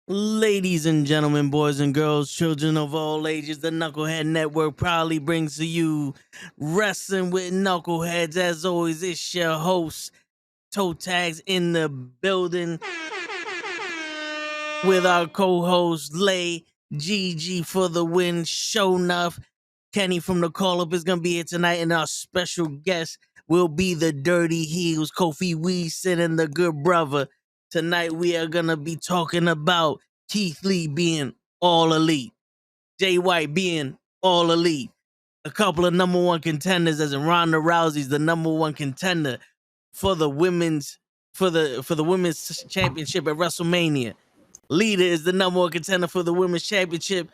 Ladies and gentlemen, boys and girls, children of all ages, the Knucklehead Network proudly brings to you Wrestling with Knuckleheads. As always, it's your host, Toe Tags, in the building with our co-host, Lay, Gigi for the win, Show Enough. Kenny from the call-up is going to be here tonight, and our special guest will be the Dirty Heelz, Kofi Weeson, and the Good Brother. Tonight, we are going to be talking about Keith Lee being all elite, Jay White being all elite, a couple of number one contenders, as in Ronda Rousey's the number one contender for the women's women's championship at WrestleMania. Lita is the number one contender for the women's championship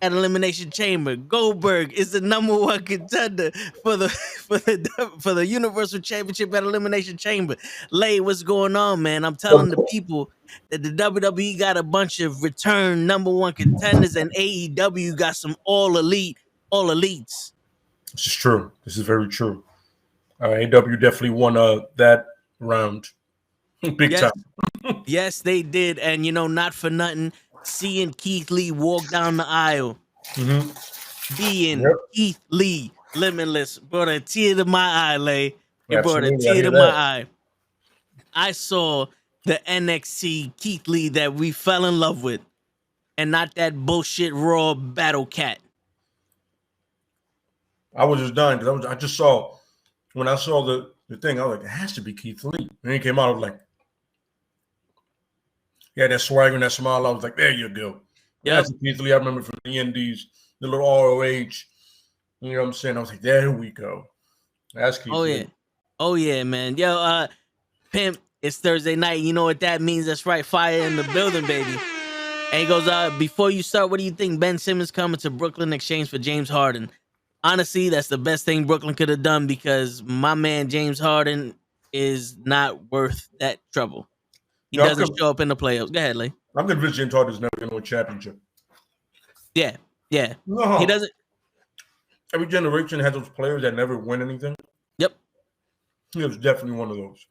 at Elimination Chamber. Goldberg is the number one contender for the Universal Championship at Elimination Chamber. Lay, what's going on, man? I'm telling the people that the WWE got a bunch of return number one contenders, and AEW got some all elites. This is true. This is very true. AEW definitely won that round, big time. Yes, they did, and not for nothing. Seeing Keith Lee walk down the aisle, being Keith Lee, limitless, brought a tear to my eye, Lay. It brought a tear to my eye. I saw the NXT Keith Lee that we fell in love with, and not that bullshit Raw Battle Cat. I was just dying because I just saw, when I saw the thing, I was like, it has to be Keith Lee. And he came out, I was like, yeah, that swagger and that smile. I was like, there you go. Yeah, that's Keith Lee. I remember from the Indies, the little ROH. You know what I'm saying? I was like, there we go. That's Keith Lee. Oh yeah, man. Yo, Pimp, it's Thursday night. You know what that means? That's right. Fire in the building, baby. And he goes, before you start, what do you think? Ben Simmons coming to Brooklyn in exchange for James Harden. Honestly, that's the best thing Brooklyn could have done, because my man James Harden is not worth that trouble. He doesn't show up in the playoffs. Go ahead, Lee. I'm convinced James Harden's never going to win a championship. Yeah. No. He doesn't. Every generation has those players that never win anything. Yep. He was definitely one of those.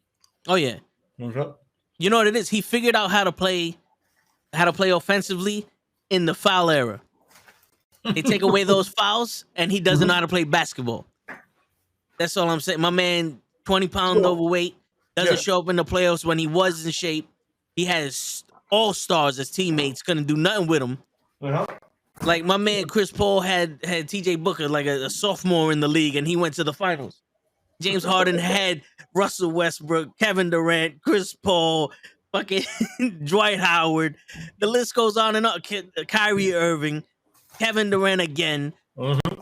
Oh, yeah. Mm-hmm. You know what it is? He figured out how to play offensively in the foul era. They take away those fouls, and he doesn't know how to play basketball. That's all I'm saying. My man, 20 pounds overweight, doesn't show up in the playoffs. When he was in shape, he has all-stars as teammates, couldn't do nothing with him. Uh-huh. Like my man Chris Paul had TJ Booker like a sophomore in the league, and he went to the finals. James Harden had Russell Westbrook, Kevin Durant, Chris Paul, fucking Dwight Howard. The list goes on and on. Kyrie Irving, Kevin Durant again. Mm-hmm.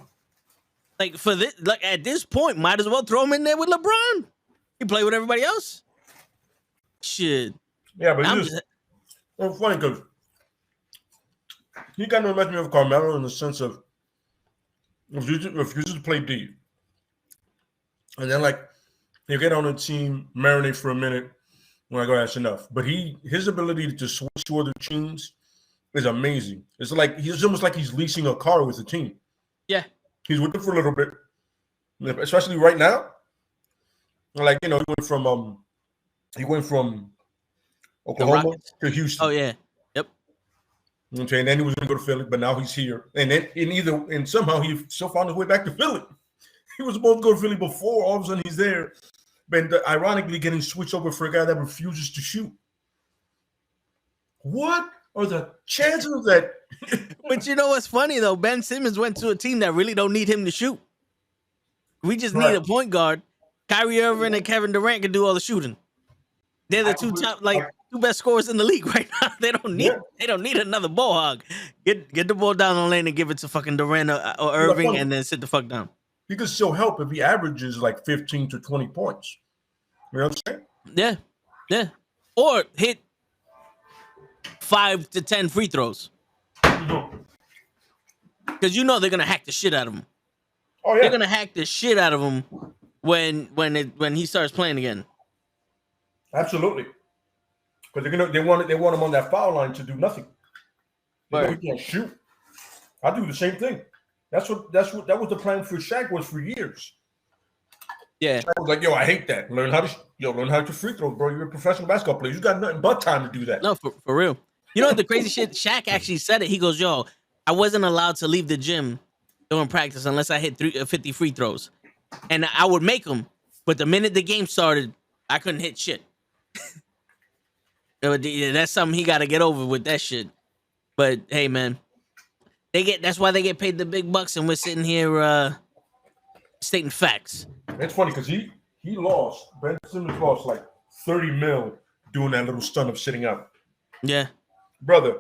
Like for this, like at this point, might as well throw him in there with LeBron. He play with everybody else. Shit. Yeah, but it's funny because he kind of reminds me of Carmelo in the sense of refuses to play D. And then, like, you get on a team, marinate for a minute, when I go, that's enough. But his ability to switch to other teams is amazing. It's almost like he's leasing a car with the team. Yeah. He's with it for a little bit, especially right now. Like, he went from Oklahoma to Houston. Oh, yeah. Yep. Okay, and then he was going to go to Philly, but now he's here. And somehow he still found his way back to Philly. He was supposed to go to Philly before. All of a sudden he's there. But ironically getting switched over for a guy that refuses to shoot. What are the chances of that? But you know what's funny, though? Ben Simmons went to a team that really don't need him to shoot. We just need a point guard. Kyrie Irving and Kevin Durant can do all the shooting. They're the two best scorers in the league right now. They don't need another ball hog. Get the ball down the lane and give it to fucking Durant or Irving, and then sit the fuck down. He could still help if he averages like 15 to 20 points. You know what I'm saying? Yeah. Or hit 5 to 10 free throws. Because they're gonna hack the shit out of him. Oh yeah. They're gonna hack the shit out of him when he starts playing again. Absolutely. Because they want him on that foul line to do nothing. He can't shoot. I do the same thing. That was the plan for Shaq was for years. Yeah. Shaq was like, yo, I hate that. Learn how to free throw, bro. You're a professional basketball player. You got nothing but time to do that. No, for real. You know what the crazy shit? Shaq actually said it. He goes, "Yo, I wasn't allowed to leave the gym during practice unless I hit 50 free throws, and I would make them. But the minute the game started, I couldn't hit shit. That's something he got to get over with that shit. But hey, man, that's why they get paid the big bucks, and we're sitting here stating facts. It's funny because he lost. Ben Simmons lost like 30 mil doing that little stunt of sitting up. Yeah, brother.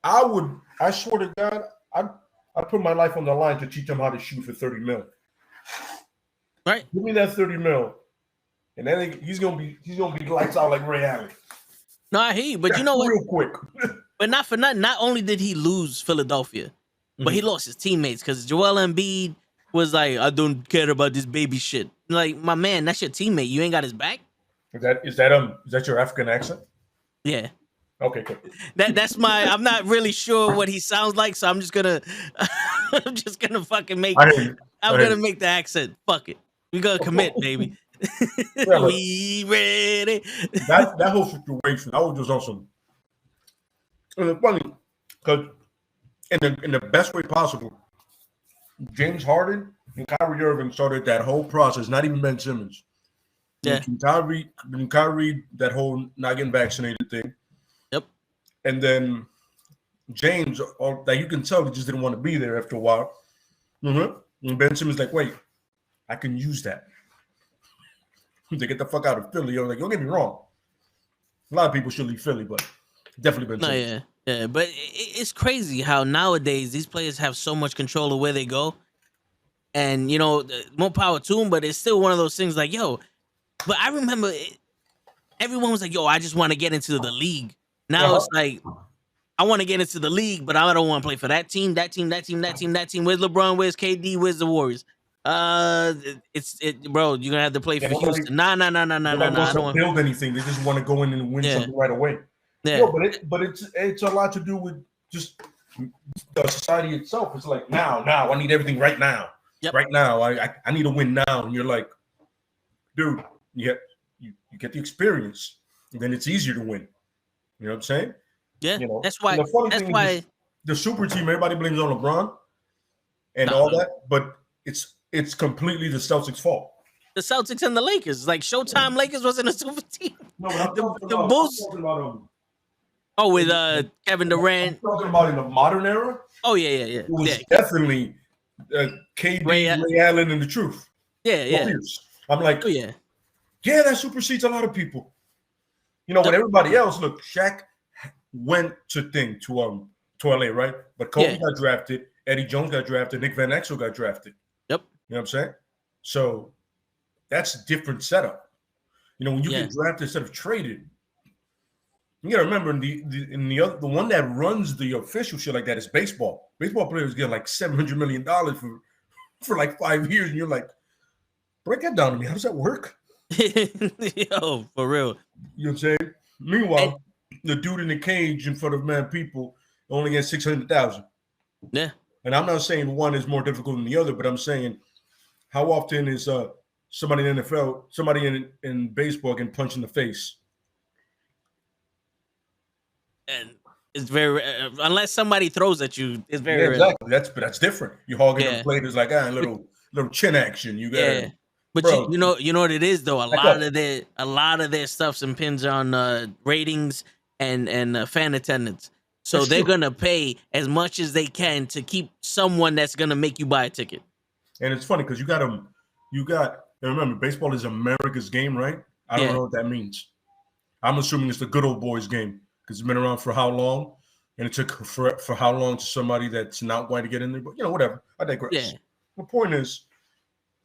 I swear to God, I'd put my life on the line to teach him how to shoot for 30 mil. Right. Give me that 30 mil, and then he's gonna be lights out like Ray Allen. No, I hear you, but you know what? Real quick. But not for nothing. Not only did he lose Philadelphia, but he lost his teammates because Joel Embiid was like, I don't care about this baby shit. Like, my man, that's your teammate. You ain't got his back. Is that your African accent? Yeah. Okay, cool. That's my. I'm not really sure what he sounds like, so I'm just gonna fucking make. I'm gonna make the accent. Fuck it. We gonna commit, baby. Yeah, we ready. that whole situation, that was just awesome. It was funny because in the best way possible, James Harden and Kyrie Irving started that whole process. Not even Ben Simmons. Yeah. Kyrie, that whole not getting vaccinated thing. Yep. And then James, that you can tell he just didn't want to be there after a while. And Ben Simmons like, wait, I can use that. To get the fuck out of Philly. Like, don't get me wrong. A lot of people should leave Philly, but definitely Ben Simmons. Yeah. But it's crazy how nowadays these players have so much control of where they go. And, you know, more power to them, but it's still one of those things like, yo, but I remember everyone was like, yo, I just want to get into the league. Now it's like, I want to get into the league, but I don't want to play for that team. Where's LeBron? Where's KD? Where's the Warriors? Bro, you're gonna have to play for Houston. Nah. I don't want to build anything. They just want to go in and win something right away. Yeah. No, but it's a lot to do with just the society itself. It's like now, I need everything right now. Yep. Right now, I need to win now. And you're like, dude, you get the experience, and then it's easier to win. You know what I'm saying? Yeah. You know? That's why the super team, everybody blames on LeBron and all that, but it's completely the Celtics' fault. The Celtics and the Lakers. Like, Showtime Lakers wasn't a super team. No, but the Bulls. With Kevin Durant. I'm talking about in the modern era. Oh, yeah. It was definitely KD, Ray Allen, and the truth. Yeah. I'm like, that supersedes a lot of people. You know, when everybody else, look, Shaq went to LA, right? But Kobe got drafted, Eddie Jones got drafted, Nick Van Exel got drafted. Yep. You know what I'm saying? So that's a different setup. You know, when you get drafted instead of traded, you gotta remember the one that runs the official shit like that is baseball. Baseball players get like $700 million for like 5 years, and you're like, break that down to me. How does that work? Yo, for real. You know what I'm saying? Meanwhile, the dude in the cage in front of mad people only gets 600,000. Yeah. And I'm not saying one is more difficult than the other, but I'm saying how often is somebody in the NFL, somebody in baseball getting punched in the face? And it's very unless somebody throws at you, it's very exactly. That's different. You hogging the plate is like little chin action. You got But bro, you know what it is though. A lot of their stuff's impinged on ratings and fan attendance. So they're gonna pay as much as they can to keep someone that's gonna make you buy a ticket. And it's funny because you got and remember, baseball is America's game, right? I don't know what that means. I'm assuming it's the good old boys game because it's been around for how long, and it took for how long to somebody that's not white to get in there. But whatever. I digress. Yeah. The point is,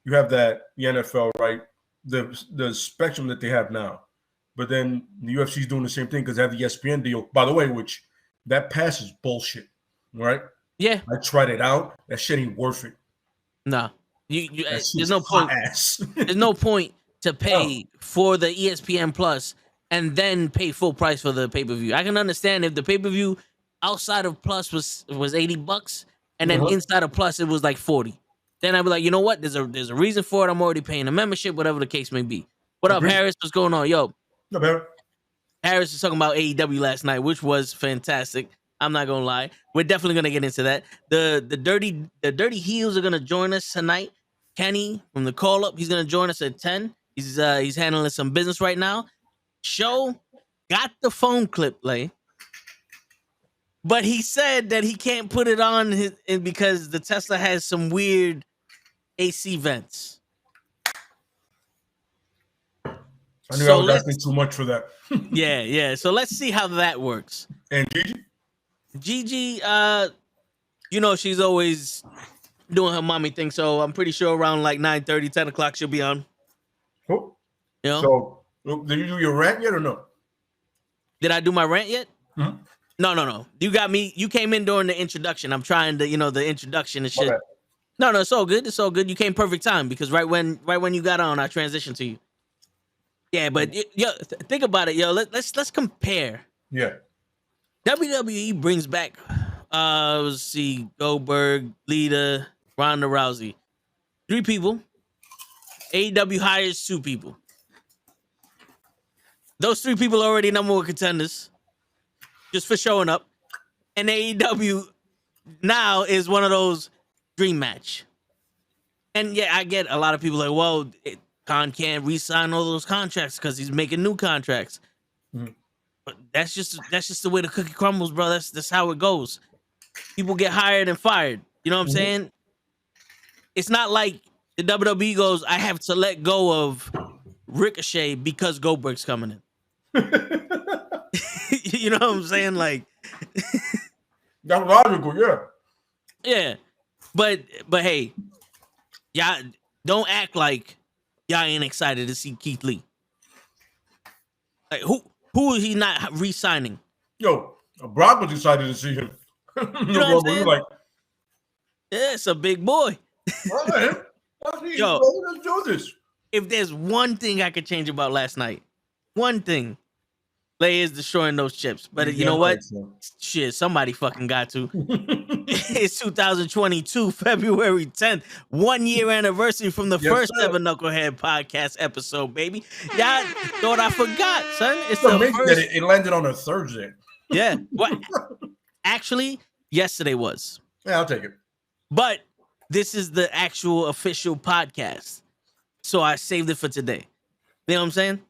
you have the NFL, right? The spectrum that they have now, but then the UFC is doing the same thing because they have the ESPN deal. By the way, which that pass is bullshit, right? Yeah, I tried it out. That shit ain't worth it. No, there's no point. There's no point to pay for the ESPN Plus and then pay full price for the pay-per-view. I can understand if the pay-per-view outside of Plus was $80 and then inside of Plus it was like 40. Then I'd be like, you know what? There's a reason for it. I'm already paying a membership, whatever the case may be. What up, Harris? What's going on? Yo. No, Barry. Harris was talking about AEW last night, which was fantastic. I'm not gonna lie. We're definitely gonna get into that. The dirty Heelz are gonna join us tonight. Kenny from the call up, he's gonna join us at 10. He's handling some business right now. Show got the phone clip play, but he said that he can't put it on because the Tesla has some weird AC vents. I knew I was asking too much for that. yeah. So let's see how that works. And Gigi, she's always doing her mommy thing. So I'm pretty sure around like 9:30, 10 o'clock, she'll be on. Cool. You know? So did you do your rant yet or no? Did I do my rant yet? Mm-hmm. No. You got me. You came in during the introduction. I'm trying to, the introduction and shit. Okay. No, it's all good. It's all good. You came perfect time because right when you got on, I transitioned to you. Yeah, but think about it, Let's compare. Yeah. WWE brings back, let's see, Goldberg, Lita, Ronda Rousey, 3 people. AEW hires 2 people. Those 3 people are already number 1 contenders, just for showing up. And AEW now is one of those dream match. And yeah, I get a lot of people like, well, Khan can't re-sign all those contracts because he's making new contracts. Mm-hmm. But that's just the way the cookie crumbles, bro. That's how it goes. People get hired and fired. You know what I'm saying? It's not like the WWE goes, I have to let go of Ricochet because Goldberg's coming in. You know what I'm saying? Like that's logical, yeah. Yeah. But hey, y'all don't act like y'all ain't excited to see Keith Lee. Like who is he not re-signing? Yo, Brock was excited to see him. You know what I'm saying? Like, yeah, it's a big boy. Right. Yo, let's do this. If there's one thing I could change about last night, one thing, Lay is destroying those chips. But you know what? So. Shit, somebody fucking got to. It's 2022, February 10th, 1 year anniversary from the first ever Knucklehead podcast episode, baby. Y'all thought I forgot, son. It's the amazing first. That it landed on a Thursday. Yeah. What? Actually, yesterday was. Yeah, I'll take it. But this is the actual official podcast. So I saved it for today. You know what I'm saying?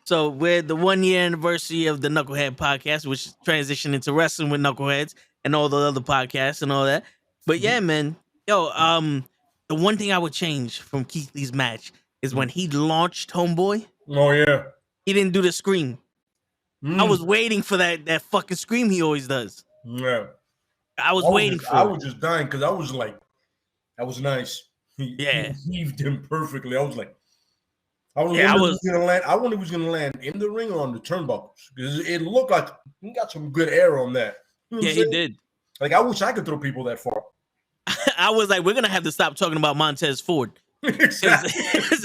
So we're the 1 year anniversary of the Knucklehead podcast, which transitioned into wrestling with Knuckleheads and all the other podcasts and all that. But yeah, man, the one thing I would change from Keith Lee's match is when he launched Homeboy. Oh yeah, he didn't do the scream. I was waiting for that fucking scream he always does. Yeah, I was waiting for it. I was just dying because I was like, that was nice. He heaved him perfectly. I was like. I wonder if he was gonna land in the ring or on the turnbuckles because it looked like he got some good air on that. You know he did. Like I wish I could throw people that far. I was like, we're gonna have to stop talking about Montez Ford. Exactly.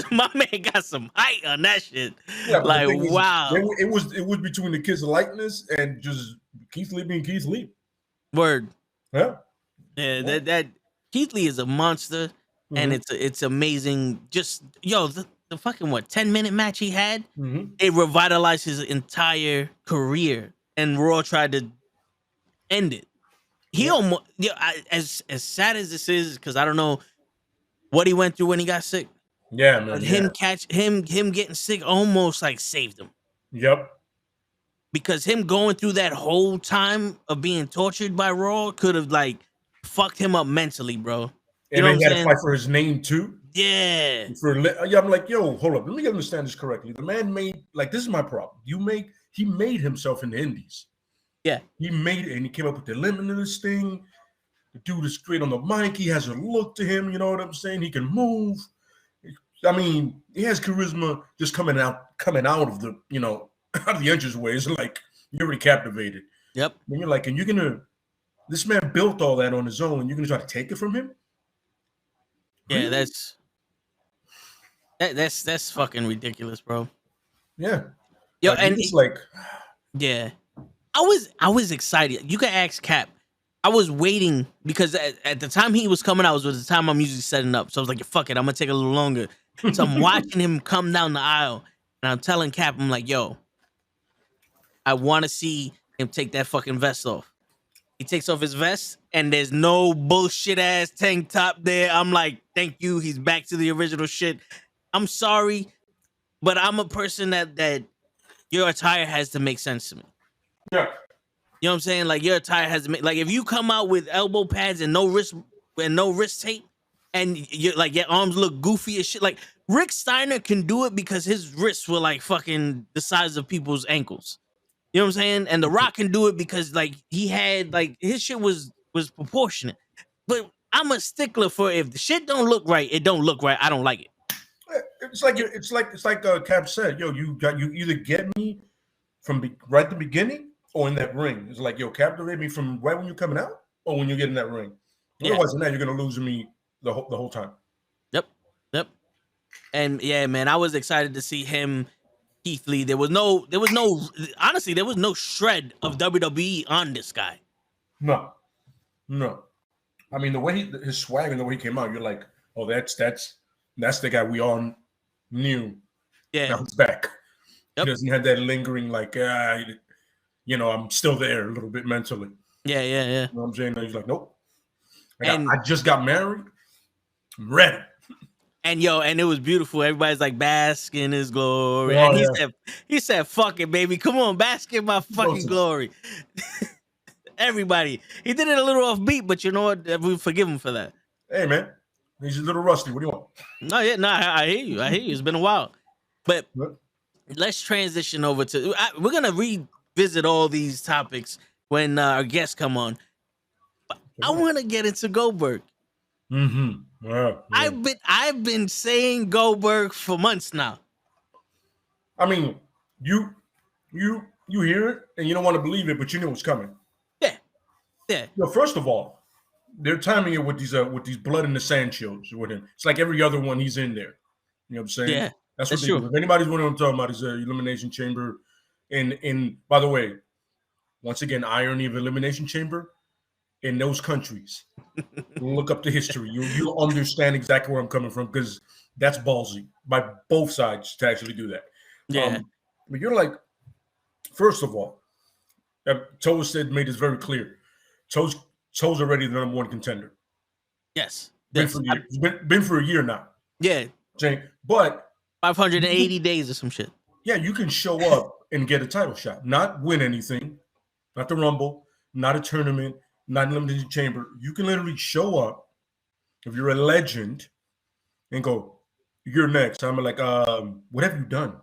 My man got some height on that shit. Yeah, like wow. It was between the kids' likeness and just Keith Lee being Keith Lee. Word. Yeah. Yeah. That Keith Lee is a monster, and it's amazing. Just the fucking 10-minute match he had, it revitalized his entire career, and Raw tried to end it. He almost, as sad as this is, because I don't know what he went through when he got sick. Yeah, man. But him getting sick almost like saved him. Yep. Because him going through that whole time of being tortured by Raw could have like fucked him up mentally, bro. You know what I'm saying? He had to fight for his name too. Yeah. I'm like, yo, hold up. Let me understand this correctly. The man made, like, this is my problem. He made himself in the indies. Yeah. He made it and he came up with the limitless thing. The dude is straight on the mic. He has a look to him. You know what I'm saying? He can move. I mean, he has charisma just coming out of the, out of the entranceway. It's like, you're already captivated. Yep. And you're like, this man built all that on his own and you're going to try to take it from him? Yeah, really? That's fucking ridiculous, bro. Yeah. Yo, and it's like, yeah, I was excited. You can ask Cap. I was waiting because at the time he was coming out was the time I'm usually setting up. So I was like, fuck it, I'm gonna take a little longer. So I'm watching him come down the aisle, and I'm telling Cap, I'm like, yo, I want to see him take that fucking vest off. He takes off his vest, and there's no bullshit ass tank top there. I'm like, thank you. He's back to the original shit. I'm sorry, but I'm a person that your attire has to make sense to me. Yeah. You know what I'm saying? Like your attire has to make, like if you come out with elbow pads and no wrist tape, and you like your arms look goofy as shit. Like Rick Steiner can do it because his wrists were like fucking the size of people's ankles. You know what I'm saying? And The Rock can do it because like he had like his shit was proportionate. But I'm a stickler for if the shit don't look right, it don't look right. I don't like it. It's like Cap said, yo, you either get me from right at the beginning or in that ring. It's like, yo, captivate me from right when you're coming out or when you get in that ring. Otherwise than that, you're gonna lose me the whole time. Yep. And yeah, man, I was excited to see him. Keith Lee. There was no shred of WWE on this guy. No. I mean, the way his swag and the way he came out, you're like, oh, that's the guy we all knew. Yeah, now he's back. Yep. He doesn't have that lingering like, I'm still there a little bit mentally. Yeah. You know what I'm saying? And he's like, nope. I just got married. I'm ready. And it was beautiful. Everybody's like, bask in his glory. And he said, fuck it, baby. Come on, bask in my fucking glory. Everybody. He did it a little off beat, but you know what? We forgive him for that. Hey, man. He's a little rusty. What do you want? I hear you. It's been a while. But let's transition over to, we're going to revisit all these topics when our guests come on. But I want to get into Goldberg. Mm-hmm. Yeah. I've been saying Goldberg for months now. I mean, you hear it and you don't want to believe it, but you know it's coming. Yeah. First of all, they're timing it with these blood in the sand shows with him. It's like every other one he's in there. You know what I'm saying? Yeah, that's what they do. If anybody's wondering what I'm talking about, is Elimination Chamber. In by the way, once again, irony of Elimination Chamber. In those countries, look up the history. You'll understand exactly where I'm coming from because that's ballsy by both sides to actually do that. Yeah. But you're like, first of all, Toes made this very clear. Toes already the number one contender. Yes. Been for a year now. Yeah. But 580 days or some shit. Yeah, you can show up and get a title shot, not win anything, not the Rumble, not a tournament. Not limited chamber. You can literally show up if you're a legend and go, you're next. I'm like, what have you done?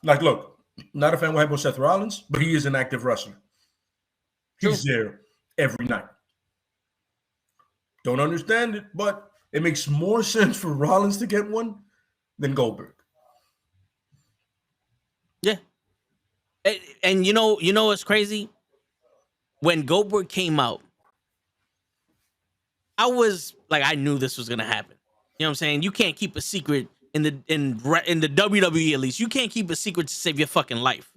Like, look, not a fan of what happened with Seth Rollins, but he is an active wrestler. He's there every night. Don't understand it, but it makes more sense for Rollins to get one than Goldberg. Yeah. And you know what's crazy? When Goldberg came out, I knew this was gonna happen. You know what I'm saying? You can't keep a secret in the WWE at least. You can't keep a secret to save your fucking life.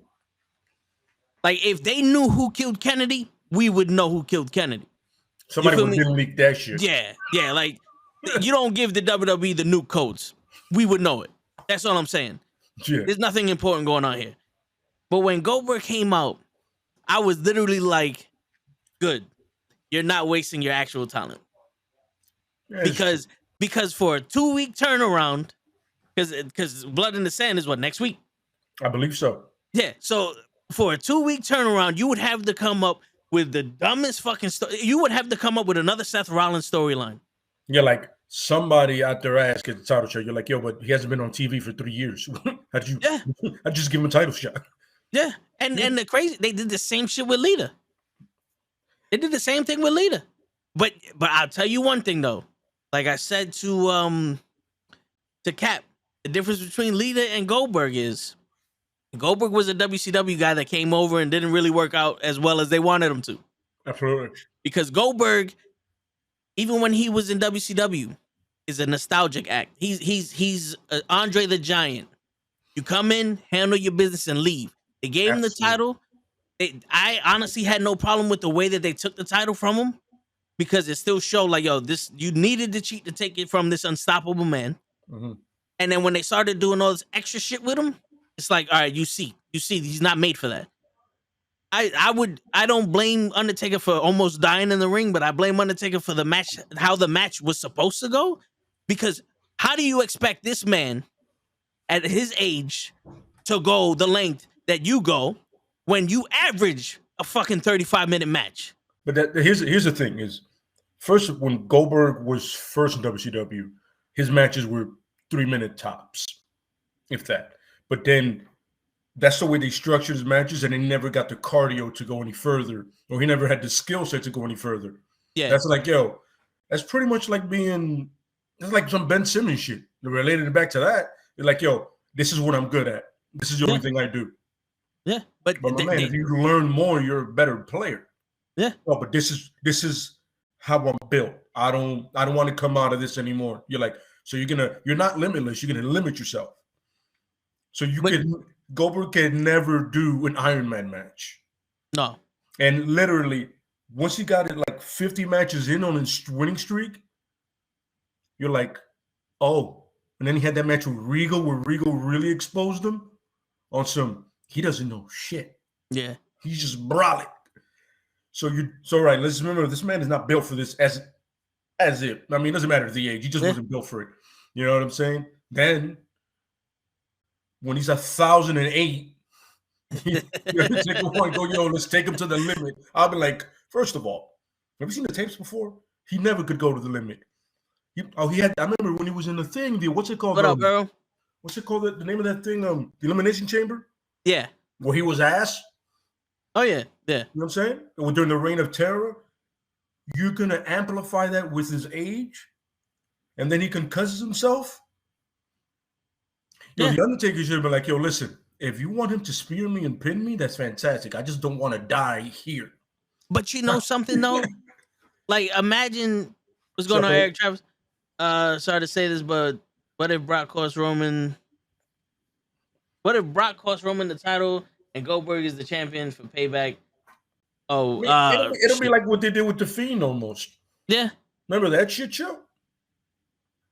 Like if they knew who killed Kennedy, we would know who killed Kennedy. Somebody would leak that shit. Yeah. Like you don't give the WWE the nuke codes. We would know it. That's all I'm saying. Yeah. There's nothing important going on here. But when Goldberg came out, I was literally like, good. You're not wasting your actual talent. Yes. Because for a 2-week turnaround, because Blood in the Sand is what, next week? I believe so. Yeah. So for a 2-week turnaround, you would have to come up with the dumbest fucking story. You would have to come up with another Seth Rollins storyline. Yeah, like somebody out their ass gets the title shot. You're like, yo, but he hasn't been on TV for 3 years. How'd just give him a title shot? Yeah, and the crazy, they did the same shit with Lita. They did the same thing with Lita. But I'll tell you one thing though. Like I said to Cap, the difference between Lita and Goldberg is Goldberg was a WCW guy that came over and didn't really work out as well as they wanted him to. Absolutely. Because Goldberg, even when he was in WCW, is a nostalgic act. He's Andre the Giant. You come in, handle your business, and leave. They gave him the title. I honestly had no problem with the way that they took the title from him because it still showed like, yo, you needed to cheat to take it from this unstoppable man. Mm-hmm. And then when they started doing all this extra shit with him, It's like, all right, you see, he's not made for that. I don't blame Undertaker for almost dying in the ring, but I blame Undertaker for the match, how the match was supposed to go. Because how do you expect this man at his age to go the length that you go when you average a fucking 35-minute match? But here's the thing is, first, when Goldberg was first in WCW, his matches were 3-minute tops, if that. But then that's the way they structured his matches, and he never got the cardio to go any further, or he never had the skill set to go any further. Yeah. That's like, yo, that's pretty much like being, it's like some Ben Simmons shit. Related it back to that, it's like, yo, this is what I'm good at. This is the only thing I do. Yeah. But my man, if you learn more, you're a better player. Yeah. Oh, but this is how I'm built. I don't want to come out of this anymore. You're like, so you're not limitless. You're gonna limit yourself. So Goldberg can never do an Iron Man match. No. And literally, once he got it like 50 matches in on his winning streak, you're like, oh. And then he had that match with Regal, where Regal really exposed him on some, he doesn't know shit. Yeah. He's just brolic. So right, let's remember, this man is not built for this as if. I mean, it doesn't matter the age. He just wasn't built for it. You know what I'm saying? Then, when he's 1,008, you take a point, go, yo, let's take him to the limit. I'll be like, first of all, have you seen the tapes before? He never could go to the limit. I remember when he was in the thing, what's it called? What up, girl? What's it called? The name of that thing? The Elimination Chamber? Yeah. Where he was ass? Oh, yeah. Yeah. You know what I'm saying? And during the Reign of Terror, you're going to amplify that with his age? And then he concusses himself? Yo, the Undertaker should have been like, yo, listen, if you want him to spear me and pin me, that's fantastic. I just don't want to die here. But you know something, though? Like, imagine what's going on, Eric Travis. Sorry to say this, but what if Brock cost Roman the title and Goldberg is the champion for Payback? Oh, it'll be like what they did with The Fiend almost. Yeah. Remember that shit show?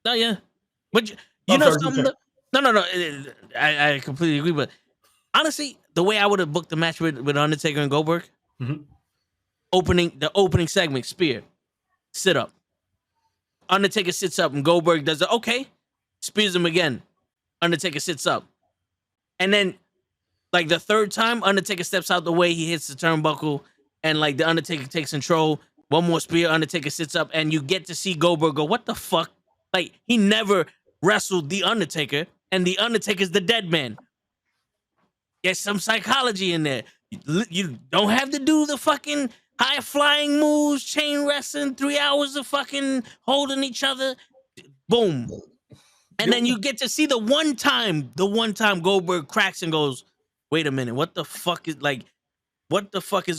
Oh, yeah. But you know something? No. I completely agree. But honestly, the way I would have booked the match with Undertaker and Goldberg, the opening segment, spear, sit up. Undertaker sits up and Goldberg does it. Okay, spears him again. Undertaker sits up. And then, like, the third time, Undertaker steps out the way, he hits the turnbuckle, and, like, the Undertaker takes control. One more spear, Undertaker sits up, and you get to see Goldberg go, what the fuck? Like, he never wrestled The Undertaker, and The Undertaker's the dead man. There's some psychology in there. You don't have to do the fucking high-flying moves, chain wrestling, 3 hours of fucking holding each other. Boom. And then you get to see the one time Goldberg cracks and goes, wait a minute, what the fuck is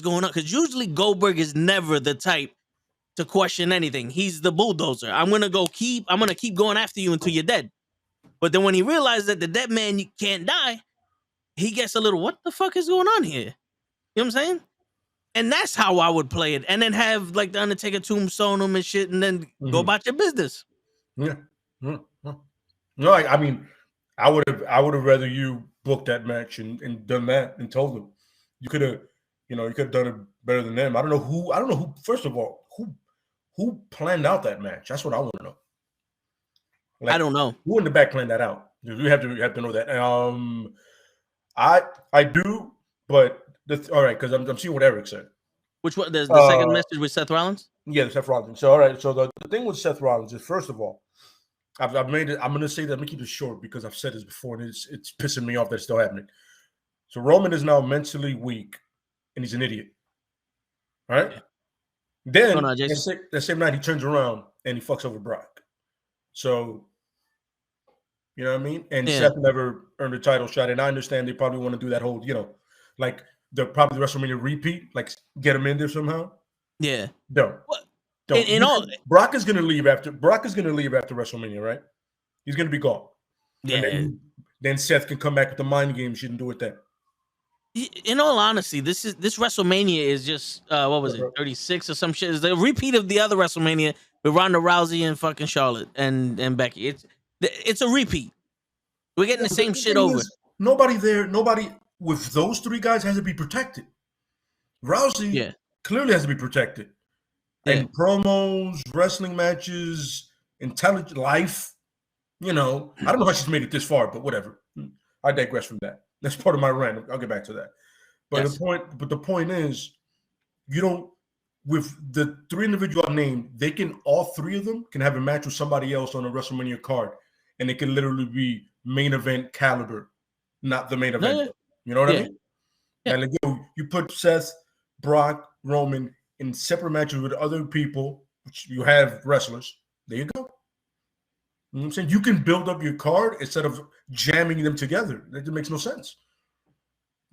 going on? Because usually Goldberg is never the type to question anything. He's the bulldozer. I'm gonna keep going after you until you're dead. But then when he realized that the dead man can't die, he gets a little, what the fuck is going on here? You know what I'm saying? And that's how I would play it. And then have, like, the Undertaker tombstone him and shit, and then go about your business. Yeah. No, I mean, I would have rather you book that match and done that and told them. You could have done it better than them. I don't know who. First of all, who planned out that match? That's what I want to know. Like, I don't know. Who in the back planned that out? You have to know that. I do, but all right, because I'm seeing what Eric said. Which one? The second message with Seth Rollins? Yeah, Seth Rollins. So all right, so the thing with Seth Rollins is, first of all, I've made it. I'm going to say that. I'm going to keep it short because I've said this before, and it's pissing me off that it's still happening. So Roman is now mentally weak, and he's an idiot. All right? Yeah. Then that same night, he turns around and he fucks over Brock. So, you know what I mean? And Seth never earned a title shot, and I understand they probably want to do that whole, like the WrestleMania repeat, like get him in there somehow. Yeah. Don't. Brock is gonna leave after WrestleMania, right? He's gonna be gone. Yeah. And then Seth can come back with the mind games. You didn't do it then. In all honesty, this WrestleMania is just what was it, 36 or some shit? It's the repeat of the other WrestleMania with Ronda Rousey and fucking Charlotte and Becky. It's a repeat. We're getting the same shit over. nobody with those three guys has to be protected. Rousey clearly has to be protected. Yeah. And promos, wrestling matches, intelligent life. I don't know how she's made it this far, but whatever. I digress from that. That's part of my rant. I'll get back to that. But the point is, you don't. With the three individual named, all three of them can have a match with somebody else on a WrestleMania card, and it can literally be main event caliber, not the main event. You know what I mean? Yeah. And you put Seth, Brock, Roman in separate matches with other people, which you have wrestlers. There you go. You know what I'm saying? You can build up your card instead of jamming them together. That just makes no sense.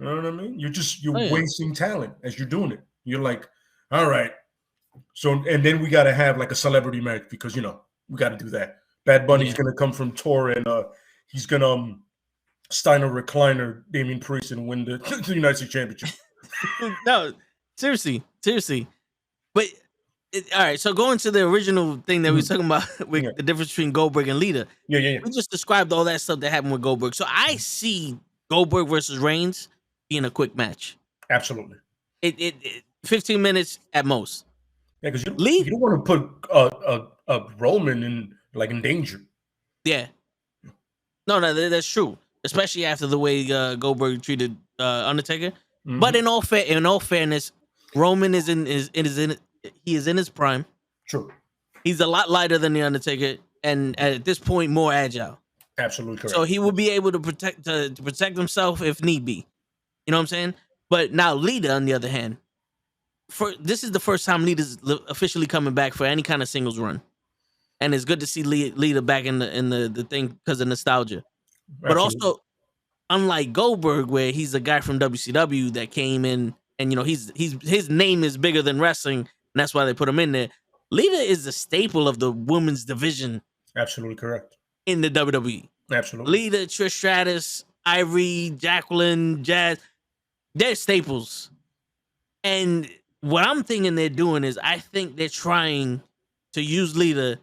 You know what I mean? You're wasting talent as you're doing it. You're like, all right. So, and then we got to have like a celebrity match because, we got to do that. Bad Bunny's going to come from Tor and he's going to Steiner recliner Damian Priest and win the United States Championship. No, seriously. But, all right, so going to the original thing that we were talking about with the difference between Goldberg and Lita. Yeah. We just described all that stuff that happened with Goldberg. So I see Goldberg versus Reigns being a quick match. Absolutely. It 15 minutes at most. Yeah, because you don't want to put a Roman in danger. Yeah. No, that's true. Especially after the way Goldberg treated Undertaker. Mm-hmm. But in all fairness, Roman is in his prime. True. He's a lot lighter than the Undertaker, and at this point, more agile. Absolutely correct. So he will be able to protect himself if need be. You know what I'm saying? But now Lita, on the other hand, this is the first time Lita's officially coming back for any kind of singles run, and it's good to see Lita back in the thing because of nostalgia. Absolutely. But also, unlike Goldberg, where he's a guy from WCW that came in, and his name is bigger than wrestling, and that's why they put him in there. Lita is the staple of the women's division. Absolutely correct. In the WWE. Absolutely. Lita, Trish Stratus, Ivory, Jacqueline, Jazz, they're staples. And what I'm thinking they're doing is I think they're trying to use Lita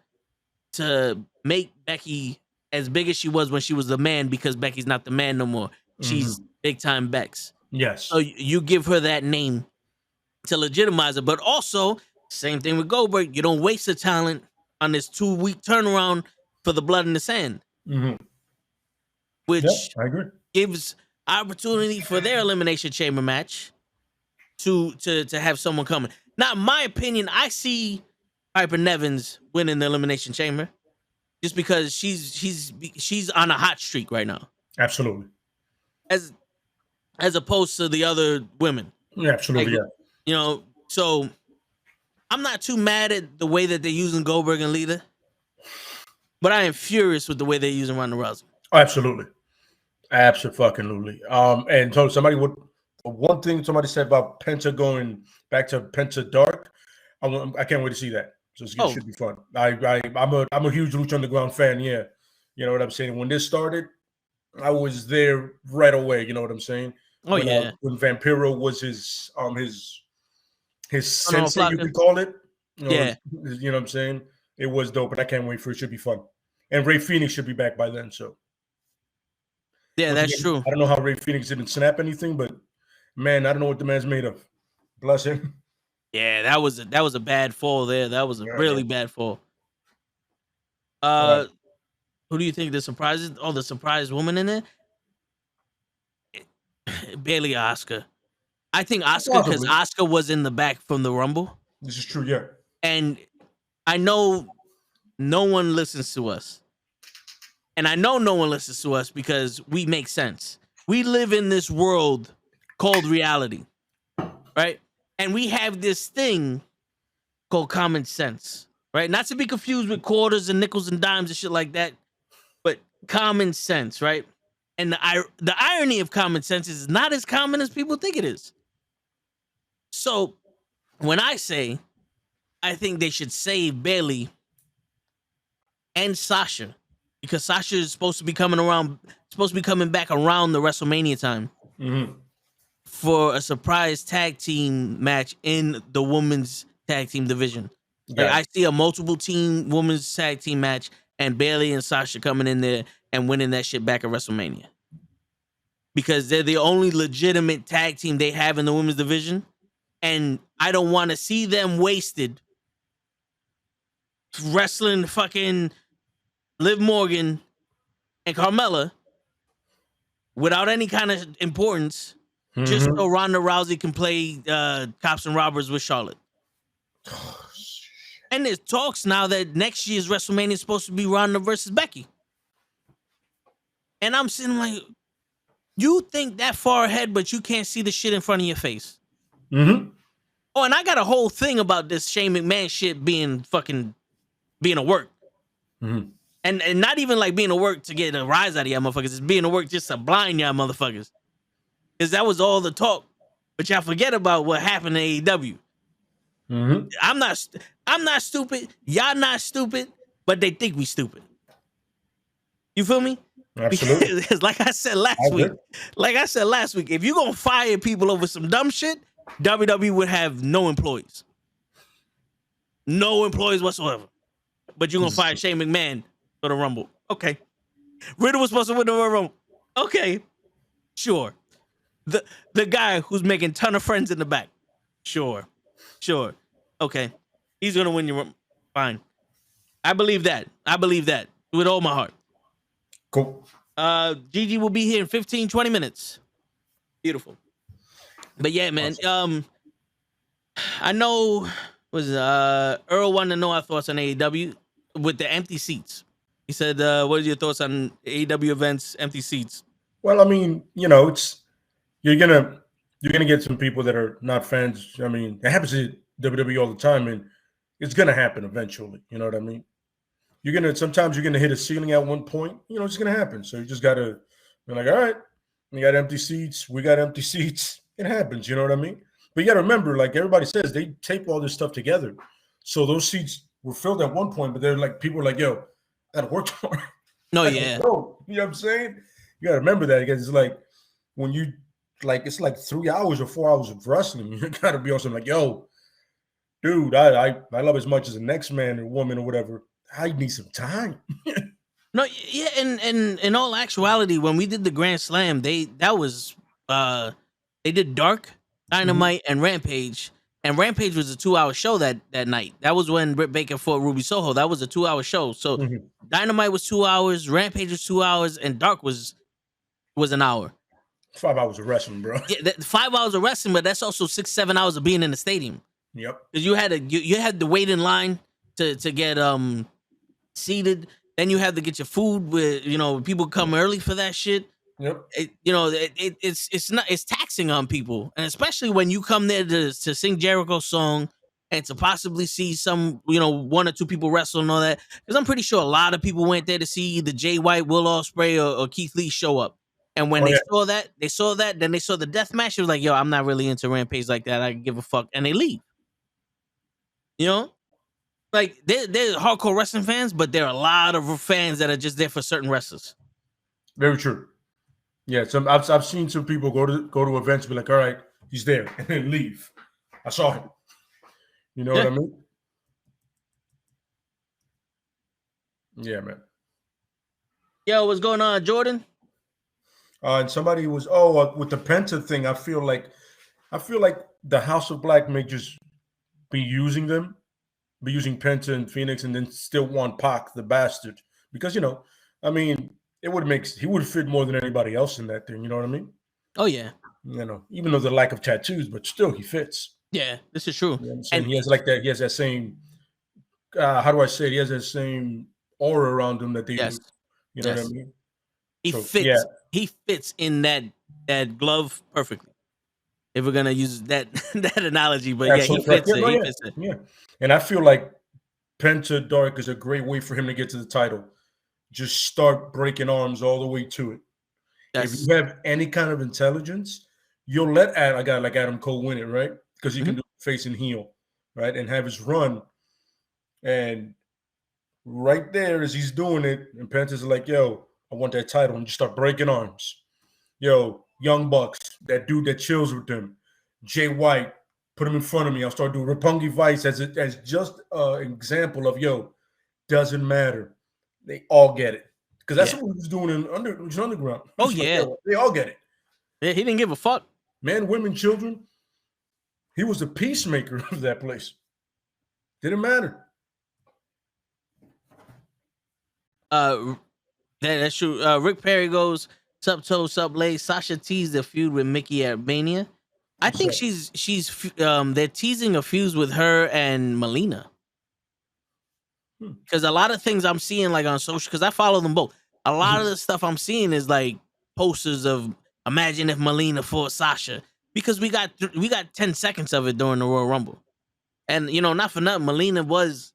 to make Becky as big as she was when she was the man, because Becky's not the man no more. She's big time Bex. Yes. So you give her that name to legitimize it. But also, same thing with Goldberg. You don't waste the talent on this 2-week turnaround for the blood in the sand. Mm-hmm. Which I agree. Gives opportunity for their Elimination Chamber match to have someone coming. Now, in my opinion, I see Piper Nevins winning the Elimination Chamber just because she's on a hot streak right now. Absolutely. As opposed to the other women. Yeah, absolutely, So I'm not too mad at the way that they're using Goldberg and Lita, but I am furious with the way they're using Ronda Rousey. Oh, absolutely. Absolutely. And so one thing somebody said about Penta going back to Penta Dark, I can't wait to see that. So it should be fun. I'm a huge Lucha Underground fan. Yeah, you know what I'm saying. When this started, I was there right away. You know what I'm saying. When Vampiro was his sensei, you could call it. You know what I'm saying. It was dope, and I can't wait for it. It should be fun. And Ray Phoenix should be back by then. So. Yeah, that's true. I don't know how Ray Phoenix didn't snap anything, but man, I don't know what the man's made of. Bless him. Yeah, that was a bad fall there. That was a really bad fall. Who do you think the surprises? Oh, the surprise woman in there? Bailey Asuka. I think Asuka, because Asuka was in the back from the Rumble. This is true, yeah. And I know no one listens to us. And I know no one listens to us because we make sense. We live in this world called reality, right? And we have this thing called common sense, right? Not to be confused with quarters and nickels and dimes and shit like that, but common sense, right? And the irony of common sense is not as common as people think it is. So when I say I think they should save Bayley and Sasha, because Sasha is supposed to be coming back around the WrestleMania time for a surprise tag team match in the women's tag team division. Yeah. Like, I see a multiple team women's tag team match and Bayley and Sasha coming in there and winning that shit back at WrestleMania. because they're the only legitimate tag team they have in the women's division. And I don't want to see them wasted wrestling fucking Liv Morgan and Carmella without any kind of importance, just so Ronda Rousey can play cops and robbers with Charlotte. And there's talks now that next year's WrestleMania is supposed to be Ronda versus Becky. And I'm sitting like, you think that far ahead, but you can't see the shit in front of your face. Oh, and I got a whole thing about this Shane McMahon shit being a work. And not even like being a work to get a rise out of y'all motherfuckers. It's being a work just to blind y'all motherfuckers. Because that was all the talk. But y'all forget about what happened to AEW. I'm not stupid. Y'all not stupid. But they think we stupid. You feel me? Absolutely. Because like I said last week, if you're going to fire people over some dumb shit, WWE would have no employees. No employees whatsoever. But you're going to fire Shane McMahon for the Rumble. Okay. Riddle was supposed to win the Royal Rumble. Okay. Sure. The guy who's making a ton of friends in the back. Sure. Okay. He's going to win your Rumble. Fine. I believe that with all my heart. Cool. Gigi will be here in 15, 20 minutes. Beautiful. But yeah, man. Awesome. I know Earl wanted to know our thoughts on AEW with the empty seats. He said, what are your thoughts on AEW events, empty seats? Well, I mean, it's you're gonna get some people that are not fans. I mean, it happens to WWE all the time, and it's gonna happen eventually. You know what I mean? Sometimes you're gonna hit a ceiling at one point. It's gonna happen. So you just gotta be like, all right, we got empty seats. We got empty seats. It happens. You know what I mean? But you gotta remember, like everybody says, they tape all this stuff together. So those seats were filled at one point, but they're like, people are like, yo, I gotta work for it. No, yeah. You know what I'm saying? You gotta remember that, because it's like when you it's like 3 hours or 4 hours of wrestling. You gotta be on something like, yo, dude, I love as much as the next man or woman or whatever. I need some time. No, yeah, and in all actuality, when we did the Grand Slam, they did Dark, Dynamite, and Rampage. And Rampage was a 2-hour show that night. That was when Britt Baker fought Ruby Soho. That was a 2-hour show. So Dynamite was 2 hours, Rampage was 2 hours, and Dark was an hour. 5 hours of wrestling, bro. Yeah, 5 hours of wrestling, but that's also 6-7 hours of being in the stadium. Yep. Because you had to wait in line to get seated. Then you have to get your food with people come early for that shit. Yep. It's taxing on people, and especially when you come there to sing Jericho's song and to possibly see some 1 or 2 people wrestle and all that. Because I'm pretty sure a lot of people went there to see either Jay White, Will Ospreay, or Keith Lee show up. And when they saw that, then they saw the death match. It was like, yo, I'm not really into Rampage like that. I can give a fuck, and they leave. Like they're hardcore wrestling fans, but there are a lot of fans that are just there for certain wrestlers. Very true. Yeah, I've seen some people go to events and be like, all right, he's there, and then leave. I saw him. You know what I mean? Yeah, man. Yo, what's going on, Jordan? And somebody was with the Penta thing. I feel like the House of Black may just be using Penta and Phoenix, and then still want Pac, the bastard, because I mean, he would fit more than anybody else in that thing. You know what I mean? Oh yeah. Even though the lack of tattoos, but still he fits. Yeah, this is true. And he has that. He has that same. How do I say it? He has that same aura around him that they do. You know what I mean? He fits. Yeah. He fits in that glove perfectly. If we're gonna use that analogy, but he fits it. He fits it. Yeah. And I feel like Penta Dark is a great way for him to get to the title. Just start breaking arms all the way to it. If you have any kind of intelligence, you'll let a guy like Adam Cole win it, right? Because he can do face and heel, right? And have his run. And right there, as he's doing it, and Penta's like, yo, I want that title, and just start breaking arms. Yo, Young Bucks, that dude that chills with them. Jay White, put him in front of me. I'll start doing Roppongi Vice as just an example of, doesn't matter. They all get it. Because that's what he was doing in underground. Oh, yeah. They all get it. Yeah, he didn't give a fuck. Men, women, children. He was the peacemaker of that place. Didn't matter. That's true. Rick Perry goes, "Sup toe, sup lay." Sasha teased the feud with Mickey at Mania. I think they're teasing a feud with her and Melina. Because a lot of things I'm seeing like on social, because I follow them both. A lot of the stuff I'm seeing is like posters of imagine if Melina fought Sasha, because we got 10 seconds of it during the Royal Rumble, and not for nothing, Melina was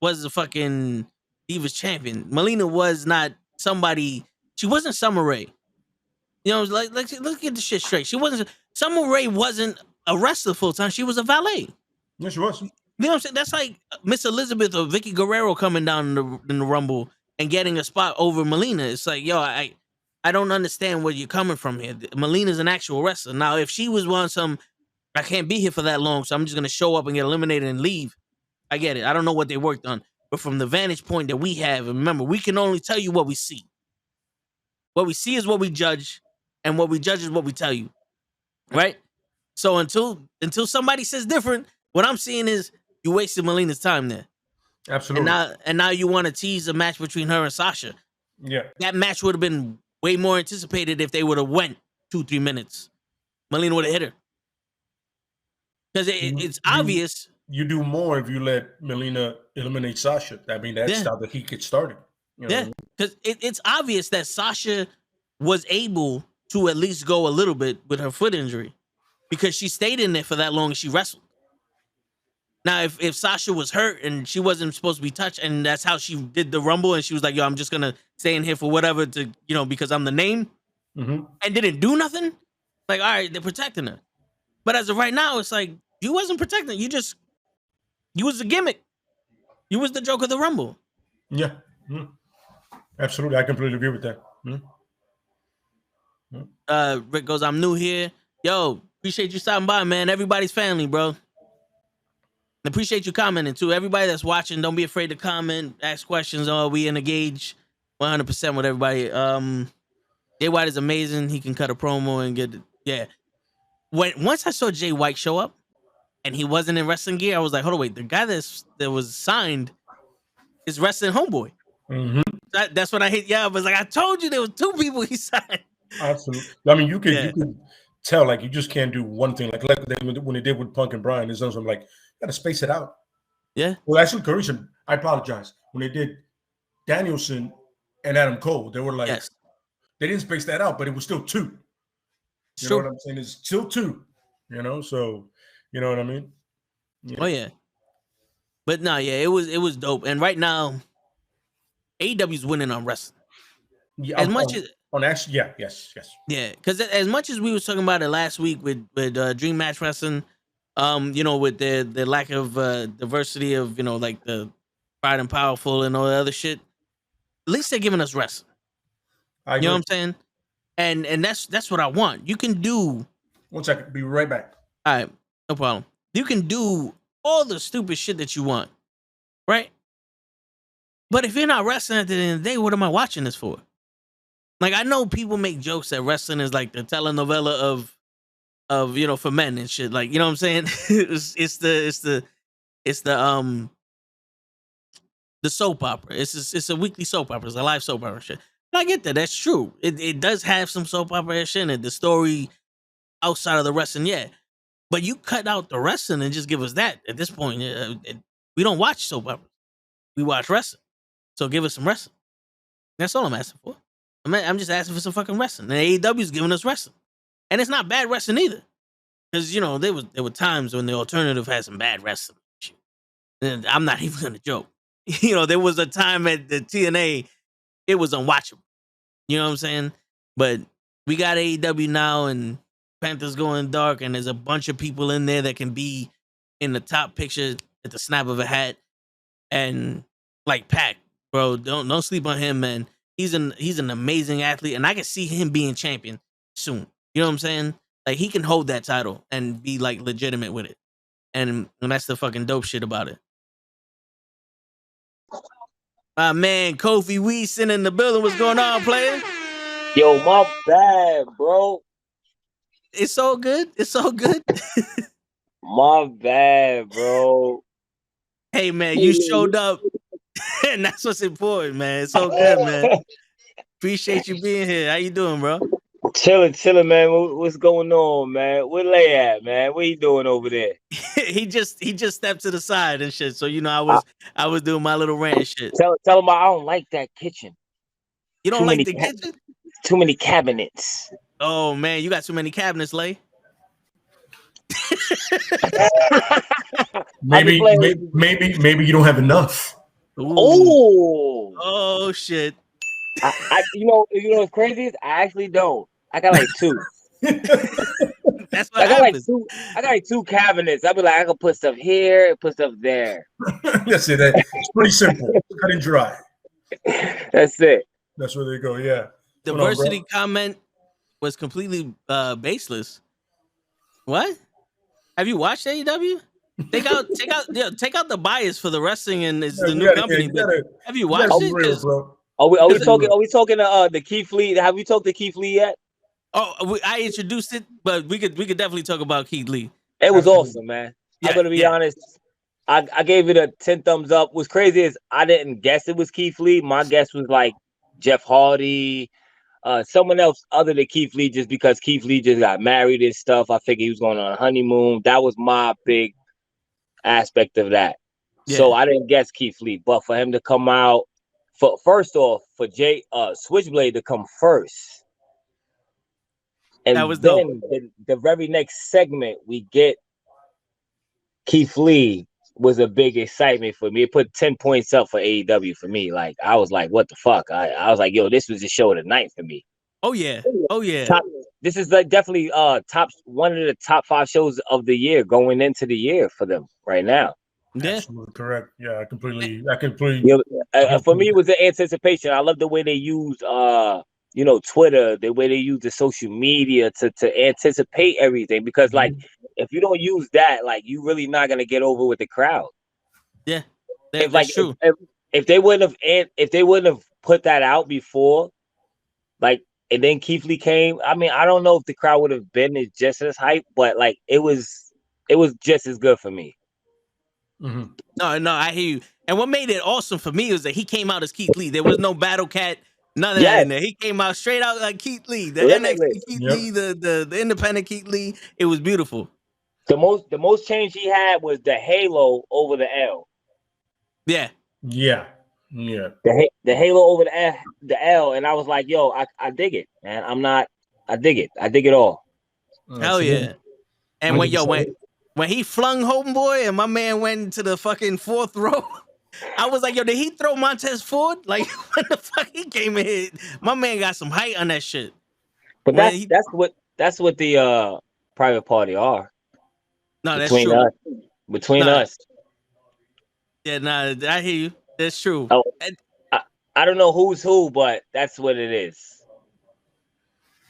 the fucking Divas champion. Melina was not somebody. She wasn't Summer Rae. Like let's get the shit straight. Summer Rae wasn't a wrestler full time. She was a valet. Yes, she was. You know what I'm saying? That's like Miss Elizabeth or Vicky Guerrero coming down in the Rumble and getting a spot over Melina. It's like, yo, I don't understand where you're coming from here. Melina's an actual wrestler. Now, if she was on I can't be here for that long, so I'm just going to show up and get eliminated and leave. I get it. I don't know what they worked on. But from the vantage point that we have, and remember, we can only tell you what we see. What we see is what we judge, and what we judge is what we tell you. Right? So until somebody says different, what I'm seeing is you wasted Melina's time there. Absolutely. And now you want to tease a match between her and Sasha. Yeah. That match would have been way more anticipated if they would have went 2-3 minutes. Melina would have hit her. Because it's obvious. You do more if you let Melina eliminate Sasha. I mean, that's how the heat gets started. Because it's obvious that Sasha was able to at least go a little bit with her foot injury, because she stayed in there for that long and she wrestled. Now, if Sasha was hurt and she wasn't supposed to be touched, and that's how she did the Rumble, and she was like, yo, I'm just going to stay in here for whatever to, because I'm the name, and didn't do nothing, like, all right, they're protecting her. But as of right now, it's like, you wasn't protecting her. You was the gimmick. You was the joke of the Rumble. Yeah. Absolutely. I completely agree with that. Rick goes, I'm new here. Yo, appreciate you stopping by, man. Everybody's family, bro. Appreciate you commenting too. Everybody that's watching, don't be afraid to comment, ask questions. We engage 100% with everybody. Jay White is amazing. He can cut a promo and get it. Yeah. Once I saw Jay White show up and he wasn't in wrestling gear, I was like, hold on, wait, the guy that was signed is wrestling homeboy. That's when I hit. Yeah, I was like, I told you there was 2 people he signed. Absolutely. I mean, you could tell, like, you just can't do one thing. Like when they did with Punk and Bryan, it's also like, got to space it out. Yeah. Well, actually, Carisha, I apologize. When they did Danielson and Adam Cole, they were like, they didn't space that out, but it was still 2. You know what I'm saying? It's still 2. So you know what I mean? Yeah. Oh yeah. But no, yeah, it was dope. And right now, AEW's winning on wrestling. Yeah, yes. Yeah, because as much as we was talking about it last week with Dream Match Wrestling, with the lack of diversity of like the Pride and Powerful and all the other shit, at least they're giving us wrestling. You know what I'm saying? And that's what I want. You can do. 1 second, be right back. All right, no problem. You can do all the stupid shit that you want, right? But if you're not wrestling at the end of the day, what am I watching this for? Like, I know people make jokes that wrestling is like the telenovela of for men and shit. Like, you know what I'm saying? it's the soap opera. It's a weekly soap opera. It's a live soap opera shit. And I get that. That's true. It does have some soap opera shit in it. The story outside of the wrestling, yeah. But you cut out the wrestling and just give us that. At this point, we don't watch soap operas. We watch wrestling. So give us some wrestling. That's all I'm asking for. I'm just asking for some fucking wrestling. And AEW's giving us wrestling. And it's not bad wrestling either. Because, there were times when the alternative had some bad wrestling. And I'm not even going to joke. There was a time at the TNA, it was unwatchable. You know what I'm saying? But we got AEW now, and Panthers going dark, and there's a bunch of people in there that can be in the top picture at the snap of a hat. And like Pac, bro, don't sleep on him, man. He's an amazing athlete, and I can see him being champion soon. You know what I'm saying? Like, he can hold that title and be like legitimate with it. And that's the fucking dope shit about it. Man, Kofi Weeson in the building. What's going on, player? Yo, my bad, bro. It's all good. It's all good. My bad, bro. Hey man, you showed up, and that's what's important, man. It's all good, man. Appreciate you being here. How you doing, bro? Chilling, man. What's going on, man? Where Lay at, man? What you doing over there? he just stepped to the side and shit. So you know, I, I was doing my little rant and shit. tell him I don't like that kitchen. You don't Too like many the kitchen? too many cabinets. Oh man, you got too many cabinets, Lay. Maybe you don't have enough. Ooh. Oh, Oh shit. you know what's crazy is I actually don't. I got like two. That's what I got happens. like two cabinets. I'll be like, I can put stuff here, put stuff there. That's it. It's pretty simple. Cut and dry. That's it. That's where they go. Yeah. Diversity comment was completely baseless. What? Have you watched AEW? Take out the bias for the wrestling and it's the new company. Have you watched it? Are we talking to the Keith Lee? Have we talked to Keith Lee yet? Oh, I introduced it, but we could definitely talk about Keith Lee. It was awesome, man. I'm gonna be honest. I gave it a 10 thumbs up. What's crazy is I didn't guess it was Keith Lee. My guess was like Jeff Hardy, someone else other than Keith Lee, just because Keith Lee just got married and stuff. I figured he was going on a honeymoon. That was my big aspect of that. Yeah. So I didn't guess Keith Lee, but for him to come out, first off, for Switchblade to come first. And that was then the very next segment we get Keith Lee was a big excitement for me. It put 10 points up for AEW for me. Like I was like, what the fuck? I was like, yo, this was the show of the night for me. Oh yeah. This is like definitely one of the top 5 shows of the year going into the year for them right now. Yeah. Absolutely correct. Yeah, I completely. For me, it was the anticipation. I love the way they used Twitter, the way they use the social media to anticipate everything. Because like, if you don't use that, like, you really not gonna get over with the crowd. Yeah, that's true. If they wouldn't have put that out before, like, and then Keith Lee came. I mean, I don't know if the crowd would have been just as hype, but like, it was just as good for me. Mm-hmm. No, I hear you. And what made it awesome for me was that he came out as Keith Lee. There was no Battle Cat. None of that in there. He came out straight out like Keith Lee, the NXT Keith Lee, the independent Keith Lee. It was beautiful. The most change he had was the halo over the L. Yeah. The halo over the L, and I was like, yo, I dig it, man. I dig it all. Hell yeah. And when he flung Homeboy and my man went into the fucking 4th row. I was like, yo, did he throw Montez Ford? Like, when the fuck he came in here? My man got some height on that shit. But that's what the private party are. No, that's true. Between us. Yeah, I hear you. That's true. Oh, I don't know who's who, but that's what it is.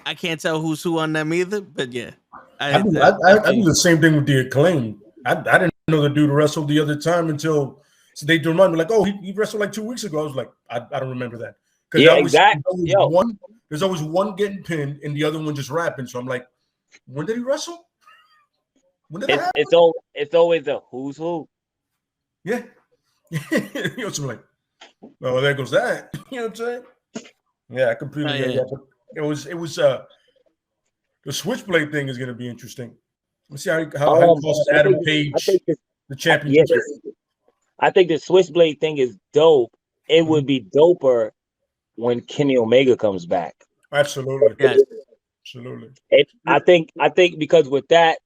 I can't tell who's who on them either, but yeah. I do the same thing with the Acclaim. I didn't know the dude wrestled the other time until they remind me, like, oh, he wrestled like 2 weeks ago. I was like, I don't remember that. Yeah, exactly. There's always one getting pinned and the other one just rapping. So I'm like, when did he wrestle? When did that happen? It's always a who's who. Yeah. So I'm like, well, there goes that. You know what I'm saying? Yeah, I completely get that. It was the Switchblade thing is going to be interesting. Let's see how he crosses Adam Page, the championship. I think the Switchblade thing is dope. It would be doper when Kenny Omega comes back. Absolutely. Yes. Absolutely. I think because with that,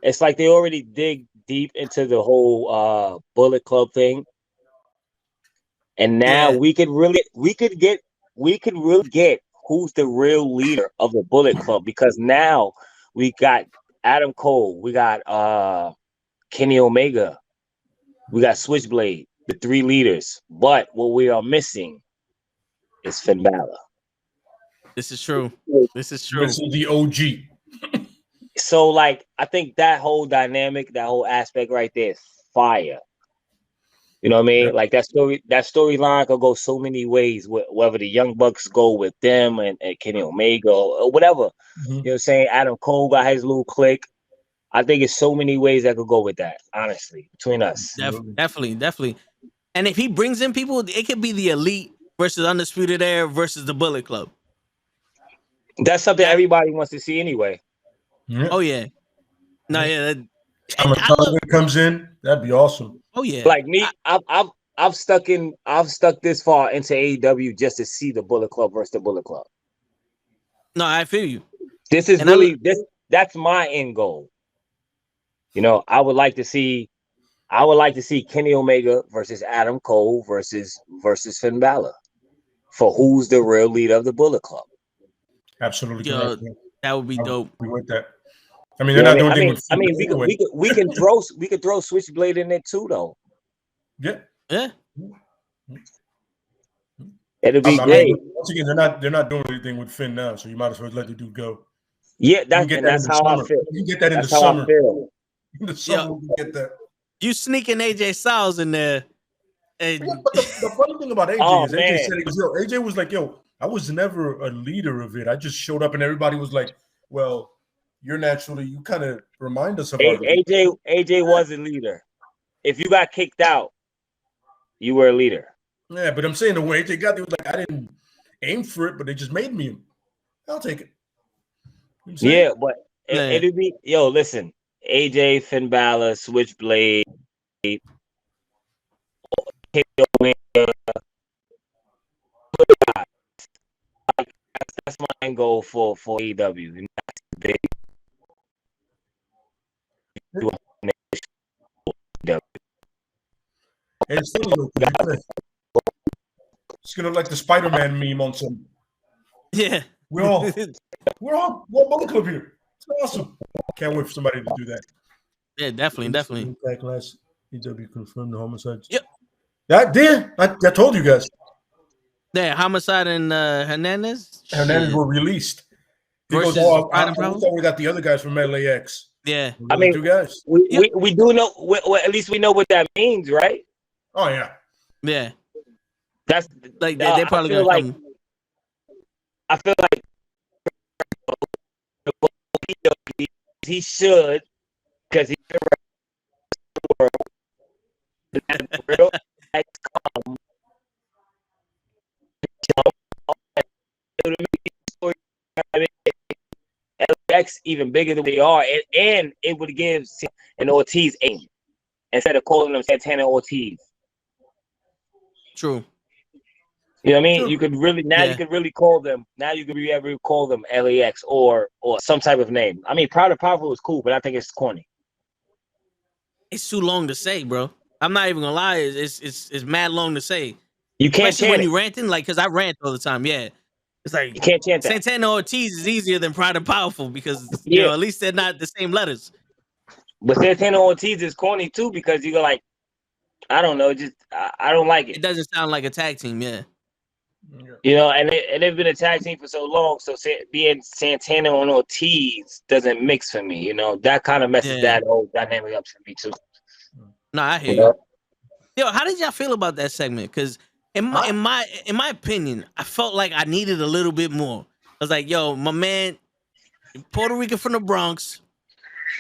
it's like they already dig deep into the whole Bullet Club thing. And now we could really get who's the real leader of the Bullet Club, because now we got Adam Cole, we got Kenny Omega, we got Switchblade, the 3 leaders. But what we are missing is Finn Balor. This is true. This is the OG. So, like, I think that whole dynamic, that whole aspect right there is fire. You know what I mean? Yeah. Like that storyline could go so many ways. Whether the Young Bucks go with them and Kenny Omega or whatever. Mm-hmm. You know what I'm saying? Adam Cole got his little clique. I think it's so many ways that could go with that, honestly, between us. Definitely. And if he brings in people, it could be the Elite versus Undisputed Era versus the Bullet Club. That's something everybody wants to see anyway. Yeah. Oh yeah. No, yeah. Comes in, that'd be awesome. Oh yeah. Like me, I've stuck this far into AEW just to see the Bullet Club versus the Bullet Club. No, I feel you. This is really that's my end goal. You know, I would like to see Kenny Omega versus Adam Cole versus Finn Balor for who's the real leader of the Bullet Club. Absolutely. Yo, that would be dope. We want that. I mean, they're not doing anything with Finn. We could throw Switchblade in it too, though. Yeah. It'll be great. Once again, they're not doing anything with Finn now, so you might as well let the dude go. Yeah, that's how I feel. You get that in the summer. In the summer, we get that. You sneaking AJ Styles in there. And the funny thing about AJ is AJ said AJ was like, yo, I was never a leader of it. I just showed up and everybody was like, well, you kind of remind us of AJ was a leader. If you got kicked out, you were a leader. Yeah, but I'm saying the way AJ got there was like, I didn't aim for it, but they just made me. I'll take it. Yeah, but it'll be, listen, AJ, Finn Balor, Switchblade, that's my goal for AEW. It's gonna like the Spider-Man meme on some. Yeah, we're all Bullet Club here. It's awesome. Can't wait for somebody to do that. Yeah, definitely. Backlash. EW confirmed the homicides. Yep. I told you guys. Yeah, Homicide and Hernandez. Hernandez were released. He goes, I thought we got the other guys from LAX. Yeah, I mean, 2 guys. We do know. Well, at least we know what that means, right? Oh yeah. Yeah. That's like they're probably gonna come. I feel like he should, because he's the real come. LAX even bigger than they are, and it would give an Ortiz aim instead of calling them Santana Ortiz. True. You know what I mean? True. You could really you could really call them. Now you could ever call them LAX or some type of name. I mean, Proud and Powerful is cool, but I think it's corny. It's too long to say, bro. I'm not even gonna lie. It's mad long to say. You can't especially when you ranting, like, because I rant all the time. Yeah, it's like you can't chant that. Santana Ortiz is easier than Proud and Powerful because you know at least they're not the same letters. But Santana Ortiz is corny too because you go like, I don't know, just I don't like it. It doesn't sound like a tag team, yeah. You know, and they've been a tag team for so long, so being Santana and Ortiz doesn't mix for me. You know, that kind of messes that whole dynamic up for me too. No, I hear you. Yo, how did y'all feel about that segment? Because in my opinion, I felt like I needed a little bit more. I was like, yo, my man, Puerto Rican from the Bronx,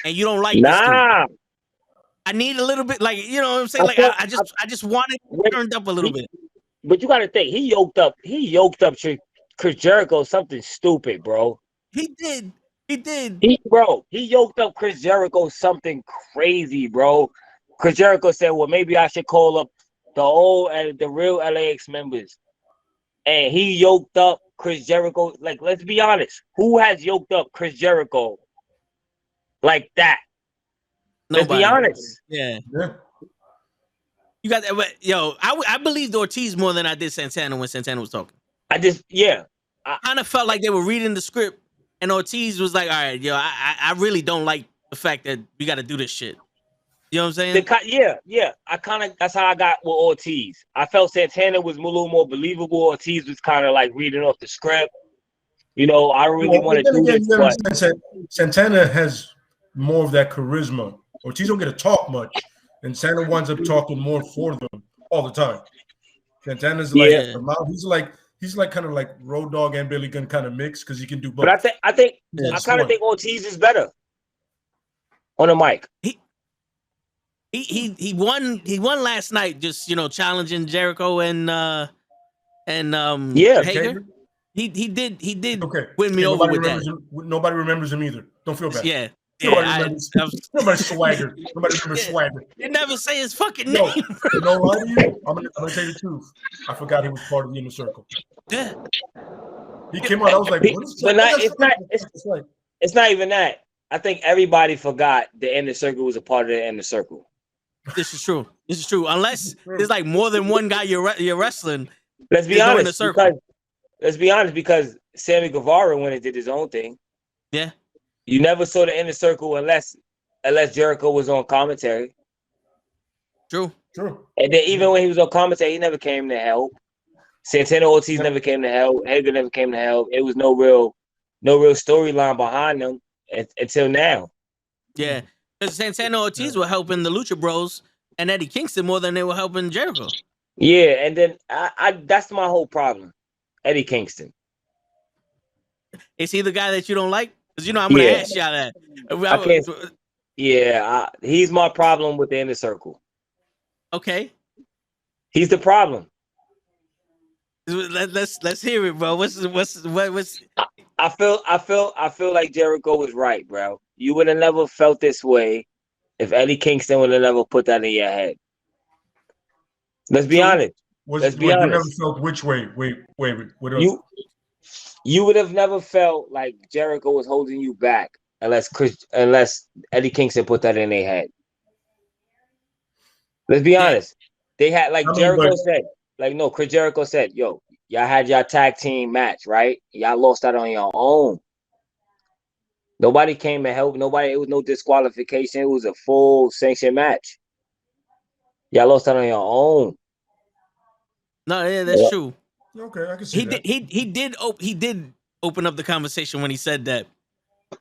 and you don't like this dude. I need a little bit, like, you know what I'm saying? Like, I just wanted turned up a little bit. But you got to think, he yoked up Chris Jericho something stupid, bro. He did. He yoked up Chris Jericho something crazy, bro. Chris Jericho said, well, maybe I should call up the real LAX members. And he yoked up Chris Jericho. Like, let's be honest. Who has yoked up Chris Jericho like that? Nobody. Let's be honest. Yeah. You got that, but yo, I believed Ortiz more than I did Santana when Santana was talking. I kind of felt like they were reading the script, and Ortiz was like, "All right, yo, I really don't like the fact that we got to do this shit." You know what I'm saying? That's how I got with Ortiz. I felt Santana was a little more believable. Ortiz was kind of like reading off the script. You know, I really want to do this. But Santana has more of that charisma. Ortiz don't get to talk much. And Santa winds up talking more for them. all the time. Santana's Yeah. he's like kind of like Road Dogg and Billy Gunn kind of mix because he can do both. But I kind of think Ortiz is better on the mic. He won last night, just challenging Jericho and Hager. He did win me over with that. Nobody remembers him either. Don't feel bad. Yeah. Nobody swagger. Nobody remembers swagger. You never say his fucking name. No lie to you. I'm gonna tell you the truth. I forgot he was part of the Inner Circle. Yeah. He came out. I was like, what is that? It's not even that. I think everybody forgot the Inner Circle was a part of the Inner Circle. This is true. Unless there's like more than one guy you're wrestling. Let's be honest. Because Sammy Guevara went and did his own thing. Yeah. You never saw the Inner Circle unless Jericho was on commentary. True. And then even when he was on commentary, he never came to help. Santana Ortiz never came to help. Hager never came to help. It was no real storyline behind them until now. Yeah. Because Santana Ortiz were helping the Lucha Bros and Eddie Kingston more than they were helping Jericho. Yeah, and then I that's my whole problem. Eddie Kingston. Is he the guy that you don't like? Because I'm gonna ask y'all that. He's my problem with the Inner Circle. Okay. He's the problem. Let's hear it, bro. What's I feel like Jericho was right, bro. You would have never felt this way if Eddie Kingston would have never put that in your head. Let's be honest. Let's be honest. You never felt which way? Wait. What else? You would have never felt like Jericho was holding you back unless Eddie Kingston put that in their head. Let's be honest. They had Chris Jericho said, yo, y'all had your tag team match, right? Y'all lost that on your own. Nobody came to help. It was no disqualification. It was a full sanctioned match. Y'all lost that on your own. No, yeah, that's true. Okay, I can see that. He did open up the conversation when he said that.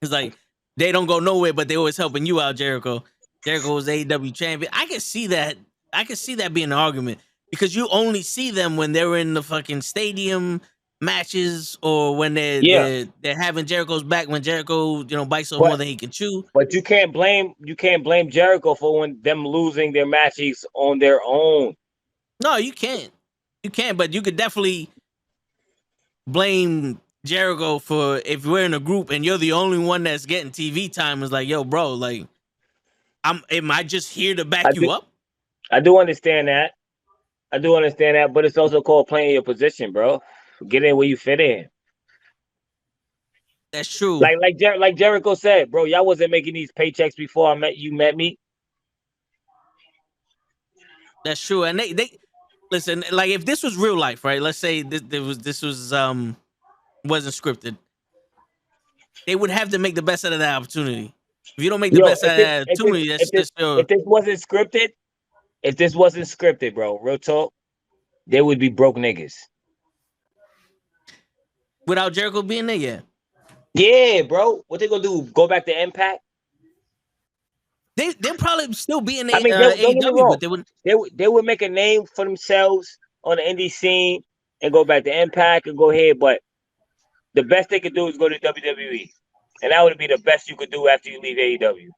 It's like they don't go nowhere, but they always helping you out, Jericho. Jericho was AEW champion. I can see that. I can see that being an argument because you only see them when they're in the fucking stadium matches or when they're having Jericho's back when Jericho bites off more than he can chew. But you can't blame Jericho for them losing their matches on their own. No, you can't. You can't, but you could definitely blame Jericho for if we're in a group and you're the only one that's getting TV time. Is like, yo, bro, like, am I just here to back you up? I do understand that. But it's also called playing your position, bro. Get in where you fit in. That's true. Like Jericho said, bro, y'all wasn't making these paychecks before you met me. That's true, and they. Listen, like if this was real life, right? Let's say this wasn't scripted. They would have to make the best out of that opportunity. If you don't make the best out of that opportunity, if this wasn't scripted, bro, real talk, they would be broke niggas. Without Jericho being there, yeah. Yeah, bro. What they gonna do? Go back to Impact? They'll probably still be in the AEW, but they would make a name for themselves on the indie scene and go back to Impact and go ahead. But the best they could do is go to WWE, and that would be the best you could do after you leave AEW,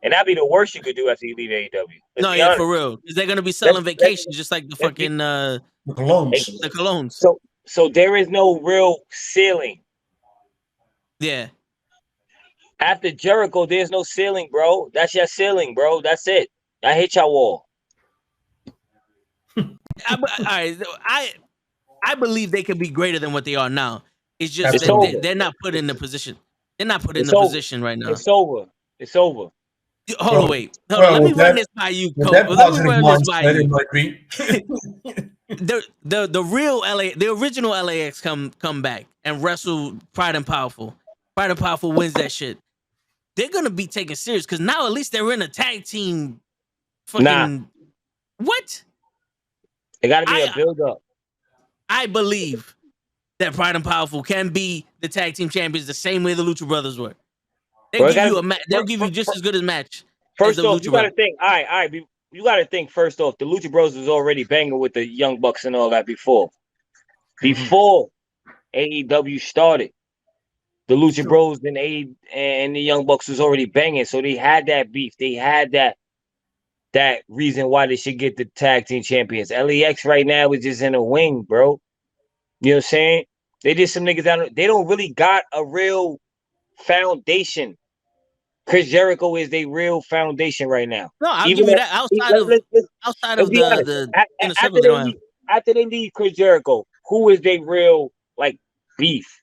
and that'd be the worst you could do after you leave AEW. For real, because they're gonna be selling vacations just like the fucking the colognes. The colognes. So there is no real ceiling. Yeah. After Jericho, there's no ceiling, bro. That's your ceiling, bro. That's it. I hit your wall. All right, I believe they could be greater than what they are now. It's just they're not put in the position. They're not put in the position right now. It's over. Hold on, wait. Let me run this by you, Coach. Let me run this by you. The real LA, the original LAX come back and wrestle Pride and Powerful. Pride and Powerful wins that shit. They're gonna be taken serious because now at least they're in a tag team. What? It gotta be a build up. I believe that Pride and Powerful can be the tag team champions the same way the Lucha Brothers were. They'll give you just as good a match. First off, you gotta think. All right. you got to think first off. The Lucha Bros was already banging with the Young Bucks and all that before AEW started. The Lucha Bros and the Young Bucks was already banging, so they had that beef. They had that reason why they should get the tag team champions. LAX right now is just in a wing, bro. You know what I'm saying? They just some niggas out. They don't really got a real foundation. Chris Jericho is their real foundation right now. No, I'll give you that. Outside of the inner circle, they don't have. After they leave Chris Jericho, who is their real like beef?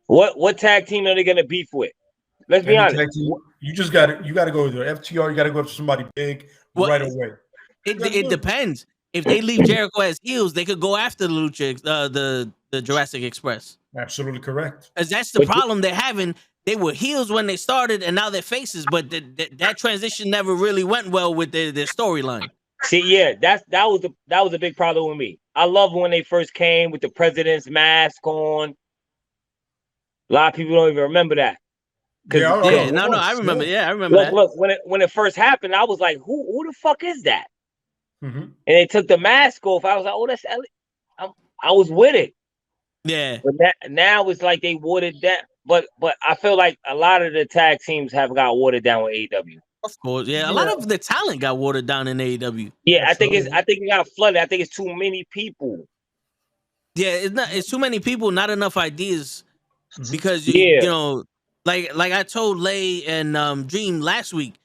What tag team are they gonna beef with? Let's be honest. You just got to go with the FTR. You got to go up to somebody big right away. It depends. If they leave Jericho as heels, they could go after the Lucha, the Jurassic Express. Absolutely correct. Because that's the problem they're having. They were heels when they started, and now they're faces. But that transition never really went well with their storyline. See, yeah, that was a big problem with me. I love when they first came with the president's mask on. A lot of people don't even remember that. I remember. Yeah, I remember that. Look, when it first happened, I was like, who the fuck is that? Mm-hmm. And they took the mask off. I was like, oh, that's Ellie. I was with it. Yeah. But now it's like they watered down. But I feel like a lot of the tag teams have got watered down with AEW. Of course, yeah. A lot of the talent got watered down in AEW. Yeah, I think it got flooded. I think it's too many people. Yeah, it's too many people, not enough ideas. Because you know, like I told Lay and Dream last week,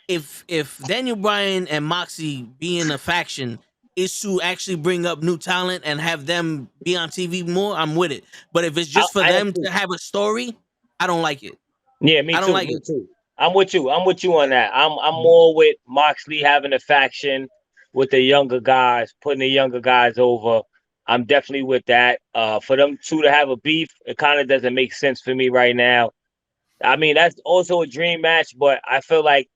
if Daniel Bryan and Moxie being a faction is to actually bring up new talent and have them be on TV more, I'm with it. But if it's just for them to have a story, I don't like it. Yeah, me too. I'm with you. I'm with you on that. I'm more with Moxley having a faction with the younger guys, putting the younger guys over. I'm definitely with that. For them two to have a beef, it kind of doesn't make sense for me right now. I mean, that's also a dream match, but I feel like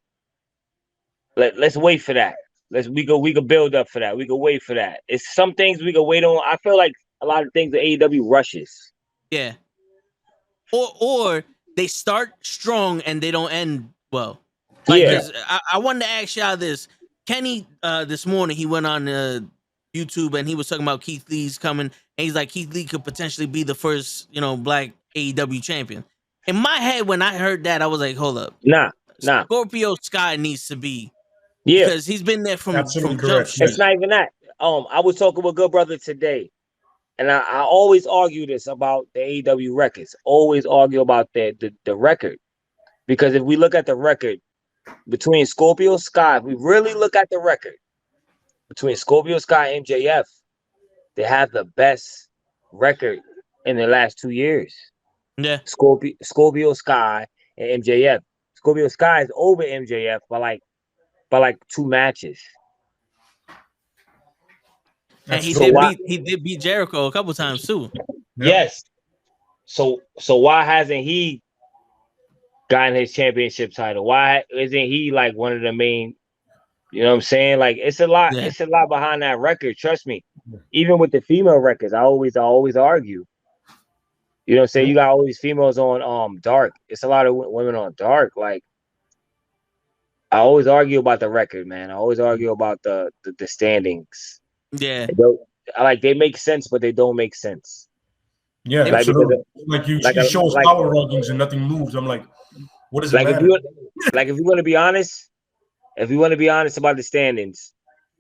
let's wait for that. We could build up for that. We could wait for that. It's some things we could wait on. I feel like a lot of things the AEW rushes. Yeah. Or they start strong and they don't end well. Like, I wanted to ask y'all this. Kenny, this morning, he went on YouTube and he was talking about Keith Lee's coming. And he's like, Keith Lee could potentially be the first, black AEW champion. In my head, when I heard that, I was like, hold up. Nah. Scorpio Sky needs to be. Yeah. Because he's been there from jump street. It's not even that. I was talking with Good Brother today. And I always argue this about the AEW records. Always argue about the record. Because if we look at the record between Scorpio Sky, if we really look at the record between Scorpio Sky and MJF, they have the best record in the last 2 years. Yeah. Scorpio Sky and MJF. Scorpio Sky is over MJF by like 2 matches. And he did beat Jericho a couple times too. Yes. So why hasn't he gotten his championship title? Why isn't he like one of the main? You know what I'm saying? Like it's a lot. Yeah. It's a lot behind that record. Trust me. Even with the female records, I always argue. You know what I'm saying? You got all these females on Dark. It's a lot of women on Dark. Like I always argue about the record, man. I always argue about the standings. Yeah, they make sense, but they don't make sense. Yeah, absolutely. You show us power rankings and nothing moves. I'm like, what does it matter? If you want to be honest, about the standings,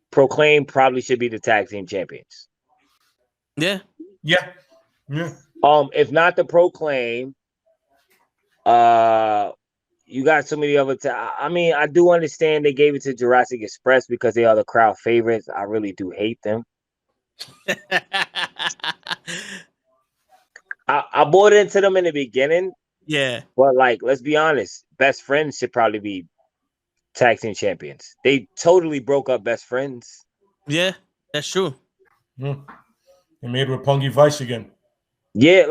Proclaim probably should be the tag team champions. Yeah. If not the Proclaim, you got so many other. I mean, I do understand they gave it to Jurassic Express because they are the crowd favorites. I really do hate them. I bought into them in the beginning. Yeah, but let's be honest. Best Friends should probably be tag team champions. They totally broke up Best Friends. Yeah, that's true. They made Roppongi Vice again. Yeah,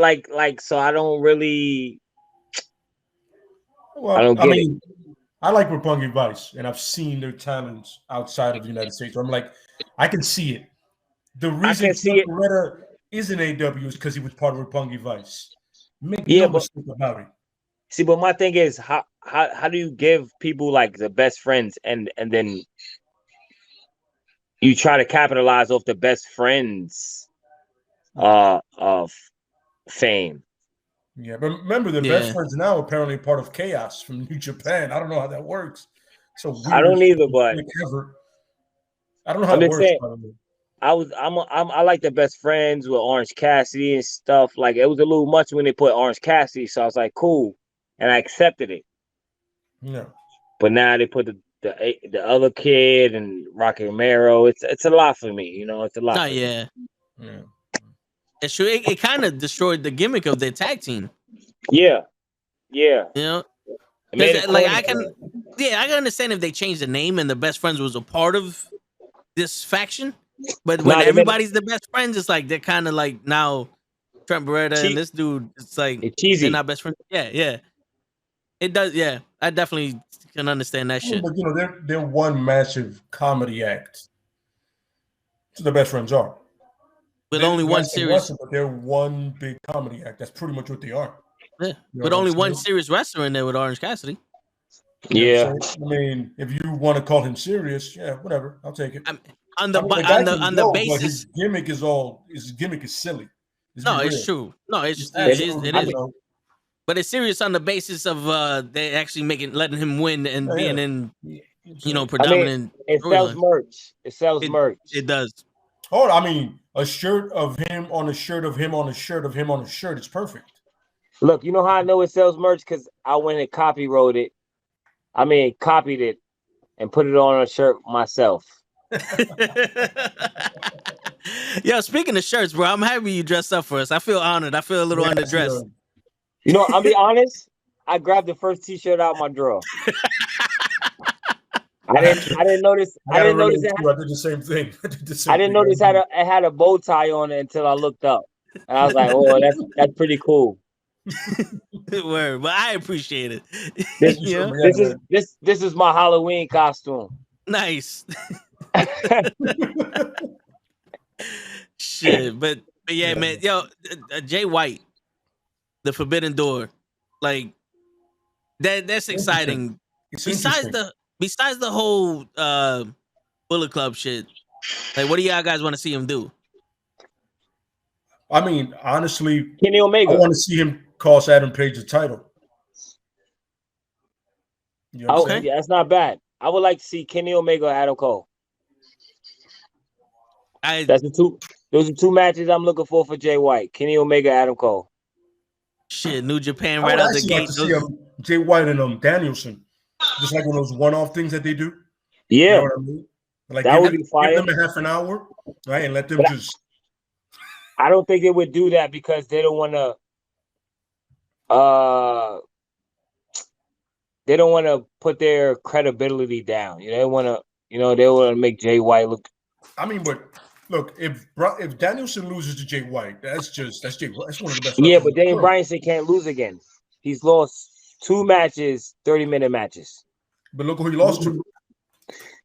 so I don't really. Well, I mean, I like Roppongi Vice, and I've seen their talents outside of the United States. So I'm like, I can see it. The reason Beretta is in AEW is because he was part of Roppongi Vice. Make no mistake about it. See, but my thing is, how how do you give people like the best friends and then you try to capitalize off the best friends of fame? Yeah, but remember, the best friends now apparently part of Chaos from New Japan. I don't know how that works. So weird. I don't either, but I don't know how it works. I like the best friends with Orange Cassidy and stuff. Like, it was a little much when they put Orange Cassidy, so I was like, cool, and I accepted it. Yeah. But now they put the other kid and Rocky Romero. It's a lot for me, It's a lot. Oh yeah. It's true. It kind of destroyed the gimmick of their tag team. Yeah. Like I can understand if they changed the name and the best friends was a part of this faction, but when everybody's the best friends, it's like they're kind of like now Trent Beretta and this dude. It's like they're not best friends. Yeah. It does. Yeah, I definitely can understand that shit. But they're one massive comedy act. So the best friends are. With only one series, but they're one big comedy act. That's pretty much what they are. Yeah, with only one serious wrestler in there with Orange Cassidy. Yeah, so, I mean, if you want to call him serious, yeah, whatever, I'll take it. On the basis, his gimmick is silly. It's true. No, it is. But it's serious on the basis of they actually letting him win and being in, predominant. It sells merch. It sells merch. It does. Oh, I mean, a shirt of him on a shirt of him on a shirt of him on a shirt. It's perfect. Look, you know how I know it sells merch? Because I went and copied it and put it on a shirt myself. Yo, speaking of shirts, bro, I'm happy you dressed up for us. I feel honored. I feel a little underdressed. I'll be honest. I grabbed the first T-shirt out of my drawer. I didn't notice. I did the same thing. I didn't notice it had a bow tie on it until I looked up, and I was like, "Oh, that's pretty cool." Word, but I appreciate it. This is my Halloween costume. Nice. Shit, but yeah, man, yo, Jay White, the Forbidden Door, like that's exciting. Besides the whole Bullet Club shit, like, what do y'all guys want to see him do? I mean, honestly, Kenny Omega. I want to see him cost Adam Page the title. You know yeah, that's not bad. I would like to see Kenny Omega or Adam Cole. Those are two matches I'm looking for Jay White. Kenny Omega, Adam Cole. Shit, New Japan right out the gate. Like to see Jay White and Danielson, just like one of those one-off things that they do. Yeah, you know what I mean? Like that would be fire. Give them a half an hour, right, and let them just. I don't think they would do that because they don't want to. They don't want to put their credibility down. They want to. They want to make Jay White look. I mean, but look, if Danielson loses to Jay White, that's Jay. That's one of the best. Yeah, but Daniel Bryanson can't lose again. He's lost 2 matches, 30-minute matches. But look who he lost to.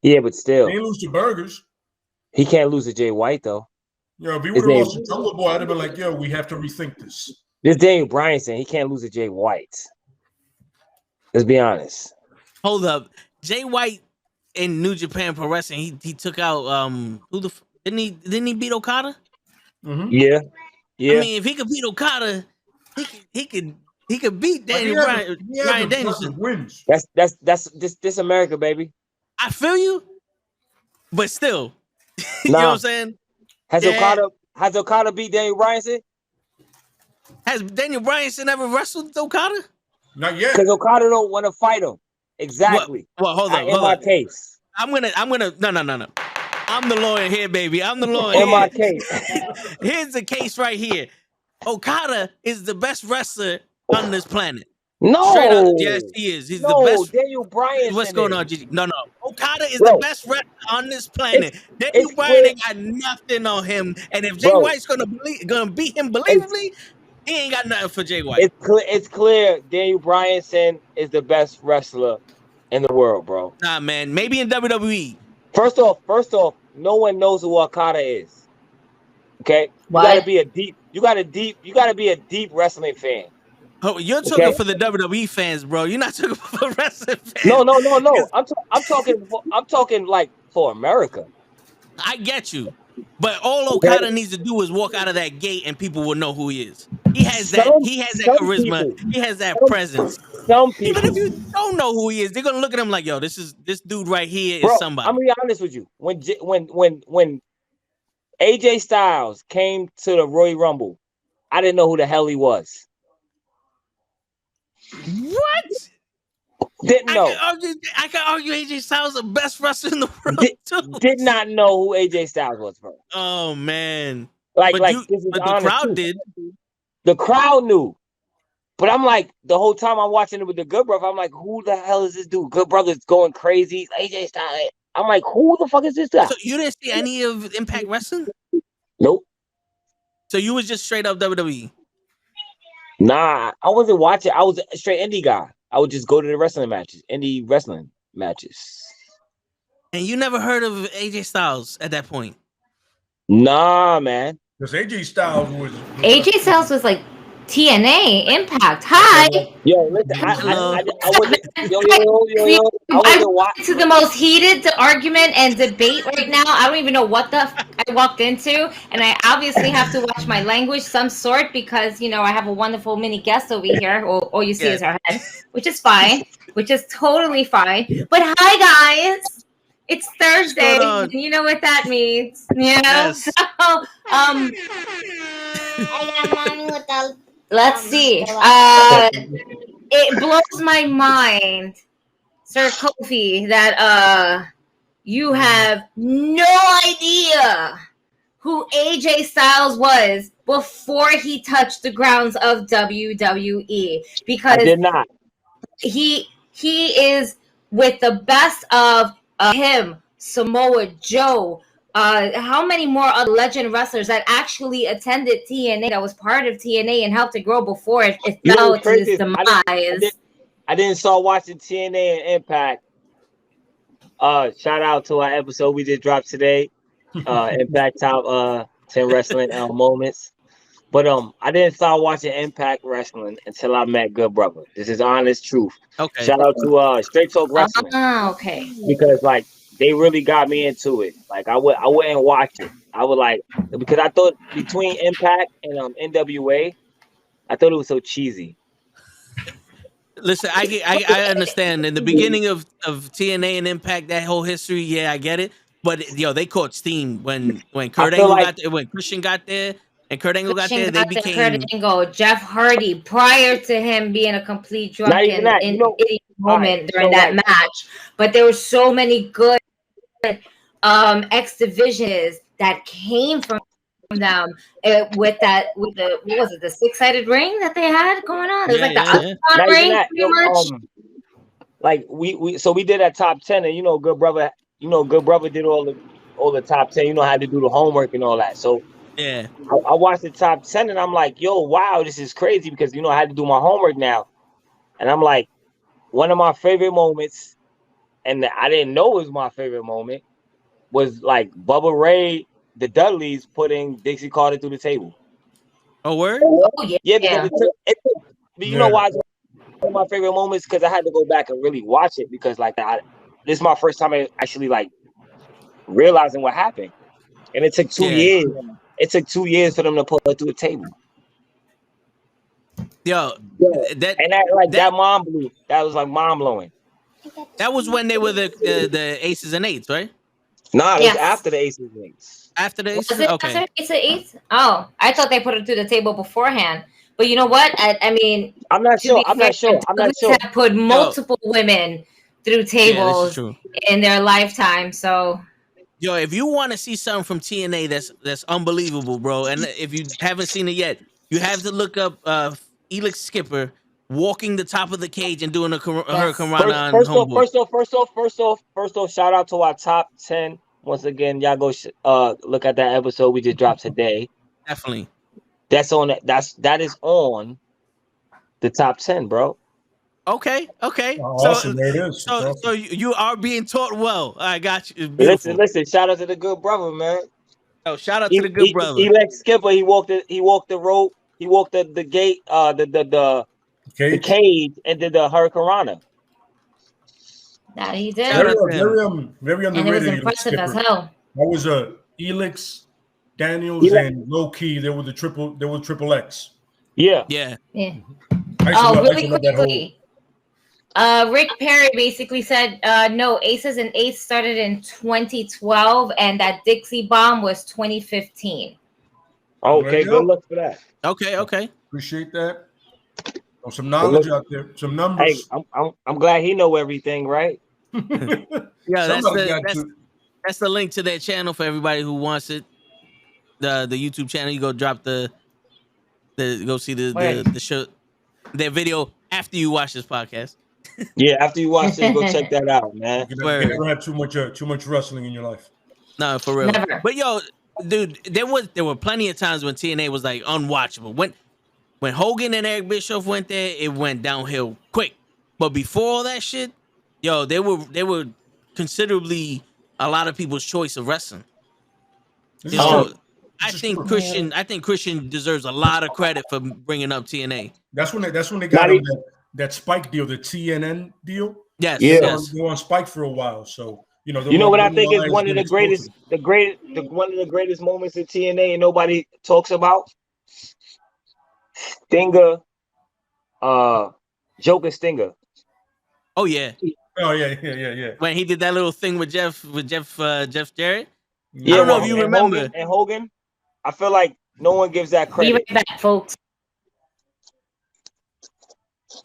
Yeah, but still, he didn't lose to Burgers. He can't lose to Jay White though. If he would have lost to Jungle Boy, I'd have been like, "Yo, we have to rethink this." This Daniel Bryanson, he can't lose to Jay White. Let's be honest. Hold up, Jay White in New Japan Pro Wrestling, he took out didn't he beat Okada? Mm-hmm. Yeah. I mean, if he could beat Okada, he could beat Daniel Bryan Danielson. Wins. That's this America, baby. I feel you, but still, you know what I'm saying? Has Okada beat Daniel Bryanson? Has Daniel Bryanson ever wrestled Okada? Not yet. Because Okada don't want to fight him. Exactly. Well, hold on. In my case. I'm gonna no. I'm the lawyer here, baby. I'm the lawyer. In my case. Here's the case right here. Okada is the best wrestler on this planet. No. Straight up, yes, he is. He's the best. Daniel Bryan. What's going on, Gigi? No. Okada is the best wrestler on this planet. Daniel Bryan ain't got nothing on him. And if Jay White's gonna beat him believably, he ain't got nothing for Jay White. It's clear Daniel Bryanson is the best wrestler in the world, bro. Nah, man. Maybe in WWE. First off, no one knows who Okada is. Okay? You gotta be a deep wrestling fan. Oh, you're talking for the WWE fans, bro. You're not talking for wrestling fans. No. I'm talking like for America. I get you, but all Okada needs to do is walk out of that gate, and people will know who he is. He has that charisma. People, he has that presence. Some people, even if you don't know who he is, they're gonna look at him like, "Yo, this dude right here is bro, somebody." I'm gonna be honest with you. When AJ Styles came to the Royal Rumble, I didn't know who the hell he was. What? Didn't know. I can argue AJ Styles the best wrestler in the world too. Did not know who AJ Styles was, bro. Oh man. But the crowd did. The crowd knew. But I'm like, the whole time I'm watching it with the Good Brother, I'm like, who the hell is this dude? Good Brother's going crazy. AJ Styles. I'm like, who the fuck is this guy? So you didn't see any of Impact Wrestling? Nope. So you was just straight up WWE? Nah, I wasn't watching. I was a straight indie guy. I would just go to the indie wrestling matches. And you never heard of AJ Styles at that point? Nah, man. Because AJ Styles was like TNA Impact. Hi. Yo, listen, I wasn't to the most heated argument and debate right now. I don't even know what the I walked into, and I obviously have to watch my language some sort because I have a wonderful mini guest over here. All you see is her head, which is fine, which is totally fine. But hi guys, it's Thursday, and you know what that means, Yes. So let's see. It blows my mind, Sir Kofi, that you have no idea who AJ Styles was before he touched the grounds of WWE, because I did not. He is with the best of him, Samoa Joe. How many more other legend wrestlers that actually attended TNA, that was part of TNA and helped to grow before it fell to its demise? I didn't start watching TNA and Impact. Shout out to our episode we just dropped today. Impact top 10 wrestling moments. But I didn't start watching Impact Wrestling until I met Good Brother. This is honest truth. Okay. Shout out to Straight Talk Wrestling. Okay. Because they really got me into it. I wouldn't watch it. I would because I thought between Impact and NWA, I thought it was so cheesy. Listen, I understand. In the beginning of TNA and Impact, that whole history, yeah, I get it. But they caught steam when Kurt Angle got there, when Christian got there, and Kurt Angle got there. They became Kurt Angle, Jeff Hardy, prior to him being a complete drunken idiot moment during that match. But there were so many good X divisions that came from them with the what was it, the 6-sided ring that they had going on? It was the ring, pretty much. We did that top 10, and Good Brother did all the top 10. How to do the homework and all that. So yeah, I watched the top 10 and I'm like, yo, wow, this is crazy because I had to do my homework now. And I'm like, one of my favorite moments, and I didn't know it was my favorite moment, was Bubba Ray, the Dudleys putting Dixie Carter through the table. Oh, word? Oh, yeah. Because you know why it's one of my favorite moments? Because I had to go back and really watch it because this is my first time actually realizing what happened. And it took 2 years. It took 2 years for them to put her through the table. Yo, that mom blew. That was mind blowing. That was when they were the Aces and Eights, right? Nah, it was after the Aces and Eights. After the Aces? Was it after Aces and Eights? Oh, I thought they put it through the table beforehand. But you know what? I mean, I'm not sure. Have put multiple women through tables in their lifetime. So, yo, if you want to see something from TNA that's unbelievable, bro, and if you haven't seen it yet, you have to look up Elix Skipper walking the top of the cage and doing a Hurricane Rana. First off, shout out to our top 10. Once again, y'all go look at that episode we just dropped today. Definitely. That is on the top 10, bro. Okay. Awesome. There it is. So you are being taught well. I got you. Listen. Shout out to the Good Brother, man. Oh, shout out to the Good Brother. Elix Skipper. He walked the rope. He walked the gate. The the cage and did the Hurricane Rana. That he did. Very underrated. And it was impressive as hell. That was Elix, Daniels, and low key. There was Triple X. Yeah. Really quickly. Rick Perry basically said, no, Aces and Eights started in 2012, and that Dixie Bomb was 2015. Okay, good luck for that. Okay. Appreciate that. Some knowledge out there, some numbers. Hey, I'm glad he know everything, right? Yeah, that's the link to that channel for everybody who wants it. The YouTube channel. You go drop go see the show, their video after you watch this podcast. Yeah, after you watch it, go check that out, man. You never had too much wrestling in your life. No, for real. Never. But yo, dude, there were plenty of times when TNA was like unwatchable. When Hogan and Eric Bischoff went there, it went downhill quick. But before all that shit, yo, they were considerably a lot of people's choice of wrestling. I think Christian deserves a lot of credit for bringing up TNA. That's when they got him that Spike deal, the TNN deal. Yes. They were on Spike for a while, so you know what I think is one of the greatest moments in TNA and nobody talks about. Stinger, Joker Stinger. Oh yeah. Yeah. When he did that little thing with Jeff Jarrett. Yeah, I don't know if you remember. Hogan, I feel like no one gives that credit. Be right back, folks.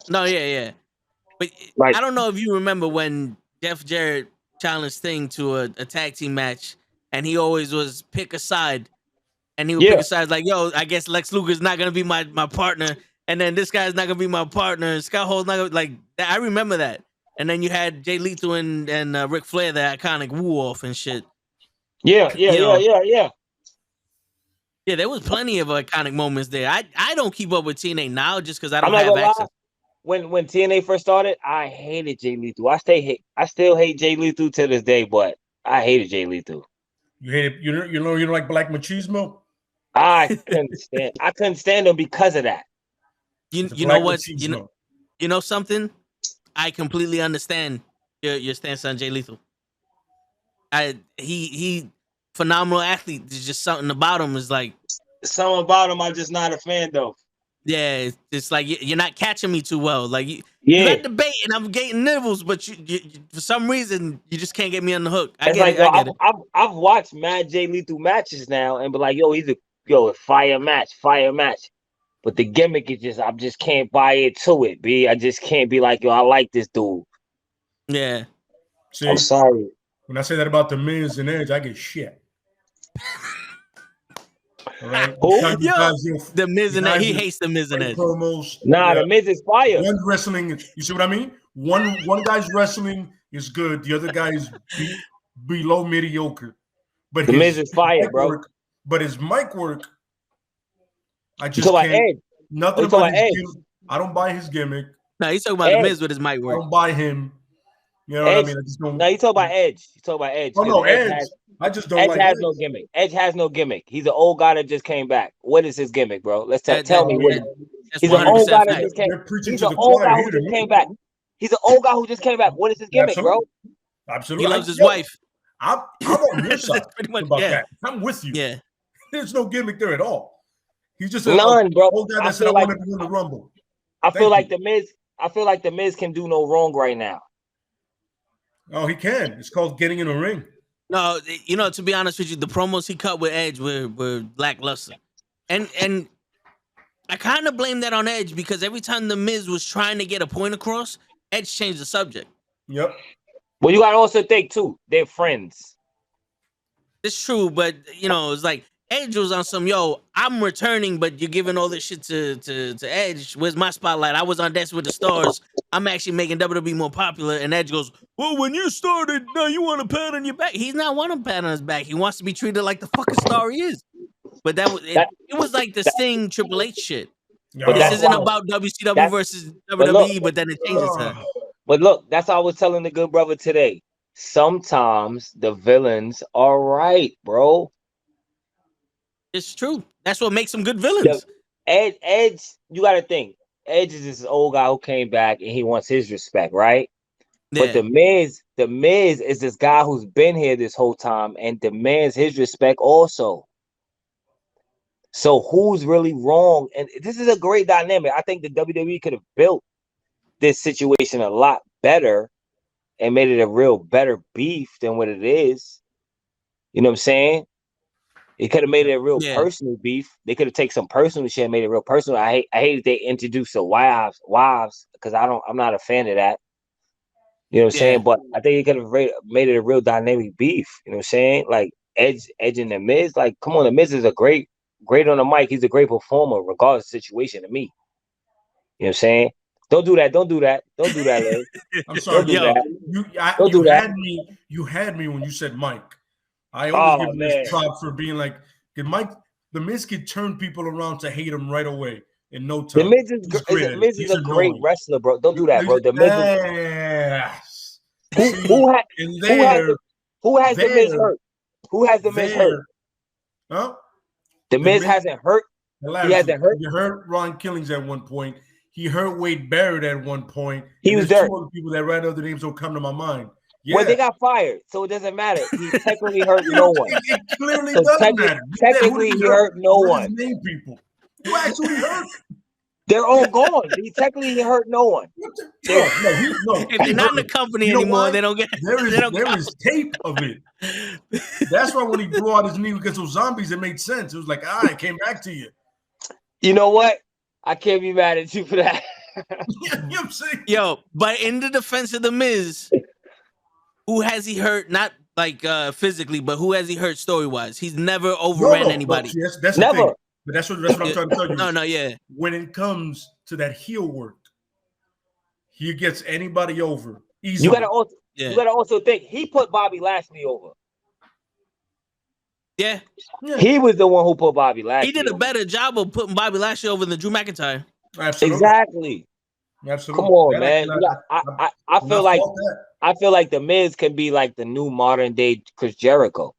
No, yeah. But I don't know if you remember when Jeff Jarrett challenged Sting to a tag team match, and he always was pick a side. And he would pick a side like, yo, I guess Lex Luger's not gonna be my partner, and then this guy's not gonna be my partner, and Scott Hall's not gonna like that. I remember that. And then you had Jay Lethal and Ric Flair, the iconic woo off and shit. Yeah. Yeah, there was plenty of iconic moments there. I don't keep up with TNA now just because I don't have access. When TNA first started, I hated Jay Lethal. I still hate Jay Lethal to this day, but I hated Jay Lethal. You hate it, you don't like black machismo? I couldn't stand him because of that. You know what? You know something? I completely understand your stance on Jay Lethal. He phenomenal athlete. There's just something about him is like something about him. I'm just not a fan though. Yeah, it's like you're not catching me too well. Like you got debate and I'm getting nibbles, but you for some reason you just can't get me on the hook. I get it. I've watched mad Jay Lethal matches now and be like, yo, he's a fire match. But the gimmick is I just can't buy into it, B. I just can't be like, yo, I like this dude. Yeah. See, I'm sorry. When I say that about the Miz and Edge, I get shit. All right. The Miz and Edge. He hates the Miz and Edge. Promos. The Miz is fire. One wrestling, you see what I mean? One guy's wrestling is good. The other guy is below mediocre. But the Miz is fire, bro. But his mic work, I just can't. Edge. Nothing about his gimmick. I don't buy his gimmick. No, he's talking about the Miz with his mic work. I don't buy him. You know what I mean? I just don't. No, you talk about Edge. Oh no, Edge. I just don't. Edge has no gimmick. Edge has no gimmick. He's an old guy that just came back. What is his gimmick, bro? Let's tell me what. He's an old guy that just came. He's an old guy who just came back. He's an old guy who just came back. What is his gimmick, bro? Absolutely. He loves his wife. I'm on your side about that. I'm with you. Yeah. There's no gimmick there at all. He's just none, bro. Old guy that said I want to be in the Rumble. I feel like the Miz can do no wrong right now. Oh, he can. It's called getting in a ring. No, to be honest with you, the promos he cut with Edge were lackluster. And I kind of blame that on Edge because every time the Miz was trying to get a point across, Edge changed the subject. Yep. Well, you got to also think, too, they're friends. It's true, but, it's like Edge was on some, I'm returning, but you're giving all this shit to Edge. Where's my spotlight? I was on Dancing with the Stars. I'm actually making WWE more popular. And Edge goes, well, when you started, now you want a pat on your back. He's not wanting a pat on his back. He wants to be treated like the fucking star he is. But it was like the Sting Triple H shit. But this isn't about WCW versus WWE, but then it changes her. But look, that's what I was telling the good brother today. Sometimes the villains are right, bro. It's true. That's what makes them good villains. Edge, you got to think. Edge is this old guy who came back and he wants his respect, right? Yeah. But the Miz is this guy who's been here this whole time and demands his respect also. So who's really wrong? And this is a great dynamic. I think the WWE could have built this situation a lot better and made it a real better beef than what it is. You know what I'm saying? It could have made it a real personal beef. They could have taken some personal shit and made it real personal. I hate that they introduced the wives, because I'm not a fan of that. You know what I'm saying? But I think it could have made it a real dynamic beef. You know what I'm saying? Like Edge and the Miz. Like, come on, the Miz is a great on the mic. He's a great performer, regardless of the situation to me. You know what I'm saying? Don't do that. Don't do that. Don't do that, Larry. I'm sorry. You had me when you said Mike. I always give him this props for being like, Mike, the Miz could turn people around to hate him right away in no time. The Miz is a great wrestler, bro. Don't do that, bro. The Miz who has the Miz hurt? Who has the Miz hurt? Huh? The Miz hasn't hurt. He hasn't hurt. He hurt Ron Killings at one point. He hurt Wade Barrett at one point. He was there. 2 other people that right other names don't come to my mind. Yeah. Well, they got fired, so it doesn't matter. He technically hurt no one. It clearly doesn't matter. Technically, he hurt no one. Name people. Who actually hurt? They're all gone. He technically hurt no one. No. If they're not in the company anymore, they don't get. There is tape of it. That's why when he blew out his knee against those zombies, it made sense. It was like, I came back to you. You know what? I can't be mad at you for that. You know what I'm saying? Yo, but in the defense of the Miz, who has he hurt? Not like physically, but who has he hurt story-wise? He's never overran anybody. That's never. The thing. But that's what I'm trying to tell you. No. When it comes to that heel work, he gets anybody over easily. You gotta also think he put Bobby Lashley over. Yeah. He was the one who put Bobby Lashley. He did a better job of putting Bobby Lashley over than Drew McIntyre. Absolutely. Exactly. Absolutely. Come on, man. I feel like the Miz can be like the new modern day Chris Jericho.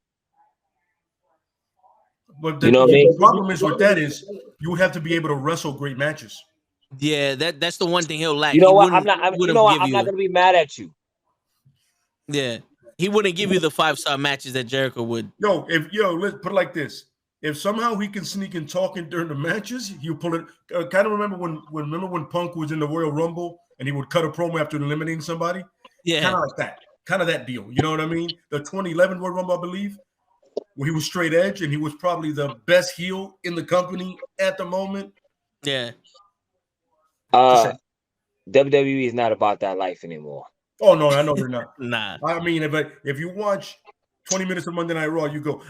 But the problem is with that is you would have to be able to wrestle great matches. Yeah, that's the one thing he'll lack. You know what? I'm not gonna be mad at you. Yeah. He wouldn't give you the 5-star matches that Jericho would. Let's put it like this. If somehow he can sneak in talking during the matches, he'll pull it. Kind of remember when Punk was in the Royal Rumble and he would cut a promo after eliminating somebody? Yeah. Kind of like that. Kind of that deal. You know what I mean? The 2011 Royal Rumble, I believe, where he was straight edge and he was probably the best heel in the company at the moment. Yeah. WWE is not about that life anymore. Oh, no, I know they're not. Nah. I mean, if you watch 20 minutes of Monday Night Raw, you go,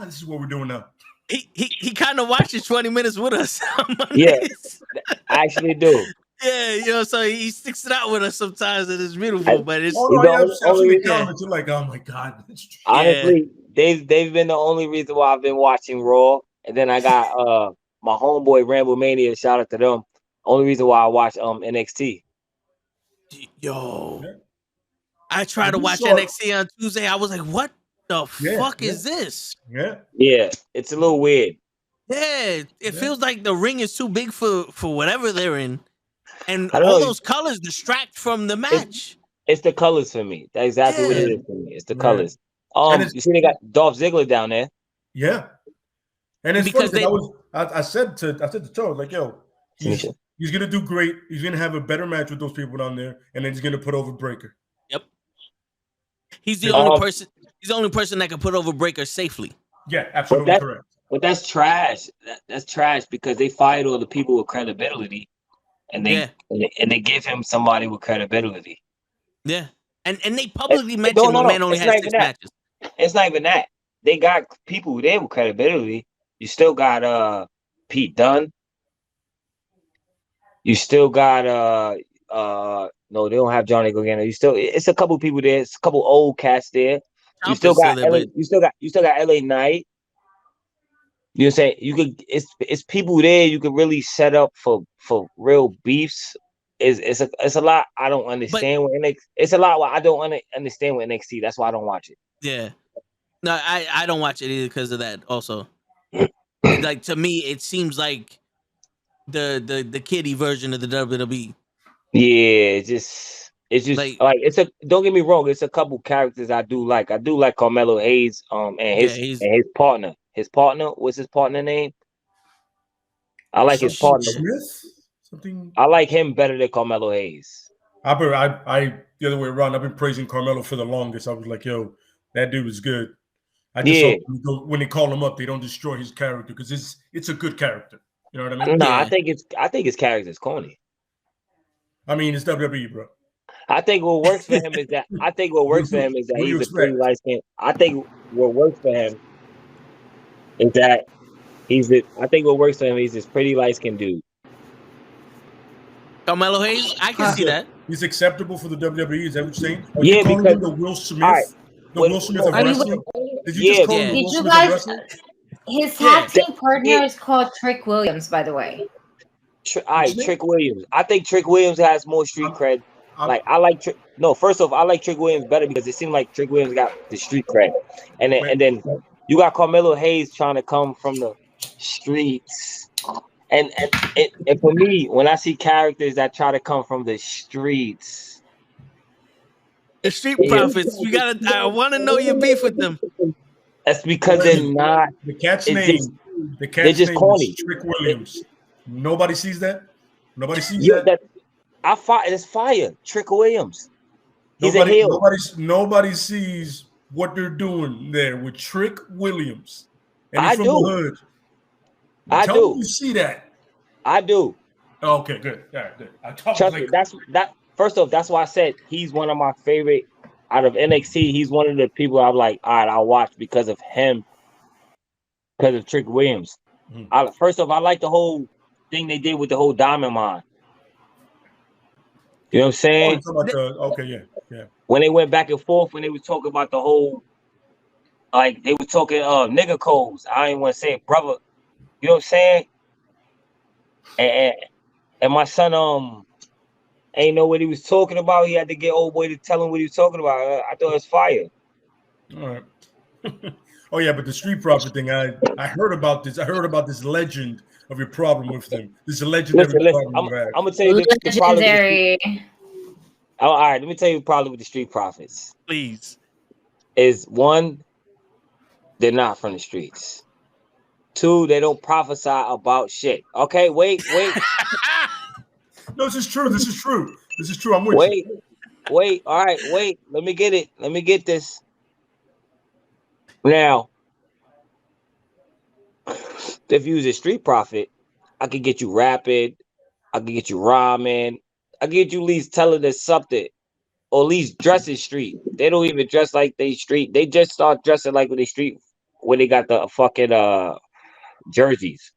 this is what we're doing now. He kind of watches 20 minutes with us. Yeah, I actually do. Yeah, so he sticks it out with us sometimes, and it's beautiful. But it's you're like, oh my god. Honestly, they've been the only reason why I've been watching Raw, and then I got my homeboy Ramble Mania. Shout out to them. Only reason why I watch NXT. Yo, I tried to watch NXT on Tuesday. I was like, what the fuck is this? Yeah, it's a little weird. Yeah, it feels like the ring is too big for whatever they're in. And all those colors distract from the match. It's the colors for me. That's exactly what it is for me. It's the colors. You see they got Dolph Ziggler down there. Yeah. And it's because I said to Charles, like, yo, he's gonna do great. He's gonna have a better match with those people down there, and then he's gonna put over Breaker. Yep. He's the only person. He's the only person that can put over Breaker safely. Yeah, absolutely correct. But that's trash. That's trash because they fired all the people with credibility, and they give him somebody with credibility. Yeah, and they publicly mentioned the man only has 6 matches. It's not even that. They got people there with credibility. You still got Pete Dunne. You still got no, they don't have Johnny Gargano. It's a couple people there. It's a couple old cats there. You still got LA Knight. You know what I'm saying? It's people there you could really set up for real beefs. It's a lot I don't understand with NXT. It's a lot I don't understand with NXT. That's why I don't watch it. Yeah. No, I don't watch it either because of that also. Like, to me, it seems like the kiddie version of the WWE. Yeah, it's just like it's a. Don't get me wrong, it's a couple characters I do like. I do like Carmelo Hayes, and his partner. His partner, what's his partner name? I like his partner. Smith? Something. I like him better than Carmelo Hayes. I the other way around. I've been praising Carmelo for the longest. I was like, yo, that dude is good. I just hope when they call him up, they don't destroy his character because it's a good character. You know what I mean? No, I think his character is corny. I mean, it's WWE, bro. I think what works for him is that he's a pretty light skin. I think what works for him is that he's this pretty light skinned dude. Carmelo Hayes, I can see that. He's acceptable for the WWE. Is that what you're saying? Yeah, because the Will Smith, Will Smith of wrestling. Did you just call him Will Smith of wrestling? His tag team partner is called Trick Williams, by the way. Trick Williams. I think Trick Williams has more street cred. First off, I like Trick Williams better because it seemed like Trick Williams got the street cred, and then you got Carmelo Hayes trying to come from the streets, and for me, when I see characters that try to come from the streets, the Street Profits, I want to know your beef with them. That's because they're not. The cat's name. They're just corny. Trick Williams. Nobody sees that. Nobody sees that. It's fire. Trick Williams. He's a heel. Nobody sees what they're doing there with Trick Williams. And he's from the hood. I do. You see that? I do. Okay, good. All right, good. Trust me. First off, that's why I said he's one of my favorite out of NXT. He's one of the people I'm like, all right, I'll watch because of him, because of Trick Williams. First off, I like the whole thing they did with the whole Diamond Mine. You know what I'm saying? Yeah. When they went back and forth, when they was talking about the whole, like they were talking nigga codes. I ain't want to say it, brother. You know what I'm saying? And my son ain't know what he was talking about. He had to get old boy to tell him what he was talking about. I thought it was fire. All right. Oh yeah, but the Street Profit thing, I heard about this. I heard about this legend of your problem with them. This is a legendary problem you have. I'm gonna tell you legendary. All right, let me tell you the problem with the Street Profits. Please. Is one, they're not from the streets. Two, they don't prophesy about shit. Okay, wait. No, this is true. I'm with you. Wait. All right, wait. Let me get it. Let me get this. Now, if you was a street prophet, I could get you rapping, I could get you rhyming, I could get you at least telling us something, or at least dressing street. They don't even dress like they street. They just start dressing like when they street when they got the fucking jerseys.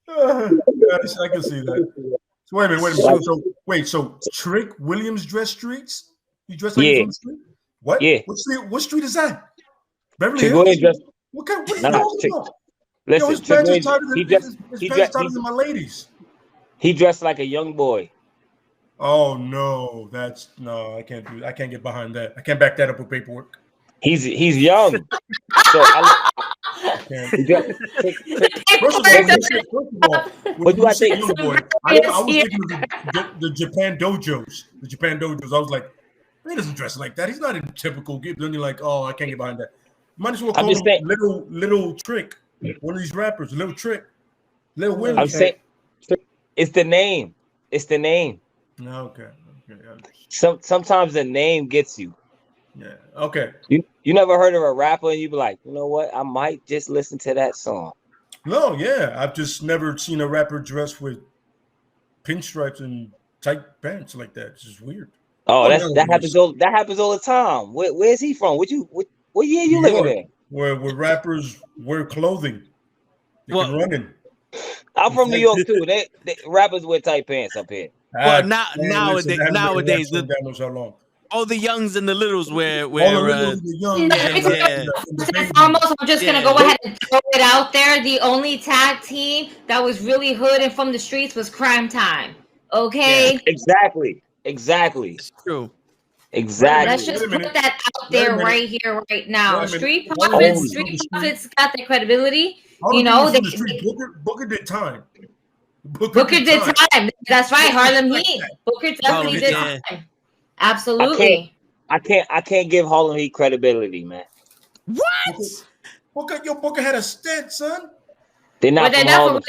I can see that. So wait a minute. So Trick Williams dress streets? He dressed like he's on the street? What? Yeah. What street is that? Beverly Hills? What are you talking about? Listen, his pants is tighter than my ladies. He dressed like a young boy. Oh no, I can't do that. I can't get behind that. I can't back that up with paperwork. He's young. So first of all, what do I think? I was thinking of the Japan dojos. I was like, he doesn't dress like that. He's not a typical gift. Then you're like, oh, I can't get behind that. Might as well call him Little Trick. One of these rappers, Little Trick. Little Willie. I'm saying it's the name. It's the name. Okay. Sometimes the name gets you. Yeah. Okay. You never heard of a rapper and you be like, you know what? I might just listen to that song. No, yeah. I've just never seen a rapper dressed with pinstripes and tight pants like that. It's just weird. Oh, that happens all the time. Where's he from? What year you living in? Where rappers wear clothing. They can run in. I'm from New York too. They rappers wear tight pants up here. Well, nowadays, all the youngs and the littles wear. Almost, I'm just gonna go ahead and throw it out there. The only tag team that was really hood and from the streets was Crime Time. Okay. Yeah, exactly. It's true. Exactly. Let's just put that out there right here, right now. Street Profits got the credibility. You know, Booker did time. Booker did time. That's right, Harlem Heat. Booker definitely did time. Absolutely. I can't give Harlem Heat credibility, man. What? Booker had a stint, son. They're not from Harlem.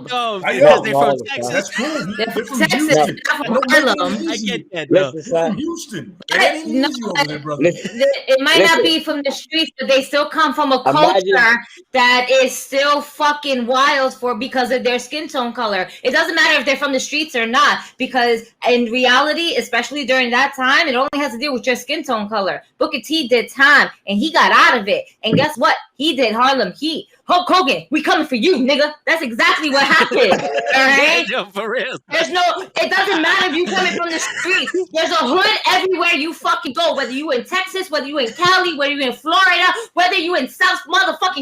No, because they're from Texas. That's cool. They're from Texas. Not from Harlem. I get that. Listen, son. From Houston. It might not be from the streets, but they still come from a culture that is still fucking wild because of their skin tone color. It doesn't matter if they're from the streets or not, because in reality, especially during that time, it only has to do with your skin tone color. Booker T did time, and he got out of it. And guess what? He did Harlem Heat. Hulk Hogan, we coming for you, nigga. That's exactly what happened. All right? Yo, for real. It doesn't matter if you coming from the streets. There's a hood everywhere you fucking go, whether you in Texas, whether you in Cali, whether you in Florida, whether you in South motherfucking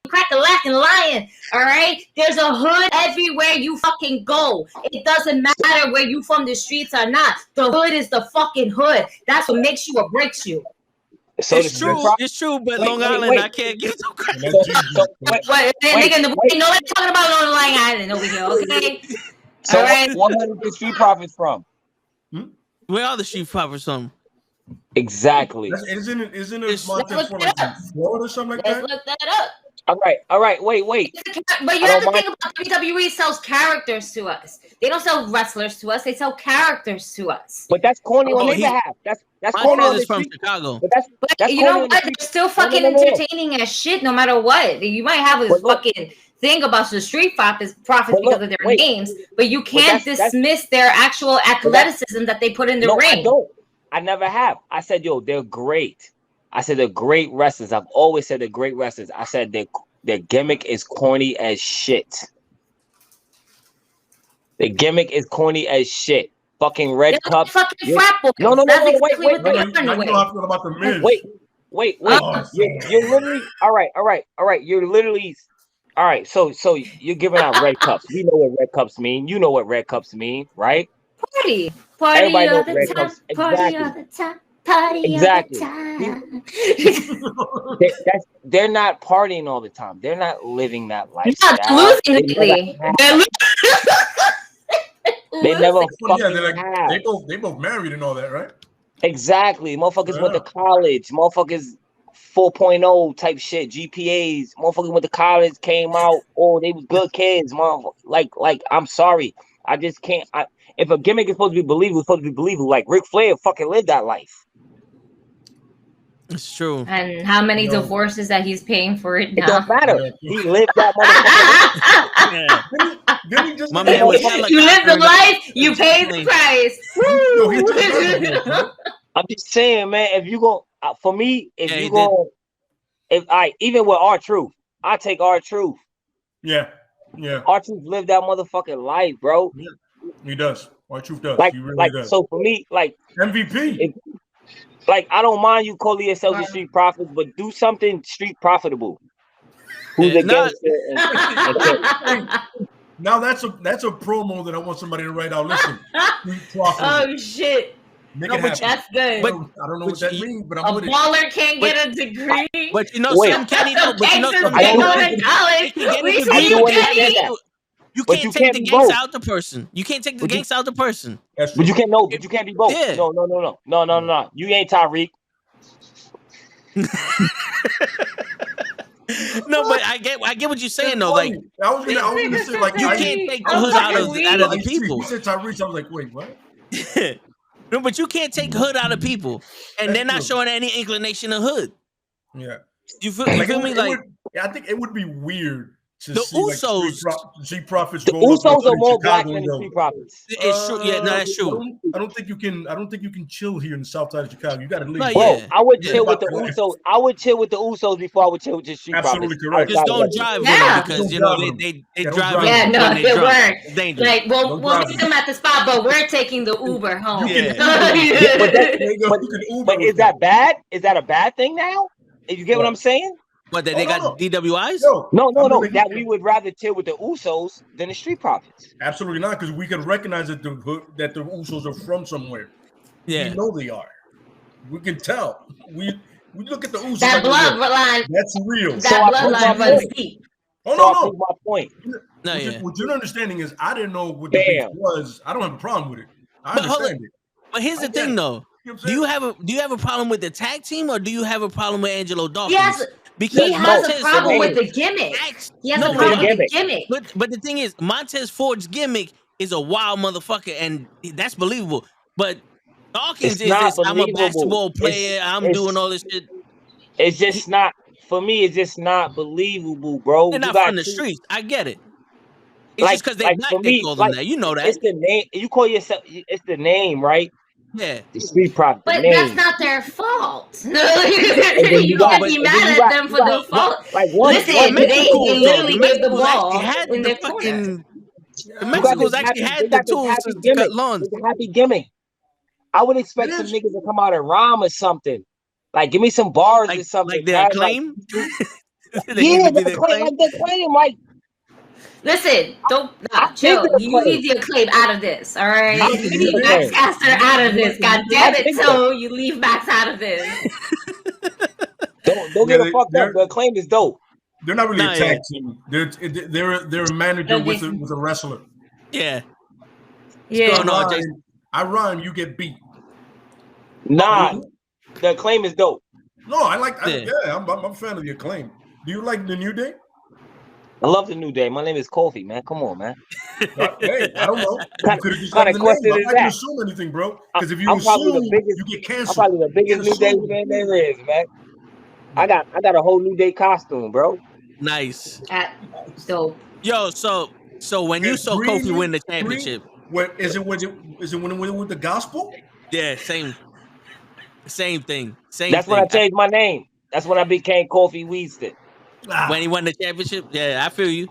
Crack-a-lack-and Lion, all right? There's a hood everywhere you fucking go. It doesn't matter where you from the streets or not. The hood is the fucking hood. That's what makes you or breaks you. So it's true, but Long Island, I can't give no credit. Nigga, nobody talking about on Long Island over here, okay? So all right. 100 Street Profits from? Where are the Street Profits from? Exactly. Isn't it Florida or something like that? Let's look that up. All right. Wait. But you have to think about WWE sells characters to us. They don't sell wrestlers to us. They sell characters to us. But that's corny on their behalf. That's corny on the from Chicago. But you know what? They're still fucking entertaining as shit no matter what. You might have a fucking thing about the Street Profits because of their names, but you can't dismiss their actual athleticism that they put in the ring. I don't. I never have. I said, yo, they're great. I said they're great wrestlers. I've always said they're great wrestlers. I said their gimmick is corny as shit. The gimmick is corny as shit. Fucking red cup. Fucking frat boys. No. Wait. Oh, you're literally all right. You're literally all right. So you're giving out red cups. We know what red cups mean. You know what red cups mean, right? Party Everybody all knows the red time. cups. Party all the time. Party Exactly. all the time. They're not partying all the time. They're not living that life. Not losing lately. They never fucking have. They both married and all that, right? Exactly. Motherfuckers went to college. Motherfuckers 4.0 type shit. GPAs. Motherfuckers went to college, came out. Oh, they was good kids. Like I'm sorry. I just can't. If a gimmick is supposed to be believable, it's supposed to be believable. Like Ric Flair fucking lived that life. It's true. And how many divorces that he's paying for it now? It don't matter. He lived that motherfucker. My man was you live the life, you pay the price. I'm just saying, man. If you go, for me, even with R-Truth, I take R-Truth. Yeah. R-Truth lived that motherfucking life, bro. Yeah. He does. R-Truth does. He really does. So for me, like MVP. I don't mind you calling yourself the Street Profits, but do something street profitable. Who's against it? Now that's a promo that I want somebody to write out. Listen, street profitable. Oh shit. That's good. But I don't know what that means, but I'm with it. A baller can't get a degree. But you know something, Kenny, though. But you know something. You can't take the gangsta out the person. You can't take the gangsta out the person. But you can't But you can't be both. Yeah. No. You ain't Tyreek. No, but I get what you're saying though. Like I was gonna say like you can't take the hood out of the people. You said Tyreek, I was like, wait, what? No, but you can't take hood out of people, and they're not showing any inclination of hood. Yeah, you feel me? Like I think it would be weird. The Usos, Street Profits. The Usos are more black than the Street Profits. It's true. Yeah, no, that's true. I don't think you can chill here in the south side of Chicago. You got to leave. Bro, I would chill with the Usos. I would chill with the Usos before I would chill with the Street Profits. Absolutely correct. Just don't drive with them because you know they drive. Yeah, no, it works. Dangerous. Like we'll meet them at the spot, but we're taking the Uber home. But is that bad? Is that a bad thing now? If you get what I'm saying? What, that they got DWIs? No. That we would rather chill with the Usos than the Street Profits. Absolutely not, because we can recognize that the Usos are from somewhere. Yeah, we know they are. We can tell. We look at the Usos. That bloodline. That's real. That bloodline runs deep. Oh, so no, I no. prove my point. No, What you're understanding is I didn't know what the beef was. I don't have a problem with it. I understand it. But here's the thing, though. Do you have a problem with the tag team, or do you have a problem with Angelo Dawkins? He has a problem with the gimmick. He has a problem with the gimmick. But the thing is, Montez Ford's gimmick is a wild motherfucker, and that's believable. But Dawkins is this, I'm a basketball player, I'm doing all this shit. It's just not, for me, it's just not believable, bro. They're not from the streets. I get it. It's just because they're black, they call them that. You know that. It's the name. You call yourself, it's the name, right? Yeah. The street profit. But that's not their fault. You can't be mad at them for the fault. Listen, they literally gave the ball in their corner. The Mexicans actually had the tools to cut lawns. It's a happy gimmick. I would expect some niggas to come out and rhyme or something. Like, give me some bars or something. Like their claim? Yeah, their claim. Like, listen, chill. You need the acclaim out of this, all right? You leave Max Caster out of this. God damn it, so you leave Max out of this. Don't get a fucked up. The acclaim is dope. They're not really a tag team. They're a manager with a wrestler. Yeah. Yeah. I rhyme, you get beat. Nah, the acclaim is dope. No, I'm a fan of the acclaim. Do you like the New Day? I love the New Day. My name is Kofi, man. Come on, man. Hey, I don't know. What kind of question is that? I can assume anything, bro. Because if you assume, you get canceled. I'm probably the biggest New Day fan there is, man. I got a whole New Day costume, bro. Nice. Dope. Yo, so when you saw Kofi win the championship, is it when it went with the gospel? Yeah, same thing. That's when I changed my name. That's when I became Kofi Weedston. When he won the championship, yeah, I feel you.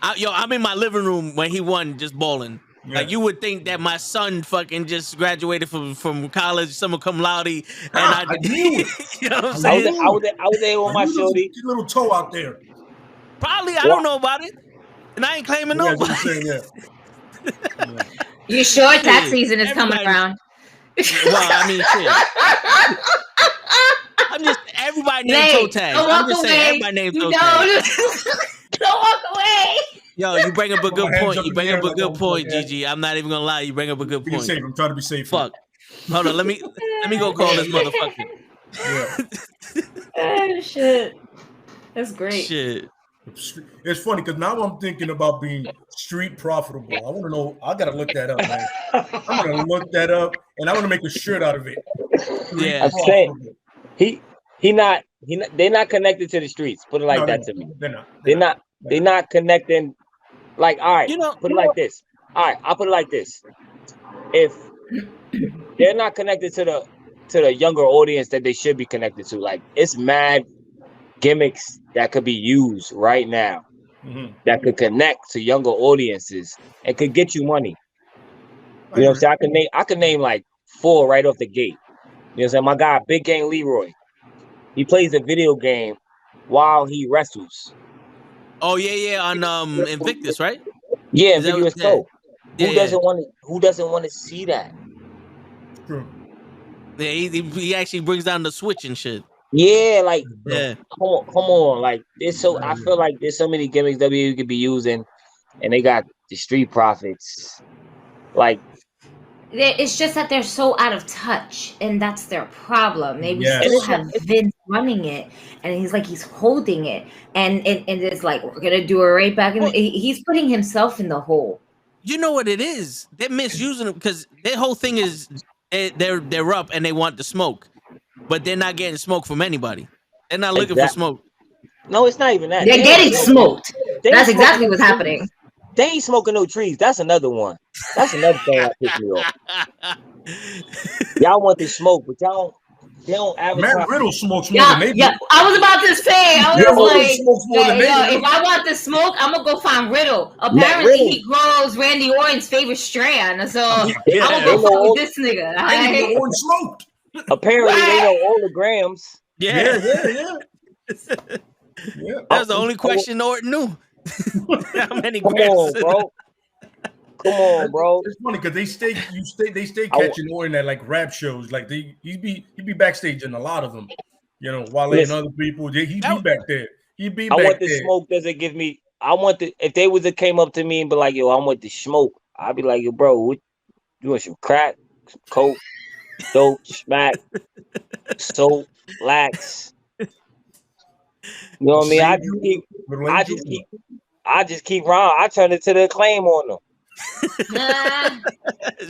I'm in my living room when he won, just balling. Yeah. Like, you would think that my son fucking just graduated from college, summa cum laude, and I knew it. You know what I'm saying? I was there with my shorty. Little toe out there. Probably, I don't know about it, and I ain't claiming nobody. You sure tax season is coming around? Well, I mean, shit. I'm just everybody named toe tag. I'm just saying everybody named toe tag. Don't walk away. Yo, you bring up a good point. You bring up a good point, Gigi. I'm not even gonna lie. You bring up a good point. Safe. I'm trying to be safe. Fuck. Hold on. Let me go call this motherfucker. Yeah. Oh shit. That's great. Shit. It's funny because now I'm thinking about being street profitable. I want to know. I gotta look that up, man. I'm gonna look that up, and I want to make a shirt out of it. Yeah. I'm saying they're not connected to the streets. Put it like that to me. They're not connecting. Like, all right, put it like this. All right, I'll put it like this. If they're not connected to the younger audience that they should be connected to, like, it's mad gimmicks that could be used right now that could connect to younger audiences and could get you money. You know what I'm saying? I can name like 4 right off the gate. You know what I'm saying? My guy, Big Gang Leroy, he plays a video game while he wrestles. Oh yeah, on Invictus, right? Yeah, Invictus Pro. Who doesn't want to see that? True. Yeah, he actually brings down the switch and shit. Yeah, like, yeah. Come on, like, I feel like there's so many gimmicks WWE could be using, and they got the Street Profits. Like, it's just that they're so out of touch, and that's their problem. Maybe still have Vince running it, and he's holding it, and it's like, we're gonna do it right back, and he's putting himself in the hole. You know what it is? They're misusing it because their whole thing is they're up and they want the smoke. But they're not getting smoke from anybody. They're not looking for smoke. No, it's not even that. They're getting smoked. That's exactly what's happening. They ain't smoking no trees. That's another one. That's another thing that pisses me off. Y'all want the smoke, but they don't advertise. Matt Riddle smokes more than they do. Yeah, I was about to say. If I want the smoke, I'm gonna go find Riddle. Apparently, he grows Randy Orton's favorite strand, so I'm gonna go fuck with this nigga. Randy Orton smoked. Apparently, they know holograms. Yeah. That was the only question Orton knew. How many grams? Come on, bro. It's funny because they stay catching Orton at like rap shows. Like he'd be backstage in a lot of them. You know, Wale and other people. He'd be back there. He'd be back there. I want the smoke doesn't give me if they would have came up to me and be like, yo, I want the smoke, I'd be like, yo, bro, what, you want some crack, some coke, dope, smack, soap, lax. You know what I mean? I just keep around. I turn it to the claim on them.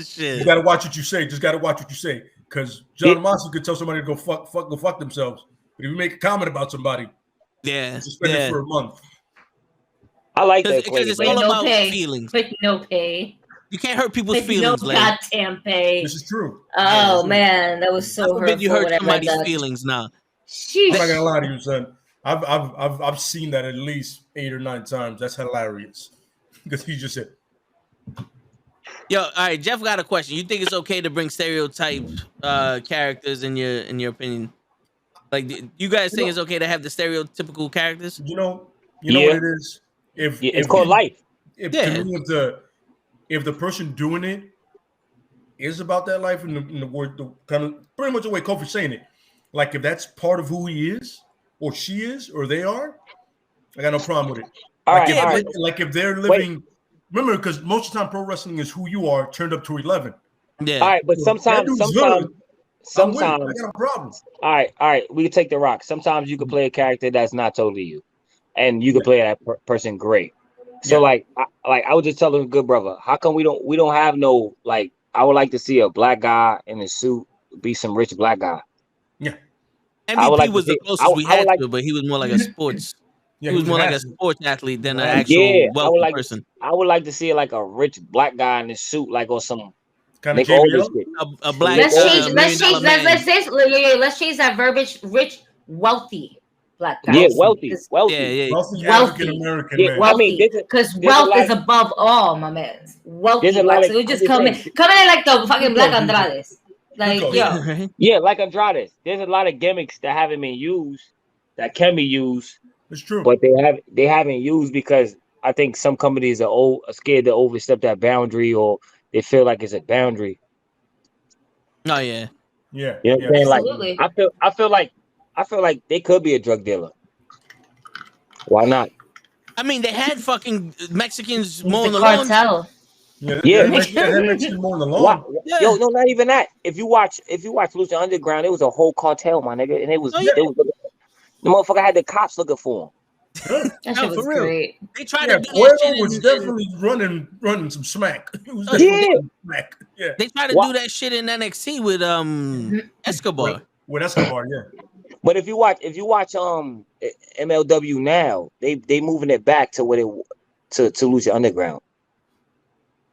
Shit. You gotta watch what you say. Just gotta watch what you say. Because John Monson could tell somebody to go fuck themselves. But if you make a comment about somebody, suspended for a month. I like that because it's all about feelings. Quick no pay. You can't hurt people's feelings, no goddamn pay. This is true. Oh man, that was so hurtful. You hurt somebody's feelings now. Sheesh. I'm not gonna lie to you, son. I've seen that at least 8 or 9 times. That's hilarious. Because he just said. Yo, all right, Jeff got a question. You think it's okay to bring stereotype characters in your opinion? Like, you guys think it's okay to have the stereotypical characters? You know what it is? It's called life. To me, if the person doing it is about that life in the word, the kind of pretty much the way Kofi's saying it, like if that's part of who he is or she is or they are, I got no problem with it. Like if they're living. Remember, because most of the time pro wrestling is who you are turned up to 11. Yeah. All right, but sometimes I got no problem. All right, we can take the rock. Sometimes you can play a character that's not totally you, and you can play that person great. So like I was just telling good brother, how come we don't have no, like, I would like to see a black guy in a suit be some rich black guy. Yeah. MVP was the closest we had to, but he was more like a sports. Yeah, he was more like a sports athlete than an actual wealthy person. I would like to see like a rich black guy in a suit, like or some kind of a black. Let's change that verbiage. Rich, wealthy black guy. Yeah, wealthy. Wealthy African American man. Wealthy, because wealth is above all, my man. Wealthy. So we just come in like the fucking Black Andrades. Like like Andrade. There's a lot of gimmicks that haven't been used that can be used. It's true, but they haven't used because I think some companies are scared to overstep that boundary, or they feel like it's a boundary. Oh yeah. You know what I'm saying? Absolutely. Like I feel like they could be a drug dealer. Why not? I mean, they had fucking Mexicans mowing the cartel. Mexican mowing the lawn. Yo, no, not even that. If you watch Lucha Underground, it was a whole cartel, my nigga, and it was. The motherfucker had the cops looking for him. That shit was great. They tried to do that shit was definitely running some smack. It was smack. Yeah. They tried to do that shit in NXT with Escobar. With Escobar, yeah. But if you watch MLW now, they moving it back to what to Lucha Underground.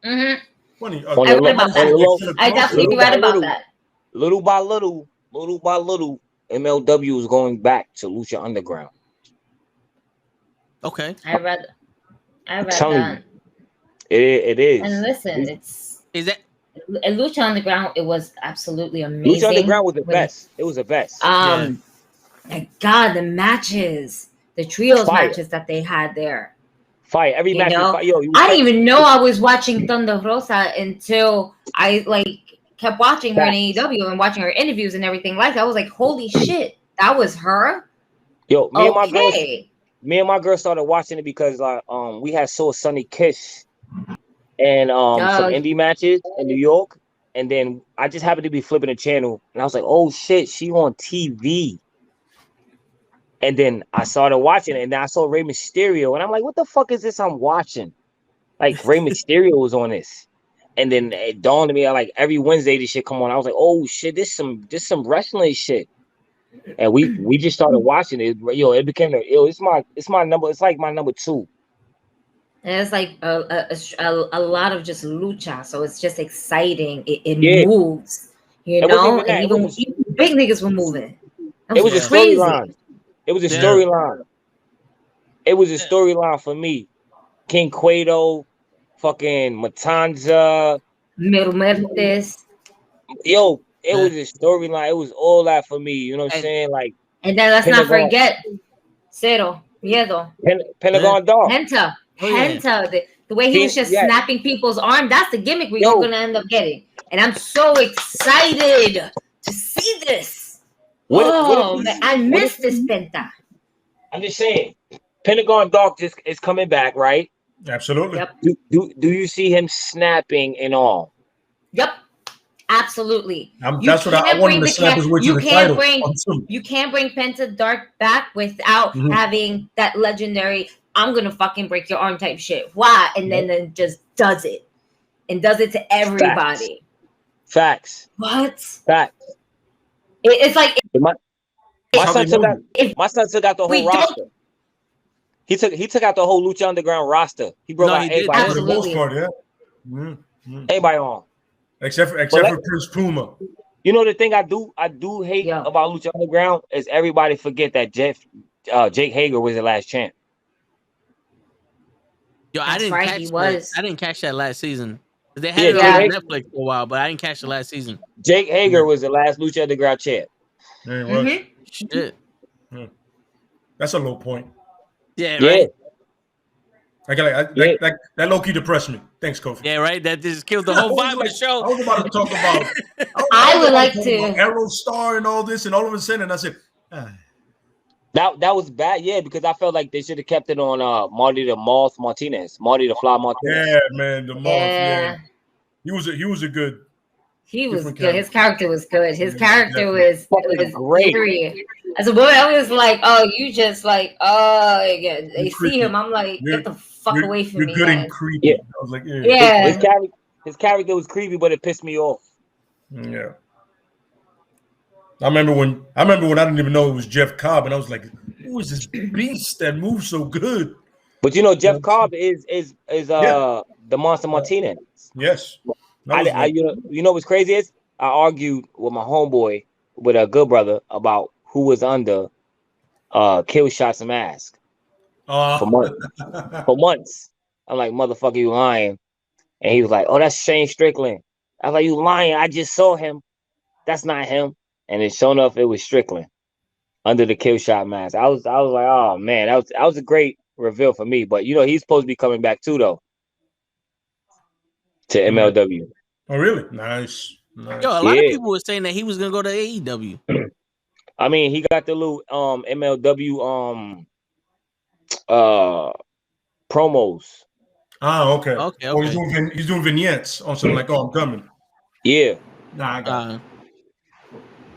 Mm-hmm. Funny. I definitely read about that. Little by little, MLW is going back to Lucha Underground. Okay. I read that. It is. And listen, is that Lucha Underground? It was absolutely amazing. Lucha Underground was the best. It was the best. My God, the matches, the trios matches that they had there. Fire every match. I didn't even know I was watching Thunder Rosa until I kept watching her in AEW and watching her interviews and everything like that. I was like, holy shit, that was her. Yo, me and my girl started watching it because we had saw Sunny Kiss and some indie matches in New York, and then I just happened to be flipping the channel and I was like, oh shit, she on TV. And then I started watching it, and then I saw Rey Mysterio, and I'm like, what the fuck is this I'm watching? Like, Rey Mysterio was on this. And then it dawned on me, like, every Wednesday this shit come on. I was like, oh shit, this some wrestling shit. And we just started watching it. Yo, it became it's my number, it's like my number 2. And it's like a lot of just lucha, so it's just exciting. It moves, you know, and even big niggas were moving. It was a storyline. It was a storyline. It was a storyline for me. King Cueto, fucking Matanza, Mertes. Yo, it was a storyline. It was all that for me. You know what I'm saying? Like, and then let's not forget Cero, Miedo, Pentagon Dog, Penta. The way he was just snapping people's arm. That's the gimmick we're gonna end up getting. And I'm so excited to see this. Man, I missed this Penta. I'm just saying, Pentagon Dark just is coming back, right? Absolutely. Yep. Do you see him snapping and all? Yep. Absolutely. That's what I want him to snap his way to the title. You can't bring Penta Dark back without having that legendary "I'm gonna fucking break your arm" type shit. Why? And then just does it. And does it to everybody. Facts. What? Facts. It's like my son took out the whole roster. He took out the whole Lucha Underground roster. He broke out everybody. For the most part, yeah. Everybody on. Except for Prince Puma. You know the thing I do hate about Lucha Underground is everybody forget that Jake Hager was the last champ. Yo, I didn't catch that last season. They had it on Netflix for a while, but I didn't catch the last season. Jake Hager was the last Lucha Underground champ. Yeah, it was. Shit. That's a low point. Yeah, right. That low key depressed me. Thanks, Kofi. Yeah, right. That just killed the whole vibe of the show. I was about to talk about. I would like to Aerostar and all this, and all of a sudden I said, that was bad. Yeah, because I felt like they should have kept it on Marty the Moth Martinez, Marty the Fly Martinez. Yeah, man, the Moth. Yeah, he was a good. He was good. His character was good. His character was great. As a boy, I was like, "Oh, you just like, oh, again." They see him. I'm like, "Get the fuck away from me!" You're good and creepy. Yeah. I was like, "Yeah." His character was creepy, but it pissed me off. Yeah. I remember when I didn't even know it was Jeff Cobb, and I was like, "Who is this beast that moves so good?" But you know, Jeff Cobb is the Monster Martinez. Yes. You know what's crazy is I argued with my homeboy, with a good brother, about who was under Kill Shot's mask for months. I'm like, motherfucker, you lying? And he was like, oh, that's Shane Strickland. I was like, you lying? I just saw him. That's not him. And it sure enough, it was Strickland under the Kill Shot mask. I was like, oh man, that was a great reveal for me. But you know, he's supposed to be coming back too, though, to MLW. Oh, really? Nice. Yo, a lot of people were saying that he was gonna go to AEW. I mean, he got the little MLW promos. Ah, okay. Okay. Or he's doing vignettes on something like, "Oh, I'm coming." Yeah. Nah, I got it.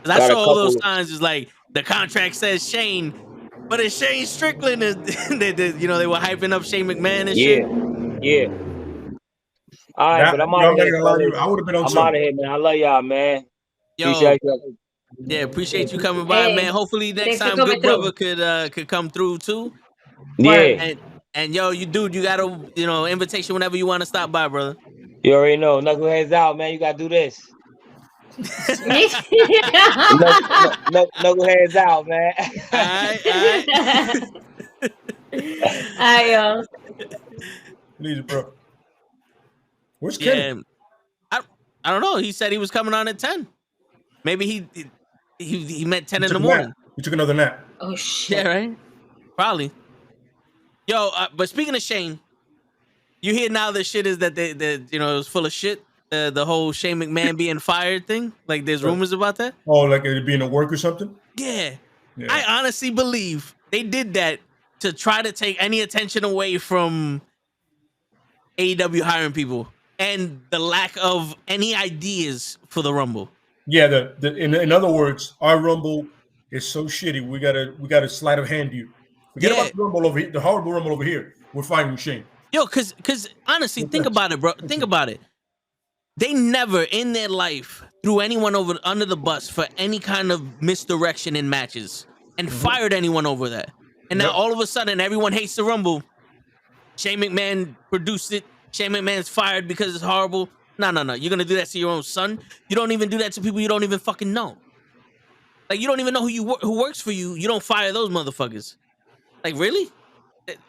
I saw all those signs. Is like the contract says Shane, but it's Shane Strickland. They were hyping up Shane McMahon and shit. Yeah. All right, but I'm out of here. I would have been on. I'm out of here, man. I love y'all, man. Yo, appreciate you coming by, man. Hopefully next time Good Brother could come through too. Yeah. And yo, you got a invitation whenever you want to stop by, brother. You already know. Knuckleheads out, man. You gotta do this. Knuckleheads out, man. All right, yo. Need it, bro. Where's Kenny? I don't know. He said he was coming on at 10. Maybe he meant 10 in the morning. He took another nap. Oh shit! Yeah, right. Probably. Yo, but speaking of Shane, you hear now the shit is that it was full of shit. The whole Shane McMahon being fired thing. Like there's rumors about that. Oh, like it being a work or something. Yeah. I honestly believe they did that to try to take any attention away from AEW hiring people and the lack of any ideas for the Rumble. Yeah, in other words, our Rumble is so shitty. We gotta sleight of hand you. Forget about the Rumble over here, the horrible Rumble over here. We're fighting Shane. Yo, cause honestly, think about it, bro. Think about it. They never in their life threw anyone under the bus for any kind of misdirection in matches and fired anyone over that. And now all of a sudden, everyone hates the Rumble. Shane McMahon produced it. Shane McMahon's fired because it's horrible. No. You're going to do that to your own son? You don't even do that to people you don't even fucking know. Like, you don't even know who works for you. You don't fire those motherfuckers. Like, really?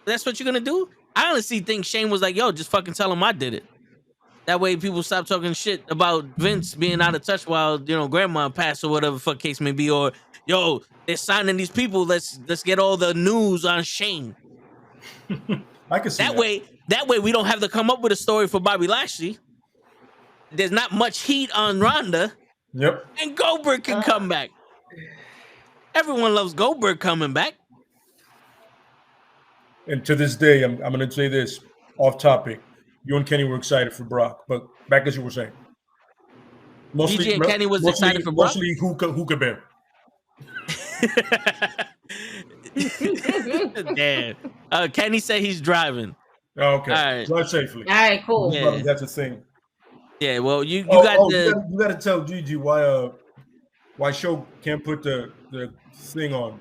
That's what you're going to do? I honestly think Shane was like, yo, just fucking tell him I did it. That way people stop talking shit about Vince being out of touch while, grandma passed or whatever fuck case may be. Or, yo, they're signing these people. Let's get all the news on Shane. I can see that. That way we don't have to come up with a story for Bobby Lashley. There's not much heat on Ronda. Yep. And Goldberg can come back. Everyone loves Goldberg coming back. and to this day, I'm going to say this off topic. You and Kenny were excited for Brock, but back as you were saying, GG and Kenny was excited for Brock. Mostly hookah bear. Damn. Kenny said he's driving. Oh, okay. All right. Drive safely. All right, cool. Yeah. That's a thing. Yeah, well, you you got to tell Gigi why Show can't put the thing on.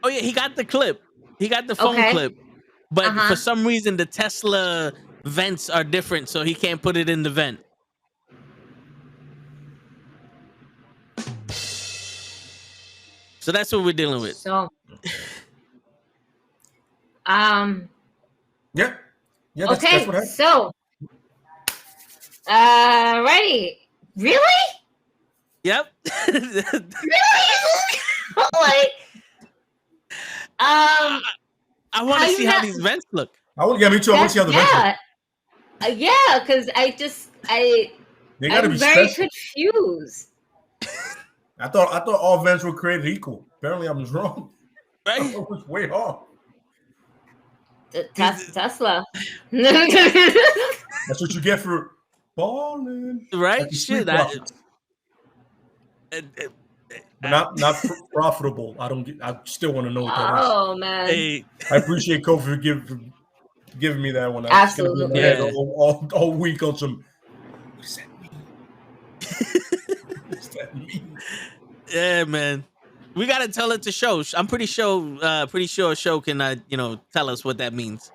Oh yeah, he got the clip. He got the phone clip. But for some reason the Tesla vents are different, so he can't put it in the vent. So that's what we're dealing with. So Yeah, that's okay, what happened. so ready. Really? Yep. Really? Like I want to see how these vents look. Me too. I want to see how the vents look. Yeah, because They gotta I'm be very special. confused. I thought all vents were created equal. Apparently, I was wrong. Right? I was way off. Tesla. That's what you get for balling. Right? Like Shit. Not profitable. I still want to know what that is. Oh man. Hey, I appreciate Kofi for giving me that one. Absolutely. All week on some. What does that mean? What does that mean? yeah, man. We gotta tell it to Show. I'm pretty sure Show can tell us what that means.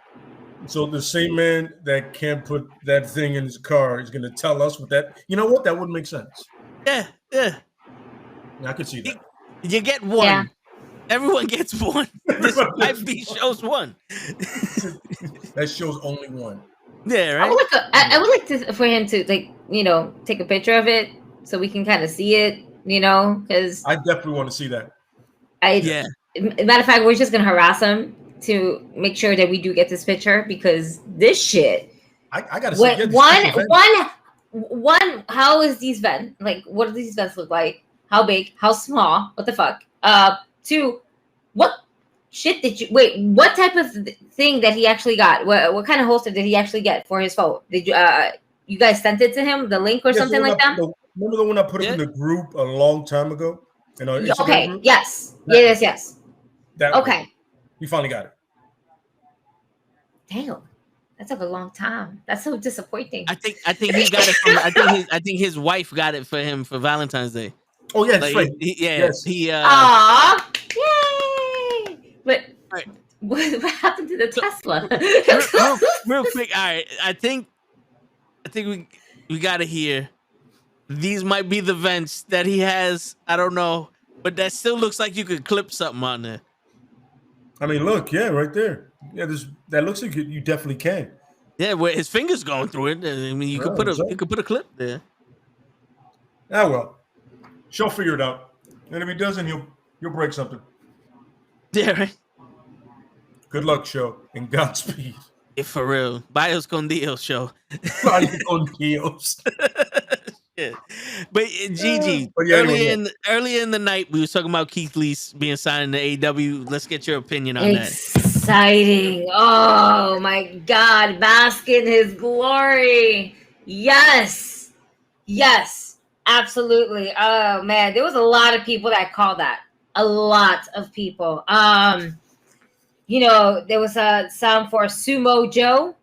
So the same man that can't put that thing in his car is going to tell us what that. You know what? That wouldn't make sense. Yeah. I could see that. You get one. Yeah. Everyone gets one. This might be Show's one. That shows only one. Yeah, right. I would like for him to take a picture of it so we can kind of see it. Because I definitely want to see that. Matter of fact, we're just gonna harass him to make sure that we do get this picture because this shit. I gotta see one. How is these vents? Like, what do these vents look like? How big? How small? What the fuck? 2, what shit did you wait? What type of thing that he actually got? What kind of holster did he actually get for his phone? Did you guys sent it to him, the link or something like that? Remember the one I put up in the group a long time ago? Okay. Group? Yes. Yes. Okay. He finally got it. Damn, that took a long time. That's so disappointing. I think he got it from. I think his wife got it for him for Valentine's Day. Oh yeah, that's right. Yes. Aww, yay! But what happened to the Tesla? real quick. All right, I think we gotta hear. These might be the vents that he has. I don't know, but that still looks like you could clip something on there. I mean, look, right there. Yeah, that looks like you definitely can. Yeah, where his fingers going through it. I mean, you could put a clip there. Ah, well, she'll figure it out, and if he doesn't, he'll break something. Yeah, right. Good luck, Show, and Godspeed. Yeah, for real. Bios con Dios, Show. Bios con Dios. Yeah. But Gigi, early in the night, we was talking about Keith Lee being signed to AEW. Let's get your opinion on that. Exciting! Oh my God, bask in his glory. Yes, absolutely. Oh man, there was a lot of people that called that. A lot of people. There was a sound for Sumo Joe.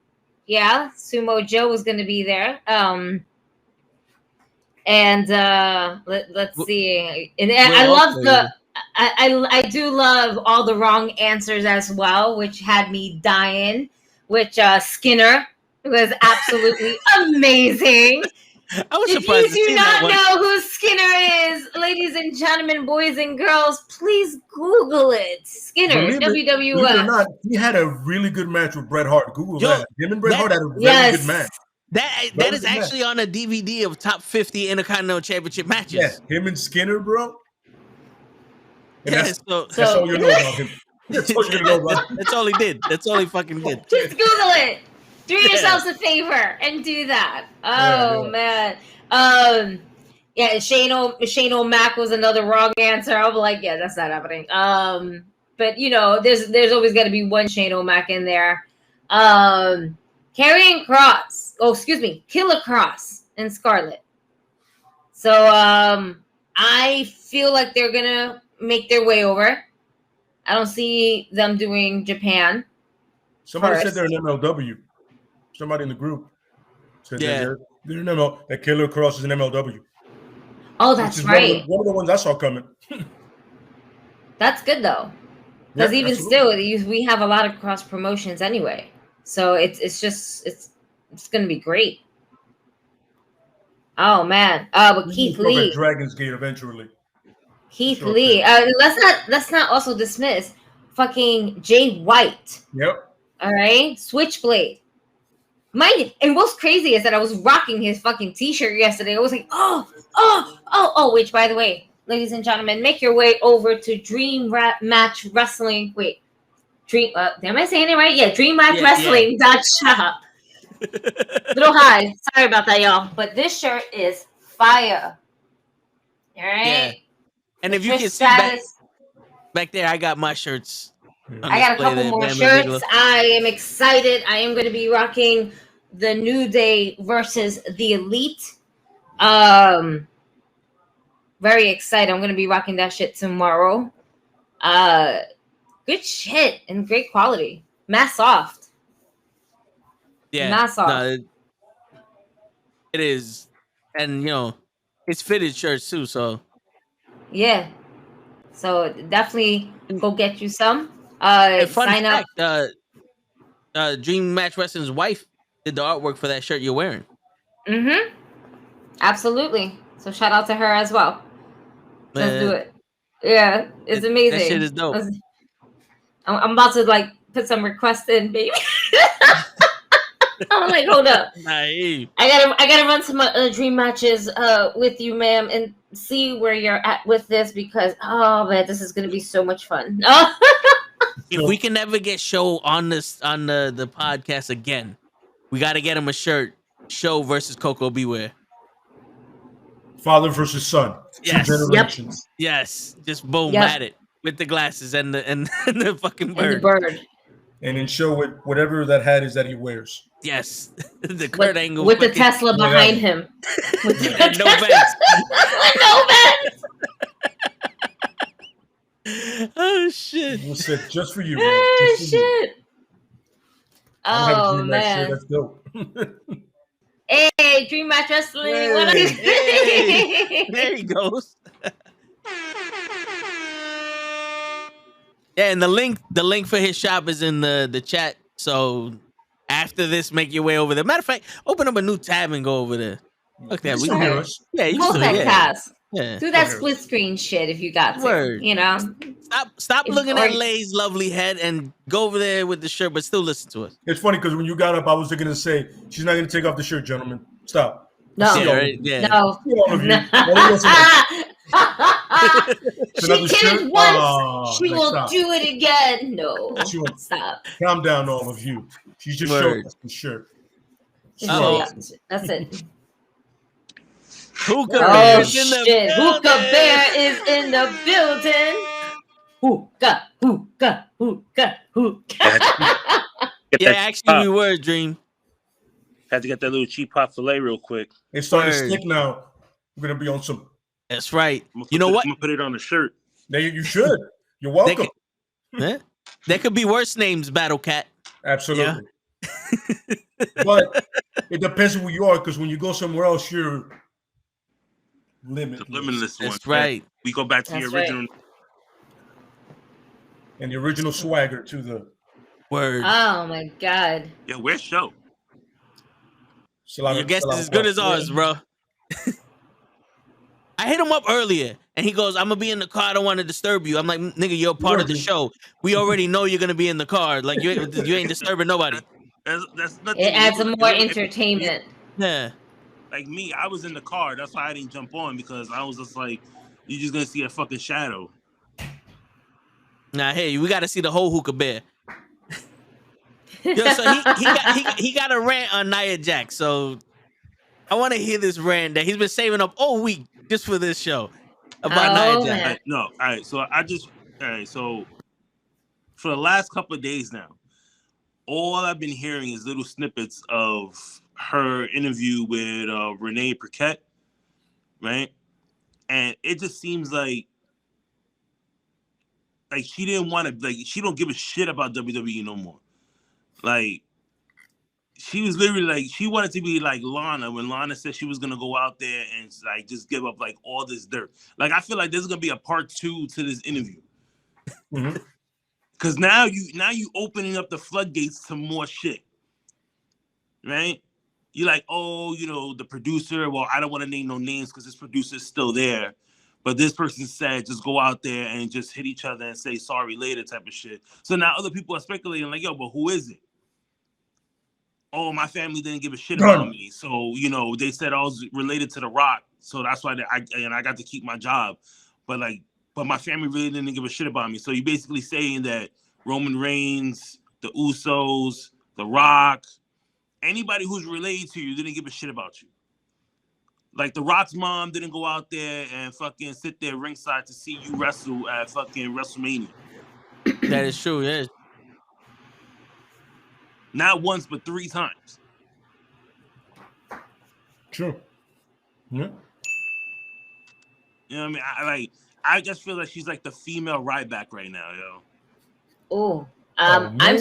Yeah, Sumo Joe was going to be there. And let's see. And I love I do love all the wrong answers as well, which had me dying. Which Skinner was absolutely amazing. I was surprised to see If you do not know who Skinner is, ladies and gentlemen, boys and girls, please Google it. Skinner, WWF. Believe it or not, he had a really good match with Bret Hart. Google that. Him and Bret Hart had a really good match. That is actually on a DVD of top 50 Intercontinental Championship matches. Yeah, him and Skinner, bro. And that's all you know about him. That's all you know about him. That's all he did. That's all he fucking did. Just Google it. Do yourselves a favor and do that. Man. Shane O'Mac was another wrong answer. I'll be like, yeah, that's not happening. but there's always got to be one Shane O'Mac in there. Karrion Kross. Oh, excuse me, Killer Kross and Scarlett. So I feel like they're gonna make their way over. I don't see them doing Japan. Somebody said they're an MLW. Somebody in the group said they're an MLW. That Killer Kross is an MLW. Oh, that's right. One of the ones I saw coming. That's good though, because even still, we have a lot of cross promotions anyway. So it's gonna be great. Oh man, but Keith Lee, Dragon's Gate eventually. Keith Lee. Let's not also dismiss fucking Jay White. Yep. All right, Switchblade. And what's crazy is that I was rocking his fucking t-shirt yesterday. I was like, oh, which by the way, ladies and gentlemen, make your way over to Dream Match Wrestling. Wait, am I saying it right? Yeah, DreamMatchWrestling.shop. Little high. Sorry about that, y'all. But this shirt is fire. All right. Yeah. And if you can see back there, I got my shirts. I got a couple more shirts. I am excited. I am going to be rocking the New Day versus the Elite. Very excited. I'm going to be rocking that shit tomorrow. Good shit and great quality. Mass Soft. Yeah. Mass Soft. No, it is. And, it's fitted shirts too, so. Yeah. So definitely go get you some. Sign up. Dream Match Wrestling's wife did the artwork for that shirt you're wearing. Mm-hmm. Absolutely. So shout out to her as well. Let's do it. Yeah, it's amazing. That shit is dope. I'm about to put some requests in, baby. I'm like, hold up. Naive. I gotta run some dream matches with you, ma'am, and see where you're at with this because man, this is gonna be so much fun. If we can never get Show on the podcast again, we got to get him a shirt. Show versus Coco Beware. Father versus son. Yes. 2 generations. Yep. Yes. Just boom at it with the glasses and the fucking bird. And the bird. And then Show with whatever that hat is that he wears. Yes. The Kurt Angle with the Tesla behind him. No vents. No vents. Oh shit! We'll say just for you. Oh shit! Oh man, that's dope. Hey, Dream Match Wrestling. Hey. There he goes. Yeah, and the link for his shop is in the chat. So after this, make your way over there. Matter of fact, open up a new tab and go over there. Look at that. You multitask. Yeah. Do that split screen shit if you got to. Word. Stop If looking at Lay's lovely head and go over there with the shirt, but still listen to us. It's funny because when you got up, I was going to say she's not going to take off the shirt, gentlemen. Stop. No. Yeah. No. All of you. She did it once. She will do it again. No. Stop. Calm down, all of you. She's just showing us the shirt. That's it. Hookah Bear is in the building. Hookah Bear is in the building. Hookah. Yeah, actually, we were, Dream. Had to get that little cheap pot filet real quick. It's starting to stick now. We're going to be on some. That's right. You know what? I'm going to put it on the shirt. You should. You're welcome. There could be worse names, Battle Cat. Absolutely. Yeah. But it depends on who you are, because when you go somewhere else, you're limitless. That's right. We go back to the original. Right. And the original swagger to the word. Oh my God. Yeah, where's Show? Your guess is as good as ours, bro. I hit him up earlier, and he goes, "I'm gonna be in the car. I don't want to disturb you." I'm like, "Nigga, you're part of the show. We already know you're gonna be in the car. Like you ain't disturbing nobody." That's nothing. It adds some more entertainment. Yeah. Like me, I was in the car. That's why I didn't jump on, because I was just like, "You're just gonna see a fucking shadow." Nah, hey, we got to see the whole Hookah Bear. Yo, so he got a rant on Nia Jax. So I want to hear this rant that he's been saving up all week just for this show about Nia Jax. No, all right. So for the last couple of days now, all I've been hearing is little snippets of her interview with Renee Paquette, right? And it just seems like she didn't want to, she don't give a shit about WWE no more. Like, she was literally like, she wanted to be like Lana when Lana said she was gonna go out there and like just give up like all this dirt. Like, I feel like there's gonna be a part 2 to this interview. Because now you opening up the floodgates to more shit, right? You're like, oh, the producer. Well, I don't want to name no names because this producer's still there, but this person said just go out there and just hit each other and say sorry later type of shit. So now other people are speculating like, yo, but who is it? Oh, my family didn't give a shit about me. So, they said I was related to The Rock. So that's why I got to keep my job. But my family really didn't give a shit about me. So you're basically saying that Roman Reigns, the Usos, The Rock, anybody who's related to you didn't give a shit about you. Like The Rock's mom didn't go out there and fucking sit there ringside to see you wrestle at fucking WrestleMania. That is true, yes. Not once, but 3 times. True. Yeah. You know what I mean? I just feel like she's like the female Ryback right now, yo. Oh, I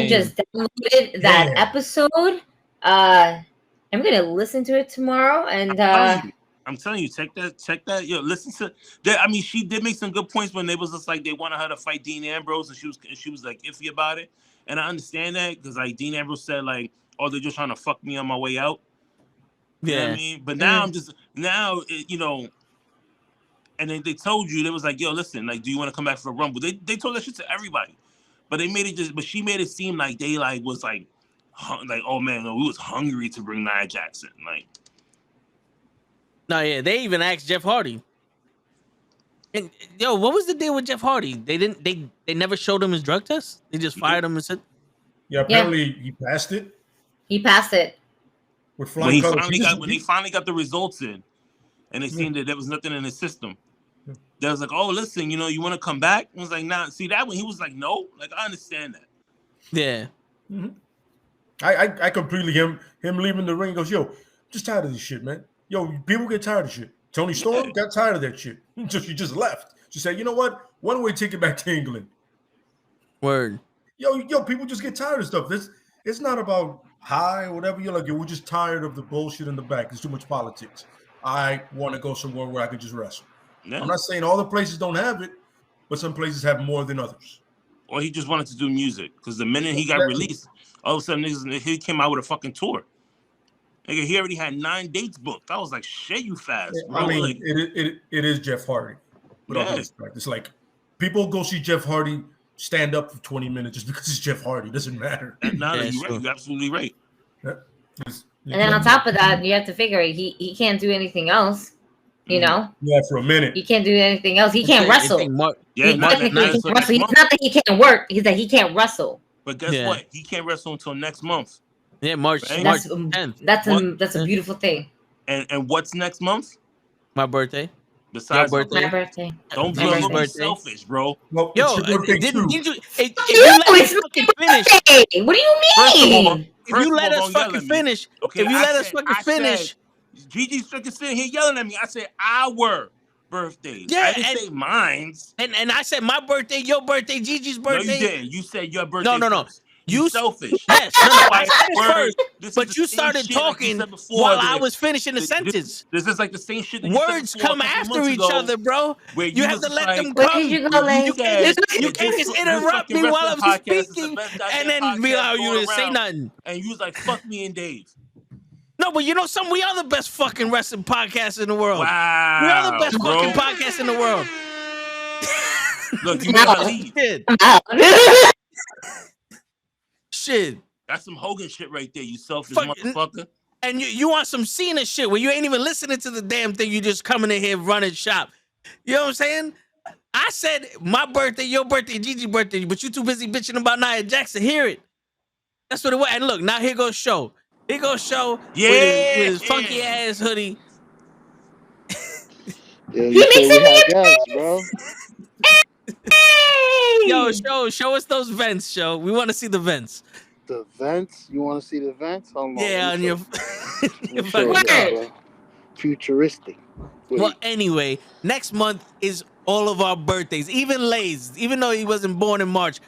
just downloaded that episode. I'm gonna listen to it tomorrow, and I'm telling you, check that. Yo, listen to that. I mean, she did make some good points when they was just like they wanted her to fight Dean Ambrose, and she was like iffy about it. And I understand that because like Dean Ambrose said like, oh, they're just trying to fuck me on my way out. You know what I mean? But now I'm just and then they told you, they was like, yo, listen, like, do you want to come back for a Rumble? They told that shit to everybody. But she made it seem like they like was like oh man, no, we was hungry to bring Nia Jackson. Like, no, yeah, they even asked Jeff Hardy. And yo, what was the deal with Jeff Hardy? They never showed him his drug test. They just fired him and said, yeah, apparently he passed it. He passed it with flying colors. When they finally got the results in, and they seen that there was nothing in his system. They was like, oh, listen, you want to come back? I was like, nah. See that when he was like, no. Like, I understand that. Yeah. Mm-hmm. I completely him leaving the ring goes, yo, I'm just tired of this shit, man. Yo, people get tired of shit. Tony Storm got tired of that shit. She just left. She said, you know what? One-way ticket back to England. Word. Yo, people just get tired of stuff. It's not about high or whatever. You're like, yo, we're just tired of the bullshit in the back. There's too much politics. I want to go somewhere where I can just wrestle. Yeah. I'm not saying all the places don't have it, but some places have more than others. Or he just wanted to do music because the minute he got released, all of a sudden he came out with a fucking tour. Nigga, he already had 9 dates booked. I was like, shit, you fast, bro. I mean, like, it is Jeff Hardy. With all respect. It's like people go see Jeff Hardy stand up for 20 minutes just because it's Jeff Hardy. It doesn't matter. You're right. You're absolutely right. Yeah. And then on top of that, you have to figure he can't do anything else. Yeah, for a minute. He can't do anything else. He can't wrestle. He's not that he can't work. He's that he can't wrestle. But guess what? He can't wrestle until next month. Yeah, March 10th. That's a beautiful thing. And what's next month? My birthday. Besides my birthday. Don't be selfish, bro. Well, yo, didn't you it's my birthday. What do you mean? If you let us fucking finish, Gigi's fucking sitting here yelling at me. I said our birthdays. Yeah, I didn't say mine's. And I said my birthday, your birthday, Gigi's birthday. No, you didn't. You said your birthday. No. You selfish. Yes. I said it first, but you started talking while I was finishing the sentence. This is like the same shit. Words come after each other, bro. You have to let them come. Where did you go, Lance? You can't just interrupt me while I'm speaking and then be like, you didn't say nothing. And you was like, fuck me and Dave. No, but we are the best fucking wrestling podcast in the world. Wow. We are the best fucking podcast in the world. Look, you gotta leave. Shit. That's some Hogan shit right there, you selfish motherfucker. And you want some Cena shit where you ain't even listening to the damn thing. You just coming in here running shop. You know what I'm saying? I said my birthday, your birthday, Gigi's birthday, but you too busy bitching about Nia Jackson. Hear it. That's what it was. And look, now here goes Show. Here goes Show with his funky ass hoodie. Yo, you say we had guests, bro. Hey! Yo, show us those vents, show. We want to see the vents. The vents? You want to see the vents? Hold on. Yeah, on your. Let me show you, bro. Futuristic. Wait. Well, anyway, next month is all of our birthdays, even Lay's, even though he wasn't born in March,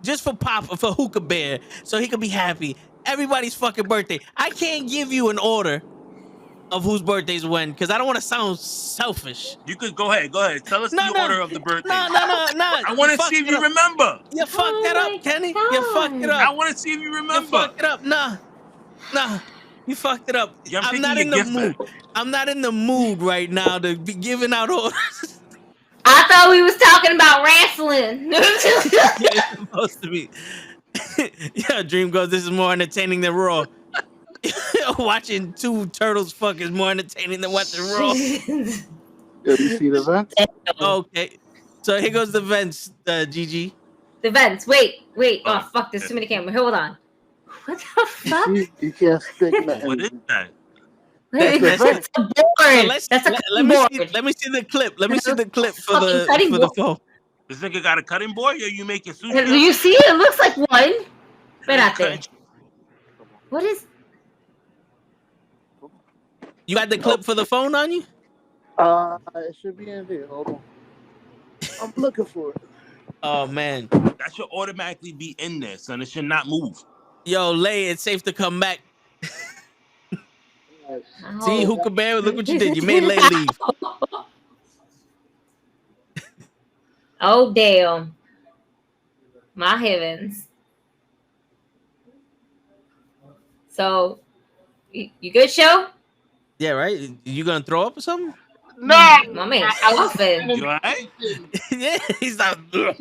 just for Hookah Bear, so he could be happy. Everybody's fucking birthday. I can't give you an order of whose birthdays when, because I don't want to sound selfish. You could go ahead. Tell us the order of the birthday. No. I want to see if you remember. You fucked it up, Kenny. God. You fucked it up. I want to see if you remember. You fucked it up. Nah. You fucked it up. Yeah, I'm not in the mood. I'm not in the mood right now to be giving out orders. I thought we was talking about wrestling. Yeah, it's supposed to be. Yeah, Dream goes, this is more entertaining than Raw. Watching two turtles fuck is more entertaining than watching Raw. Yeah, you see the vents? Okay. So here goes the vents, Gigi. The vents. Wait. Oh, fuck. There's too many cameras. Hold on. What the fuck? You can't stick nothing. What is that? That's a board. That's a cutting board. Let me see the clip. Let me see the clip for the phone. This nigga got a cutting board, or you making sushi? Do you see it? It looks like one. But not there. What is? You got the clip for the phone on you? It should be in there. Hold on. I'm looking for it. Oh man. That should automatically be in there, son. It should not move. Yo, Lay, it's safe to come back. See, Hookah Bear, look what you did. You made Lay leave. Oh, damn. My heavens. So, you good, show? Yeah, right? You gonna throw up or something? No! My man's coughing. You all right? Yeah, he's not. Where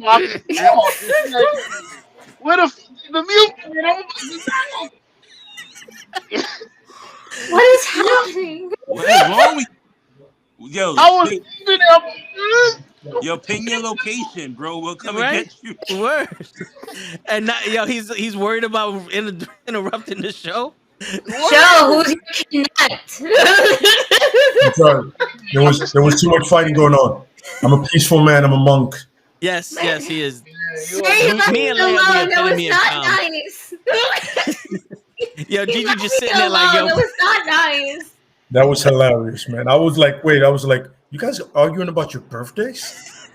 the mute? What is happening? What is wrong with you? Yo, I was yo, ping your location, bro. We'll come Right? and get you. Word. And not, yo, he's worried about interrupting the show. Show who's kidnapped. Sorry. There was too much fighting going on. I'm a peaceful man. I'm a monk. Yes, he is. Say you left Me me and Leia alone. be That was epitome of not calm. nice. Yo, Gigi left just me sitting there like, yo. alone. That was not nice. That was hilarious, man. I was like, you guys are arguing about your birthdays?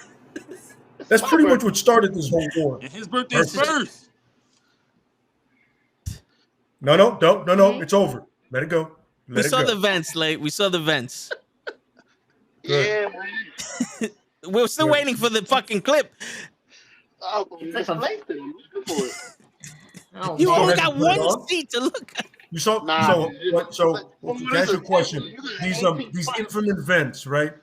That's pretty much what started this whole war. And his birthday's first. No. It's over. Let it go. We saw the vents, Lay. We saw the vents. Yeah, man. We're still waiting for the fucking clip. It's like looking for it. Oh, You man. only man. got one seat to look at. You saw to answer your question, these infinite vents, right?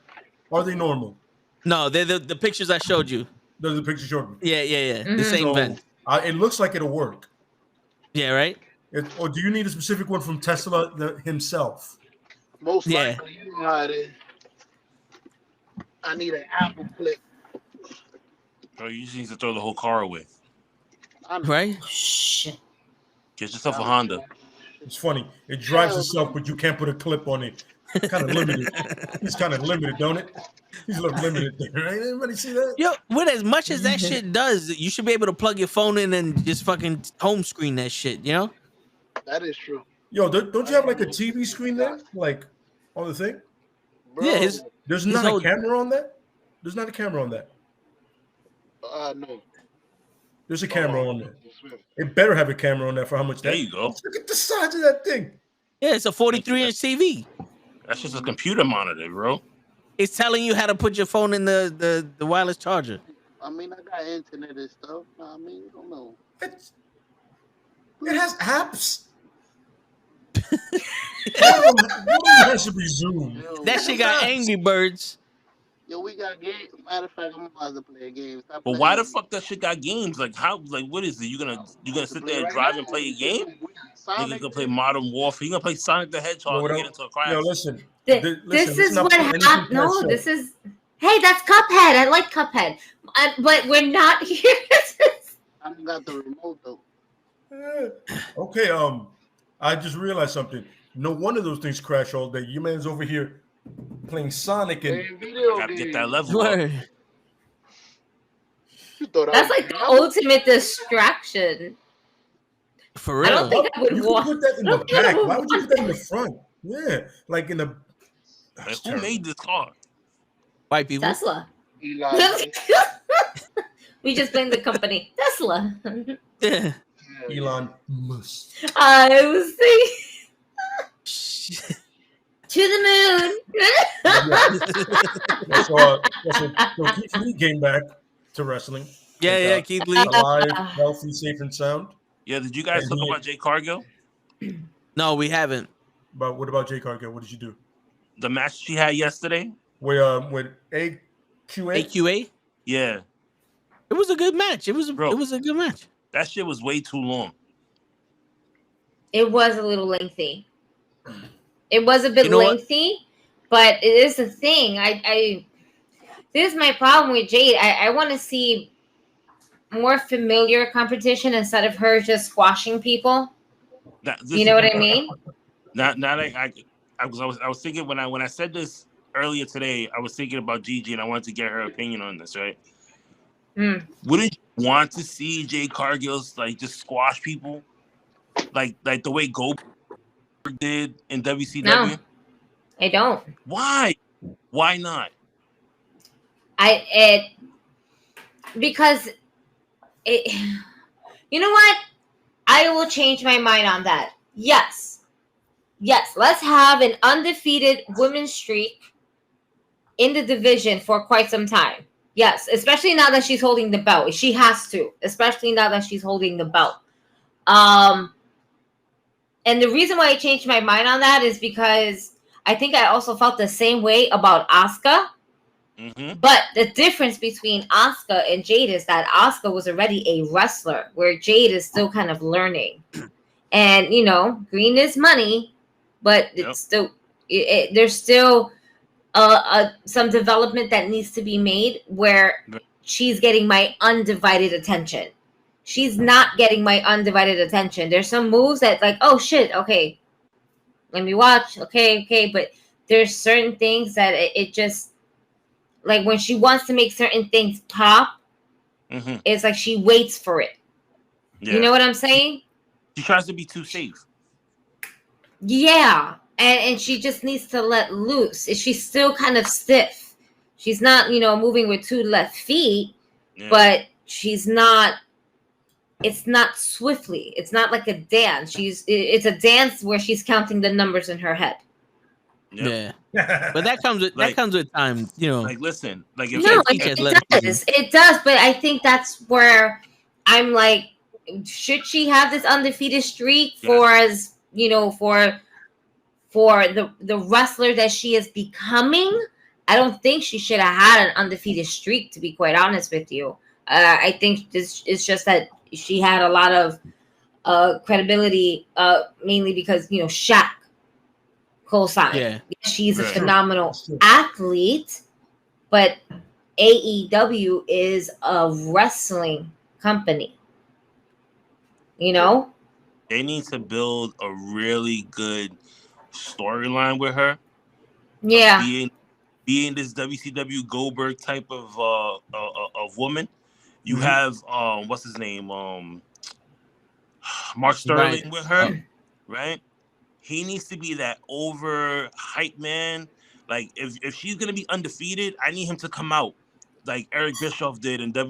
Are they normal? No, they're the pictures I showed you. Those are the pictures showed me. Yeah. The same So, vent. it looks like it'll work. Yeah, right? Or do you need a specific one from Tesla himself? Most Yeah. likely, you know how it is. I need an Apple clip. Bro, you just need to throw the whole car away. Right? Shh. Get yourself a Honda. It's funny. It drives itself, but you can't put a clip on it. Kind of limited. He's kind of limited, don't it? He's a little limited there, right? Anybody see that? Yo, with as much as that shit does, you should be able to plug your phone in and just fucking home screen that shit, you know? That is true. Yo, don't you have like a TV screen there? Like on the thing? Bro, Yeah, There's His not whole- a camera on that? There's not a camera on that. no. There's a camera on there. It better have a camera on there for how much There that. you go. Look at the size of that thing. Yeah, it's a 43-inch TV. That's just a computer monitor, bro. It's telling you how to put your phone in the wireless charger. I mean, I got internet and stuff. I mean, I don't know. It has apps. One of them has to be Zoom. Yo, That shit got Angry Birds. Yo, we got games. Matter of fact, I'm about to play a game. Stop But playing why the games. fuck that shit got games? Like how? Like what is it? You gonna sit there and drive and play a game? You Sonic, gonna play Modern Warfare? You gonna play Sonic the Hedgehog and get into a crash? Yo, listen. This Listen, is not what putting anything happened. past No, show. this is. Hey, that's Cuphead. I like Cuphead, but we're not here. I don't got the remote though. Okay, I just realized something. No wonder those things crash all day. You man's over here playing Sonic and Playing video Gotta get games. that level up. Word. You thought That's like the ultimate distraction. For real. I don't think I would You want. could put that in the back. Why would you put that in the front? Yeah, like in the. Like, who made this car? White people. Tesla. Elon. We just blamed the company. Tesla. Yeah. Elon Musk. I was thinking to the moon. So Keith Lee came back to wrestling. Yeah, Keith Lee. Alive, healthy, safe, and sound. Yeah, did you guys talk about Jay Cargill? No, we haven't. But what about Jay Cargill? What did you do? The match she had yesterday? With AQA? AQA? Yeah. It was a good match. It was a good match. That shit was way too long. It was a little lengthy. It was a bit lengthy, but it is a thing. This is my problem with Jade. I want to see more familiar competition instead of her just squashing people. You know what I mean? I was thinking when I said this earlier today, I was thinking about Gigi and I wanted to get her opinion on this, right? Wouldn't you want to see Jade Cargill's like just squash people, like the way Goldberg did in WCW? No, I don't. Why? Why not? Because you know what? I will change my mind on that. Yes, let's have an undefeated women's streak in the division for quite some time. Yes, especially now that she's holding the belt. She has to, especially now that she's holding the belt. And the reason why I changed my mind on that is because I think I also felt the same way about Asuka. Mm-hmm. But the difference between Asuka and Jade is that Asuka was already a wrestler, where Jade is still kind of learning. And, you know, green is money, but it's still there's still some development that needs to be made where she's getting my undivided attention. She's not getting my undivided attention. There's some moves that like, oh shit, okay, let me watch. Okay, but there's certain things that it just like when she wants to make certain things pop, it's like she waits for it. Yeah. You know what I'm saying? She tries to be too safe. Yeah. And she just needs to let loose. She's still kind of stiff. She's not, moving with two left feet, but she's not. It's not swiftly. It's not like a dance. It's a dance where she's counting the numbers in her head. Yeah, but that comes with time. Like listen, like if it does. But I think that's where I'm like, should she have this undefeated streak for the wrestler that she is becoming? I don't think she should have had an undefeated streak, to be quite honest with you. I think it's just that she had a lot of credibility, mainly because, Shaq co-signed. Yeah. She's a phenomenal athlete, but AEW is a wrestling company. They need to build a really good storyline with her. Yeah. Being this WCW Goldberg type of woman. You have what's his name? Mark Sterling with her, right? He needs to be that over hype man. Like if she's gonna be undefeated, I need him to come out like Eric Bischoff did in the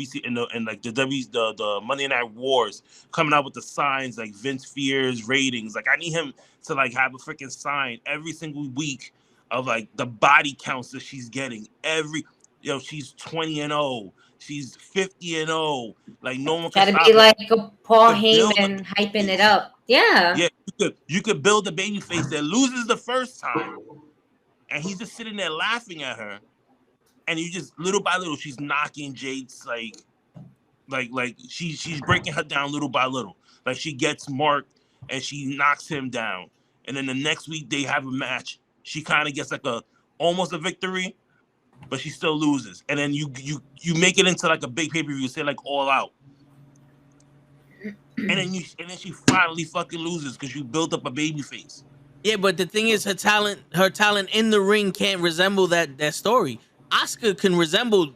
Monday Night Wars, coming out with the signs like Vince Fear's ratings. Like I need him to like have a freaking sign every single week of like the body counts that she's getting. She's 20-0. She's 50-0. Like no one can gotta be like a Paul Heyman hyping it up. Yeah. Yeah, you could build a baby face that loses the first time, and he's just sitting there laughing at her, and you just little by little she's knocking Jade's like she's breaking her down little by little. Like she gets Mark and she knocks him down, and then the next week they have a match. She kind of gets like almost a victory, but she still loses. And then you make it into like a big pay-per-view, say like All Out. And then she finally fucking loses because you built up a baby face. Yeah, but the thing is her talent in the ring can't resemble that story. Asuka can resemble,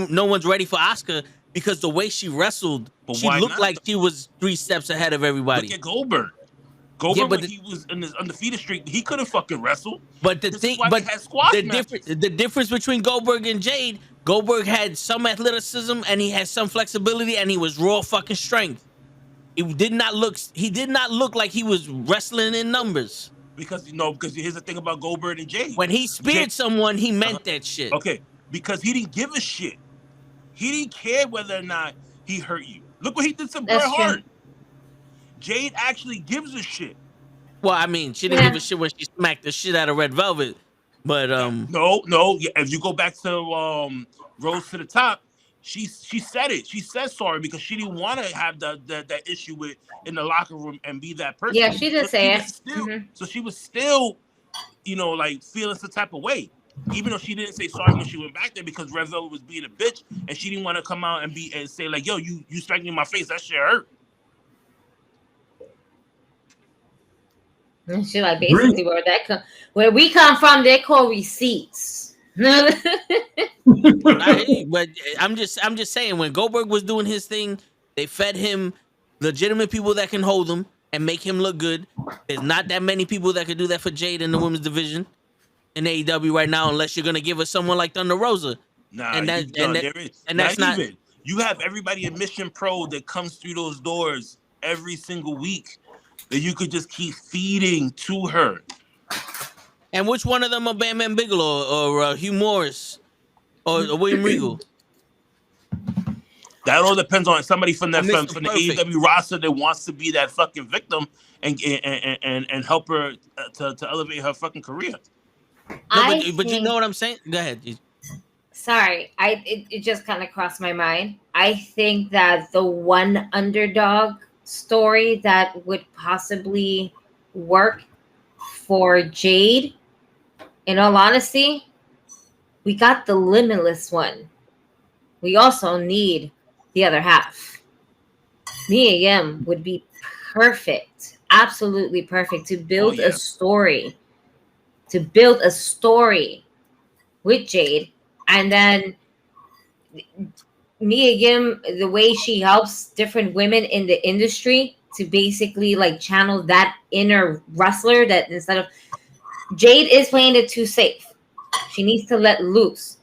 no one's ready for Asuka because the way she wrestled, But she why looked not, like she was 3 steps ahead of everybody. Look at Goldberg. Goldberg, but when he was in his undefeated streak, he couldn't fucking wrestle. But This is why they had squash matches. The difference between Goldberg and Jade, Goldberg had some athleticism and he had some flexibility and he was raw fucking strength. He did not look like he was wrestling in numbers. Because here's the thing about Goldberg and Jade. When he speared someone, he meant that shit. Okay, because he didn't give a shit. He didn't care whether or not he hurt you. Look what he did to Bret Hart. Jade actually gives a shit. Well, I mean, she didn't give a shit when she smacked the shit out of Red Velvet. But no. If you go back to Rose to the Top, she said it. She said sorry because she didn't want to have that issue with in the locker room and be that person. Yeah, she did say it. So she was still, like feeling some type of way. Even though she didn't say sorry when she went back there because Red Velvet was being a bitch and she didn't want to come out and say like, yo, you smacked me in my face, that shit hurt. And she like basically where we come from, they call receipts. But I'm just saying, when Goldberg was doing his thing, they fed him legitimate people that can hold him and make him look good. There's not that many people that could do that for Jade in the women's division in AEW right now, unless you're gonna give us someone like Thunder Rosa. That's not even. You have everybody in Mission Pro that comes through those doors every single week that you could just keep feeding to her. And which one of them are Bam Bam Bigelow or Hugh Morris or William Regal? That all depends on somebody from the AEW roster that wants to be that fucking victim and help her to elevate her fucking career. But you know what I'm saying? Go ahead. Sorry, it just kind of crossed my mind. I think that the one underdog story that would possibly work for Jade, in all honesty, we got the Limitless one. We also need the other half. Mia Yim would be perfect, absolutely perfect to build a story. To build a story with Jade, and then Mia Yim, the way she helps different women in the industry to basically like channel that inner wrestler, that instead of Jade is playing it too safe. She needs to let loose.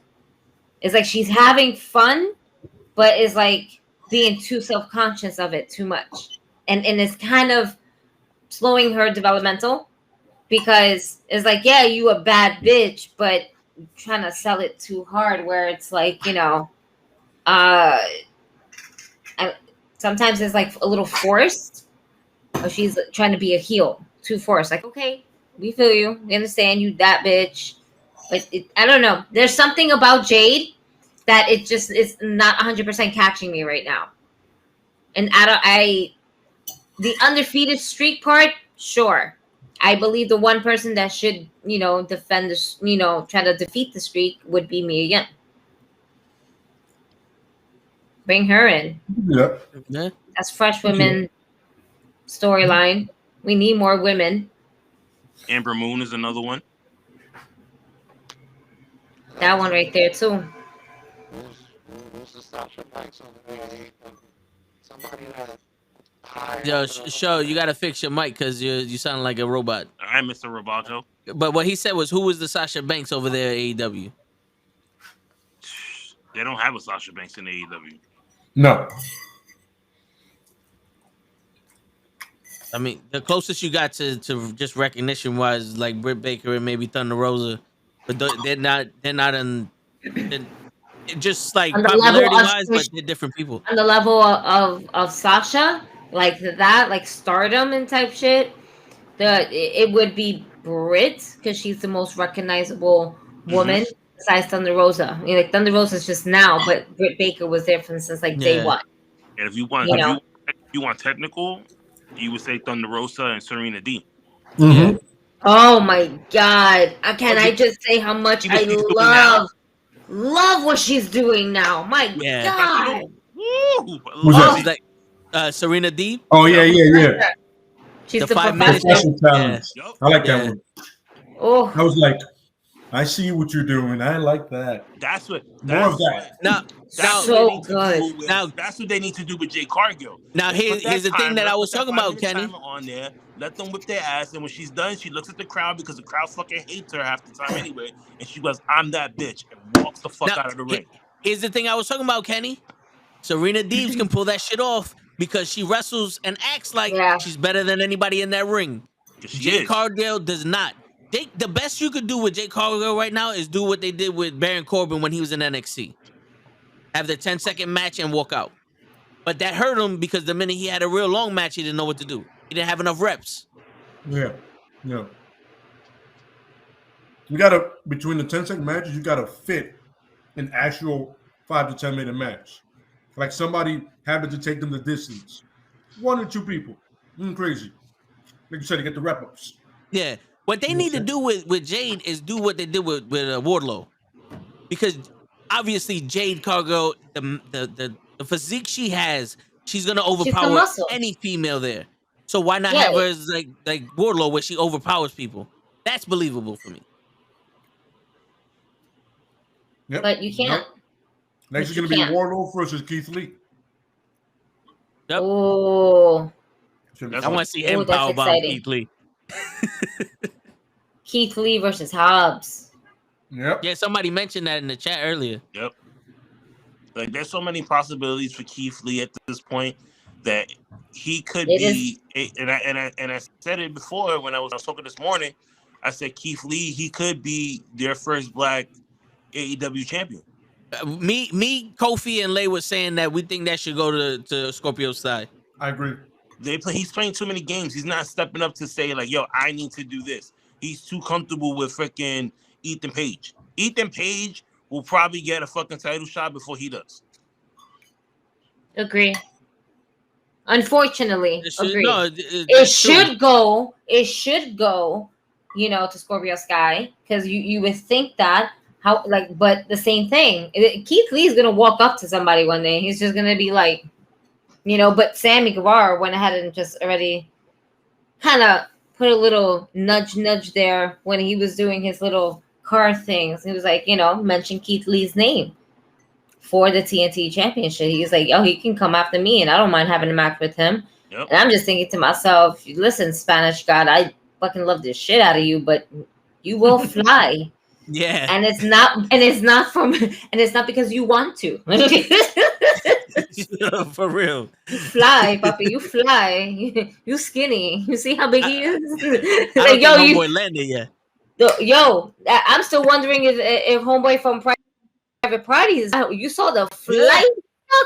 It's like she's having fun, but it's like being too self-conscious of it too much. And it's kind of slowing her developmental, because it's like, yeah, you a bad bitch, but trying to sell it too hard, where it's like, sometimes it's like a little forced, or she's trying to be a heel, too forced. Like, okay, we feel you, we understand you that bitch, but I don't know. There's something about Jade that it just is not 100% catching me right now. And the undefeated streak part, sure. I believe the one person that should, defend this, try to defeat the streak would be Mia Yim. Bring her in. Yeah. That's fresh women storyline. We need more women. Amber Moon is another one. That one right there too. Who's the Sasha Banks on the AEW? Somebody that. Yo, show you gotta fix your mic because you sound like a robot. All right, Mr. Roboto. But what he said was, who was the Sasha Banks over there at AEW? They don't have a Sasha Banks in AEW. No. I mean, the closest you got to just recognition wise, like Britt Baker and maybe Thunder Rosa, but they're not in. Just like popularity wise, but they're different people. On the level of Sasha, like that, like stardom and type shit, it would be Britt, because she's the most recognizable woman besides Thunder Rosa. I mean, like Thunder Rosa is just now, but Britt Baker was there since like day one. And if you want, if you want technical, you would say Thunder Rosa and Serena D. Mm-hmm. Oh my God! I just say how much I love what she's doing now. My God! Who's that? Like Serena D. Oh yeah. She's the the 5 minutes. Talent. Yeah. I like that one. Oh, I was like, I see what you're doing. I like that. That's more of that. Now, That's So what they need good. to do with. That's what they need to do with Jade Cargill. Now here's the thing that I was talking about, Kenny. On there, let them whip their ass, and when she's done, she looks at the crowd because the crowd fucking hates her half the time anyway, and she goes, "I'm that bitch," and walks the fuck out of the ring. Here's the thing I was talking about, Kenny. Serena Deebs can pull that shit off because she wrestles and acts like she's better than anybody in that ring. Jade Cargill does not. The best you could do with Jade Cargill right now is do what they did with Baron Corbin when he was in NXT. Have the 10-second match and walk out. But that hurt him because the minute he had a real long match, he didn't know what to do. He didn't have enough reps. Yeah. You gotta, between the 10-second matches, you gotta fit an actual 5 to 10 minute match. Like somebody having to take them the distance. 1 or 2 people. Crazy. Like you said, to get the rep ups. Yeah. What they need to do with Jade is do what they did with Wardlow. Because obviously Jade Cargill, the physique she has, she's gonna overpower any female there. So why not have her as like Wardlow, where she overpowers people? That's believable for me. Yep. But you can't. Yep. Next is gonna be Wardlow versus Keith Lee. Yep. Oh. I want to see him powerbomb Keith Lee. Keith Lee versus Hobbs. Yep. Yeah, somebody mentioned that in the chat earlier. Yep. Like, there's so many possibilities for Keith Lee at this point that he could be. And I said it before when I was talking this morning. I said Keith Lee, he could be their first black AEW champion. Me, Kofi, and Lay was saying that we think that should go to Scorpio's side. I agree. He's playing too many games. He's not stepping up to say, like, yo, I need to do this. He's too comfortable with freaking Ethan Page. Ethan Page will probably get a fucking title shot before he does. Agree. Unfortunately, agree. No, it should go. It should go. To Scorpio Sky, because you would think that but the same thing. Keith Lee's gonna walk up to somebody one day. He's just gonna be like, But Sammy Guevara went ahead and just already kind of put a little nudge there when he was doing his little car things. He was like, mention Keith Lee's name for the TNT Championship. He's like, yo, he can come after me, and I don't mind having a match with him. Yep. And I'm just thinking to myself, listen, Spanish God, I fucking love the shit out of you, but you will fly. Yeah. And it's not because you want to. For real. You fly, papi. You fly. You skinny. You see how big he is? I don't think Homeboy landed yet. Yo, I'm still wondering if Homeboy from Private Parties. You saw the flight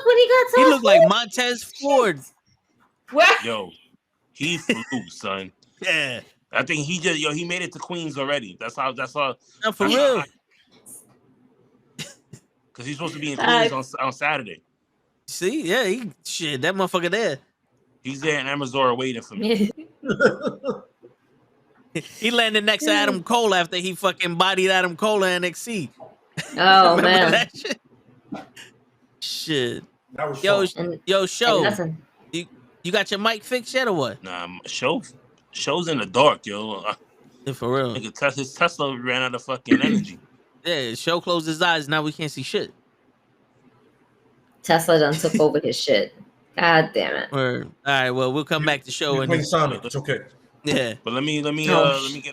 when he got so he looked like Montez Ford. Where? Yo, he flew, son. Yeah. I think he made it to Queens already. That's how. No, for real. Because he's supposed to be in Queens on Saturday. See, yeah, that motherfucker there. He's there in Amazora waiting for me. He landed next to Adam Cole after he fucking bodied Adam Cole in NXT. Oh man, that shit. That was yo, show. You got your mic fixed yet or what? Nah, show's in the dark, yo. Yeah, for real. His Tesla ran out of fucking energy. Yeah, show closed his eyes. Now we can't see shit. Tesla done took over his shit. God damn it. All right, well, we'll come back to show. Playing Sonic. It's okay. Yeah. But let me get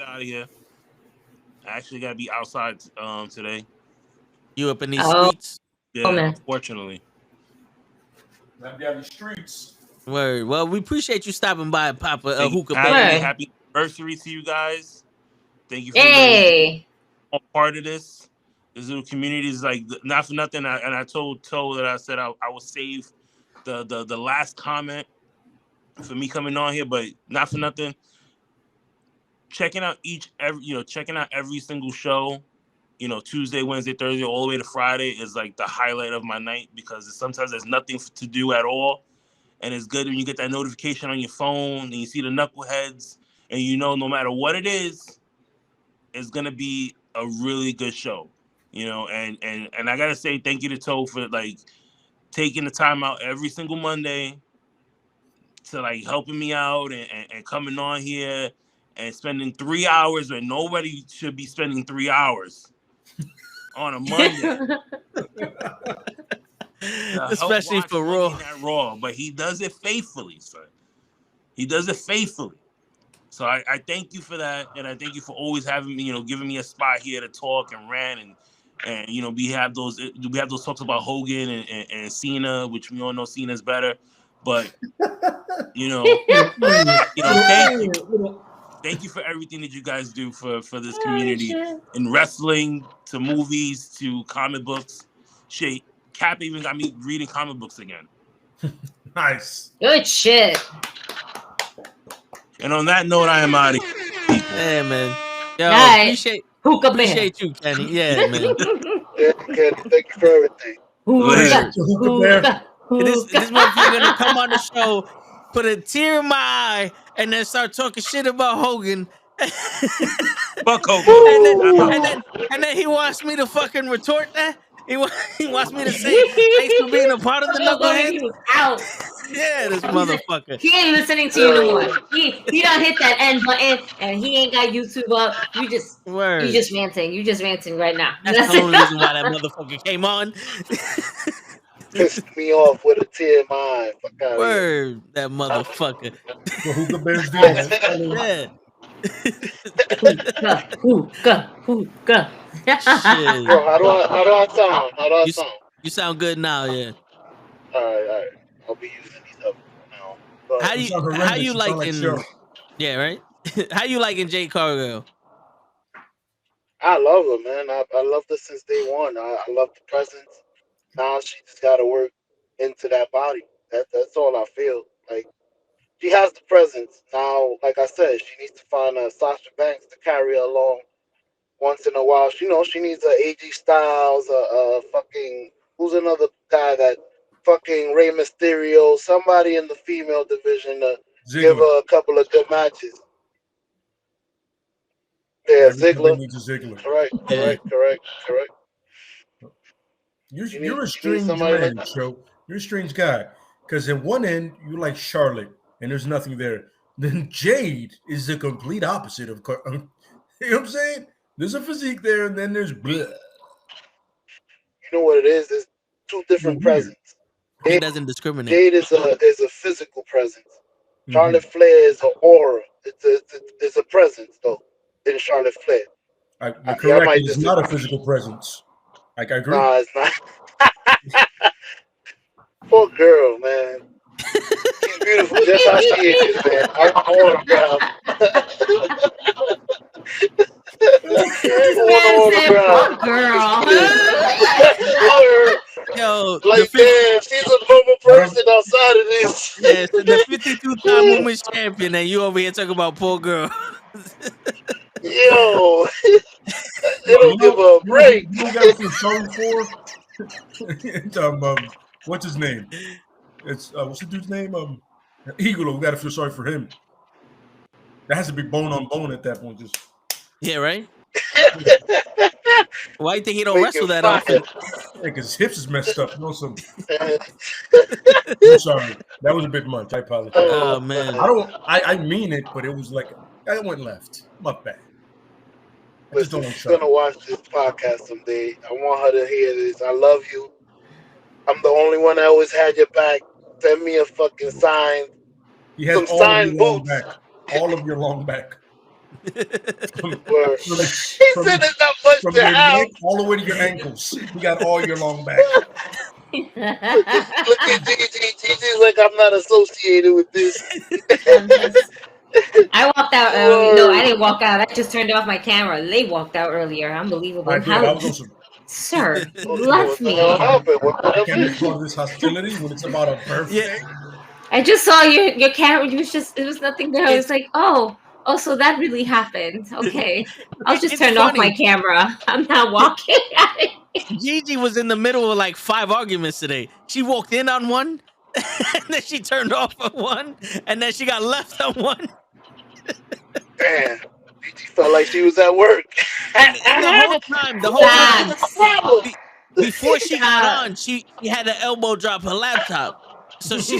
out of here. I actually gotta be outside today. You up in these streets? Yeah, unfortunately. Gotta be out in the streets. Word. Well, we appreciate you stopping by, Papa Hookah. Happy anniversary to you guys. Thank you for being a part of this. This little community is like, not for nothing. I told Toe that I said I would save the last comment for me coming on here, but not for nothing. Checking out every single show, Tuesday, Wednesday, Thursday, all the way to Friday is like the highlight of my night, because sometimes there's nothing to do at all. And it's good when you get that notification on your phone and you see the knuckleheads, and no matter what it is, it's gonna be a really good show. And I gotta say thank you to Toe for like taking the time out every single Monday to like helping me out and coming on here and spending 3 hours when nobody should be spending 3 hours on a Monday. Especially help for watch Raw. Monday Night Raw, but he does it faithfully, son. He does it faithfully. So I thank you for that, and I thank you for always having me, giving me a spot here to talk and rant, and we have those talks about Hogan and Cena, which we all know Cena's better, but thank you for everything that you guys do for this community, in wrestling to movies to comic books. Shit, Cap even got me reading comic books again. Nice. Good shit. And on that note, I am out of here. Yeah, man. Yo, Nice. appreciate you, Kenny. Yeah, man. Yeah, Kenny, thank you for everything. Word. Hookah Bear. This motherfucker gonna come on the show, put a tear in my eye, and then start talking shit about Hogan. Fuck Hogan. and then he wants me to fucking retort that. He wants me to say thanks for being a part of the Knuckleheads. He was out. Yeah, this motherfucker. He ain't listening to you no more. He don't hit that end button, and he ain't got YouTube up. You just ranting. You just ranting right now. That's the only reason why that motherfucker came on. Pissed me off with a tear in my eye. Fuck out Word, here. That motherfucker. The Hookah Bears do that. Yeah. Hookah. Shit. Bro, how do I sound? You sound good now, yeah. All right. I'll be using these up now. But How you liking? Yeah, right. How you liking Jade Cargill? I love her, man. I loved her since day one. I love the presence. Now she just got to work into that body. That's all I feel. Like, she has the presence. Now, like I said, she needs to find a Sasha Banks to carry her along once in a while. She needs a AJ Styles, a fucking, who's another guy that fucking Rey Mysterio, somebody in the female division to give her a couple of good matches. Yeah, Ziggler. Needs a Ziggler. Correct. You're a strange man, Joe. You're a strange guy. Because at one end, you like Charlotte, and there's nothing there. Then Jade is the complete opposite of... You know what I'm saying? There's a physique there, and then there's... Bleh. You know what it is? There's two different presence. He doesn't discriminate. Jade is a physical presence. Charlotte Flair is an aura. It's a presence, though, in Charlotte Flair. You're correct. It's not a physical presence. I agree. Nah, it's not. Poor girl, man. She's beautiful just how she is, man. I want her around. This man said, poor girl. Yo, like, damn, she's a normal person outside of this. Yeah, so the 52-time women's champion, and you over here talking about poor girl. Yo, they don't give her a break. You got to feel sorry for? What's his name? It's what's the dude's name? Eagle. We got to feel sorry for him. That has to be bone on bone at that point. Just yeah, right. Why do you think he don't wrestle that often? Yeah, because his hips is messed up. I'm sorry. That was a bit much. I apologize. Oh man. I mean it, but it was like I went left. My bad. Listen, she's gonna watch this podcast someday. I want her to hear this. I love you. I'm the only one that always had your back. Send me a fucking sign. He has some signed boots. All of your long back. He said it's not much from to your have. neck all the way to your ankles. You got all your long back. Look at Gigi's like, I'm not associated with this. I walked out. No, I didn't walk out. I just turned off my camera. They walked out earlier. Unbelievable. Sir, left me. I can't call this hostility when it's about a birthday. I just saw your camera. It was nothing there. I was like, oh, so that really happened. Okay, I'll just turn off my camera. I'm not walking. Gigi was in the middle of like 5 arguments today. She walked in on one, and then she turned off on one, and then she got left on one. Damn, Gigi felt like she was at work. And the whole time, before she got on, she had to elbow drop her laptop. So she,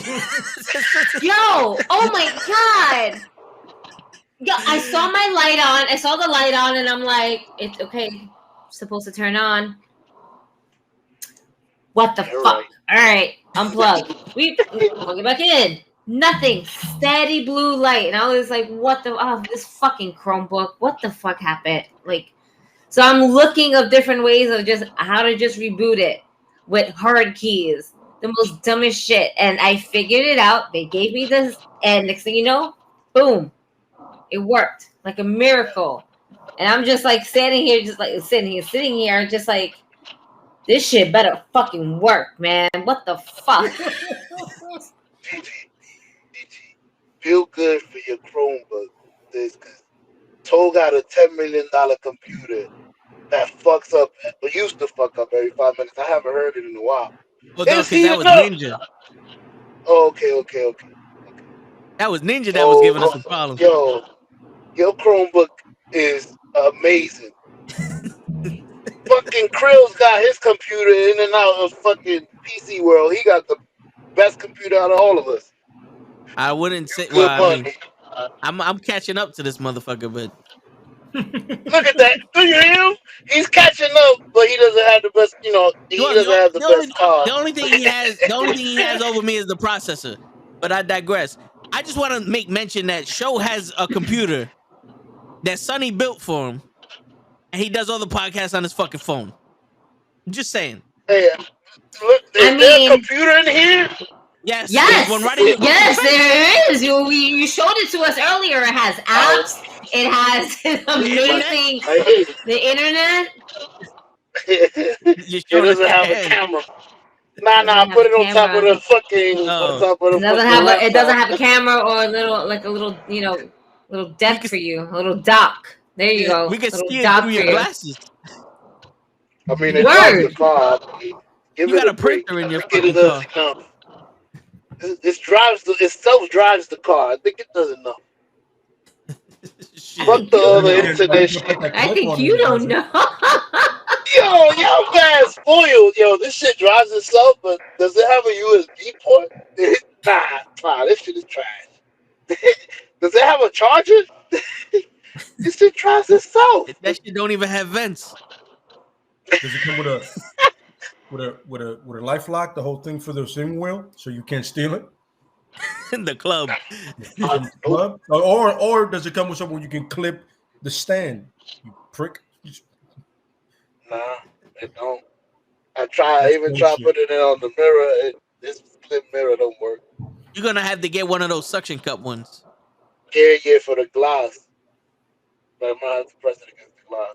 yo, oh my god. Yo, I saw my light on. I saw the light on, and I'm like, it's okay. Supposed to turn on. What the fuck? Right. All right, unplug. We plug it back in. Nothing. Steady blue light, and I was like, "What the? Oh, this fucking Chromebook. What the fuck happened?" Like, so I'm looking of different ways of just how to just reboot it with hard keys. The most dumbest shit, and I figured it out. They gave me this, and next thing you know, boom, it worked like a miracle. And I'm just like sitting here, sitting here, just like. This shit better fucking work, man. What the fuck? DG, feel good for your Chromebook. This because Toe got a $10 million computer that fucks up, or used to fuck up every 5 minutes. I haven't heard it in a while. Well, no, because that was Ninja. Oh, okay. That was Ninja that was giving us some problems. Yo, your Chromebook is amazing. Fucking Krill's got his computer in and out of fucking PC world. He got the best computer out of all of us. I wouldn't say. Well, I mean, I'm catching up to this motherfucker, but look at that. Do you hear him? He's catching up, but he doesn't have the best. You know, he doesn't have the best car. The only thing he has over me is the processor. But I digress. I just want to make mention that Show has a computer that Sonny built for him. And he does all the podcasts on his fucking phone. I'm just saying. Hey, look, is there a computer in here? Yes. Yes. One right in yes, there is. You showed it to us earlier. It has apps. It has amazing. The internet. It doesn't have a camera. Nah. Put it on top of the fucking. On top of the it doesn't have a camera or a little, little deck for you, a little dock. There you go. We can see it through your glasses. I mean, it drives the car. You got a printer in your fucking car. It self-drives the car. I think it does enough. Fuck the other internet shit. I think you don't know. Yo, guys spoiled. Yo, this shit drives itself, but does it have a USB port? Nah, this shit is trash. Does it have a charger? This shit drives itself. That shit don't even have vents. Does it come with a life lock, the whole thing for the steering wheel, so you can't steal it? The club. Club? Or does it come with something where you can clip the stand? You prick. Nah, it don't. I even tried putting it on the mirror. This clip mirror don't work. You're gonna have to get one of those suction cup ones. Yeah, for the glass. But I'm gonna have to press it against the glass.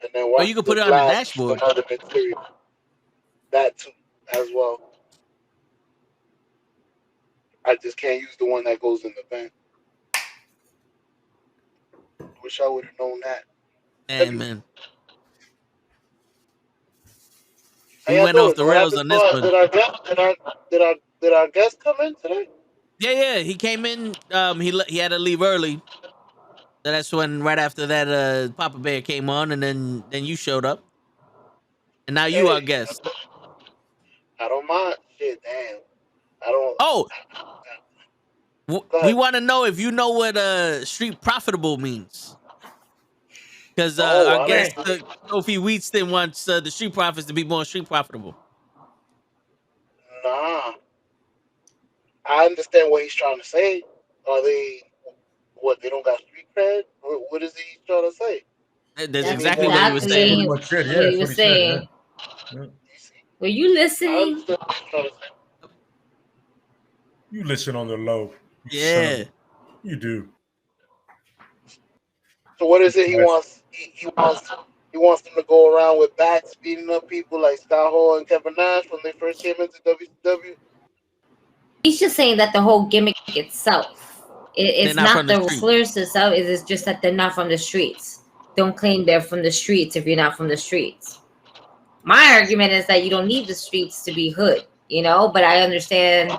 And then or you can put it on the dashboard. That too, as well. I just can't use the one that goes in the vent. Wish I would have known that. Man. We went off the rails on this one. Did our guest come in today? Yeah. He came in. He had to leave early. So that's when right after that Papa Bear came on, and then you showed up. And now you are guest. I don't mind. Shit, damn. I don't. Oh. We want to know if you know what street profitable means. Because our guest, Kofi Wheatston, wants the street profits to be more street profitable. Nah. I understand what he's trying to say. Are they, they don't got street cred? What is he trying to say? That's exactly what he was saying. What he was saying. Were you listening? You listen on the low. Yeah. You do. So what is it he wants? He wants them to go around with bats beating up people like Scott Hall and Kevin Nash when they first came into WCW? He's just saying that the whole gimmick itself, it's not the wrestlers itself. It's just that they're not from the streets. Don't claim they're from the streets if you're not from the streets. My argument is that you don't need the streets to be hood, but I understand.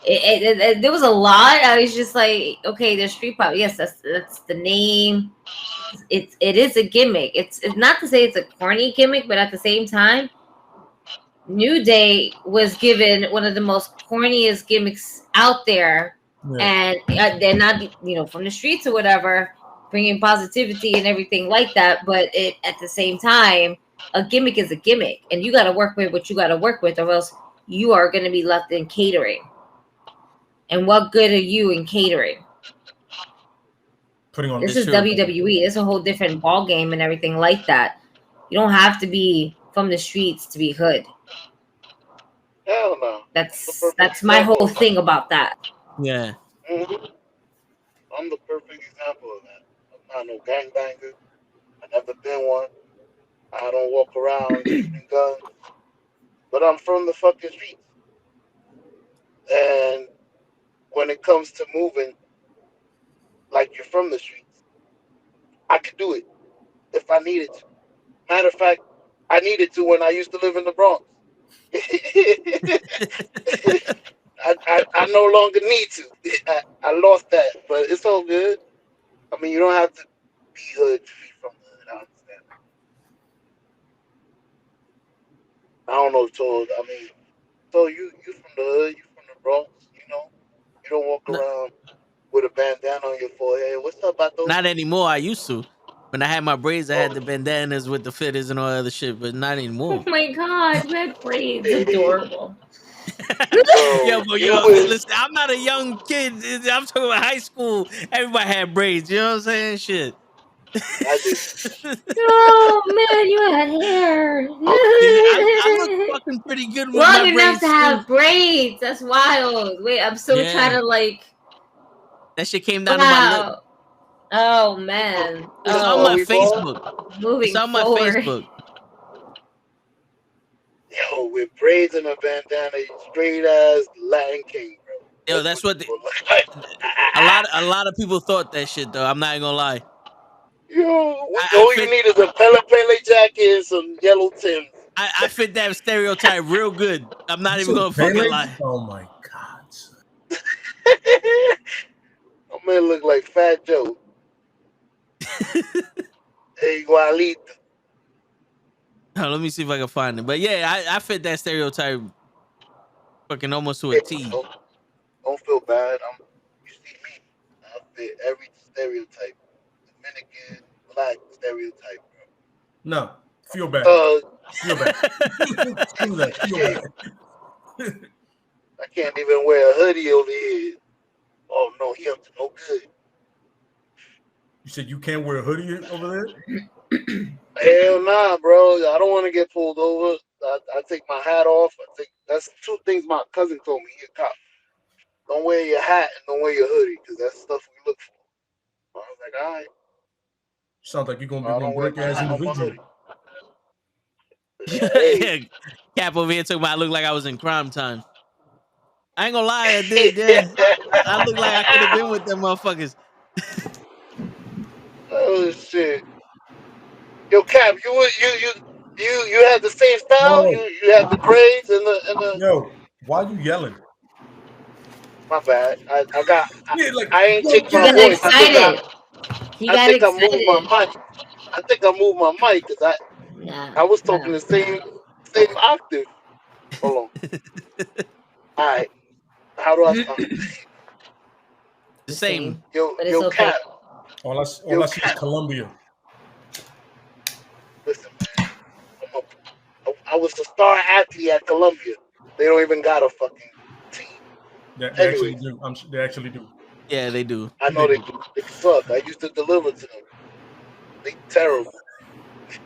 There was a lot. I was just like, okay, there's street pop. Yes, that's the name. It is a gimmick. It's not to say it's a corny gimmick, but at the same time, New Day was given one of the most corniest gimmicks out there, and they're not, from the streets or whatever, bringing positivity and everything like that. But at the same time, a gimmick is a gimmick, and you got to work with what you got to work with, or else you are going to be left in catering. And what good are you in catering? Putting on this is WWE. It's a whole different ball game and everything like that. You don't have to be from the streets to be hood. Hell no. That's my whole thing about that. Yeah. Mm-hmm. I'm the perfect example of that. I'm not no gangbanger. I've never been one. I don't walk around shooting guns. But I'm from the fucking streets. And when it comes to moving, like you're from the streets, I could do it if I needed to. Matter of fact, I needed to when I used to live in the Bronx. I no longer need to. I lost that, but it's all good. I mean, you don't have to be hood to be from the hood. I understand that. I don't know, so you from the hood, you from the Bronx, you know. You don't walk around with a bandana on your forehead. What's up about those? Not anymore. I used to. When I had my braids, I had the bandanas with the fitters and all other shit, but not anymore. Oh my god, you had braids. Adorable. Listen, I'm not a young kid. I'm talking about high school. Everybody had braids. You know what I'm saying? Shit. Oh man, you had hair. I look fucking pretty good with long my enough braids to have braids. That's wild. Wait, I'm still trying to like. That shit came down to my lip. Oh man, it's on my Facebook. Moving it's on forward. my Facebook. Yo, with braids and a bandana, straight ass Latin king, bro. Yo, that's what a lot of people thought that shit though. I'm not even gonna lie. Yo, all you need is a Pele jacket and some yellow Timbs. I fit that stereotype real good. I'm not even gonna fucking lie. Oh my god. My man look like Fat Joe. Hey, Igualito. Oh, let me see if I can find it. But yeah, I fit that stereotype fucking almost to a T. Don't feel bad. You see me. I fit every stereotype. Dominican, black stereotype, bro. No, feel bad. Feel bad. Feel bad. I can't even wear a hoodie over here. Oh no, he up to no good. You said you can't wear a hoodie over there? Hell nah, bro. I don't want to get pulled over. I take my hat off. That's two things my cousin told me. He a cop. Don't wear your hat and don't wear your hoodie because that's stuff we look for. I was like, all right. Sounds like you're gonna be one brick ass individual. Hey. Cap over here talking about I look like I was in crime time. I ain't gonna lie, I did. Yeah, I look like I could have been with them motherfuckers. Oh shit! Yo, Cap, you had the same style. No. You had the braids and the. Yo, why you yelling? My bad. I ain't take my voice. I think I moved my mic because I was talking the same octave. Hold on. All right. How do I start? The same. Yo, okay. Cap. All I see is Columbia. Listen, man. I was the star athlete at Columbia. They don't even got a fucking team. They actually do. They actually do. Yeah, they do. I know they do. They suck. I used to deliver to them. They terrible.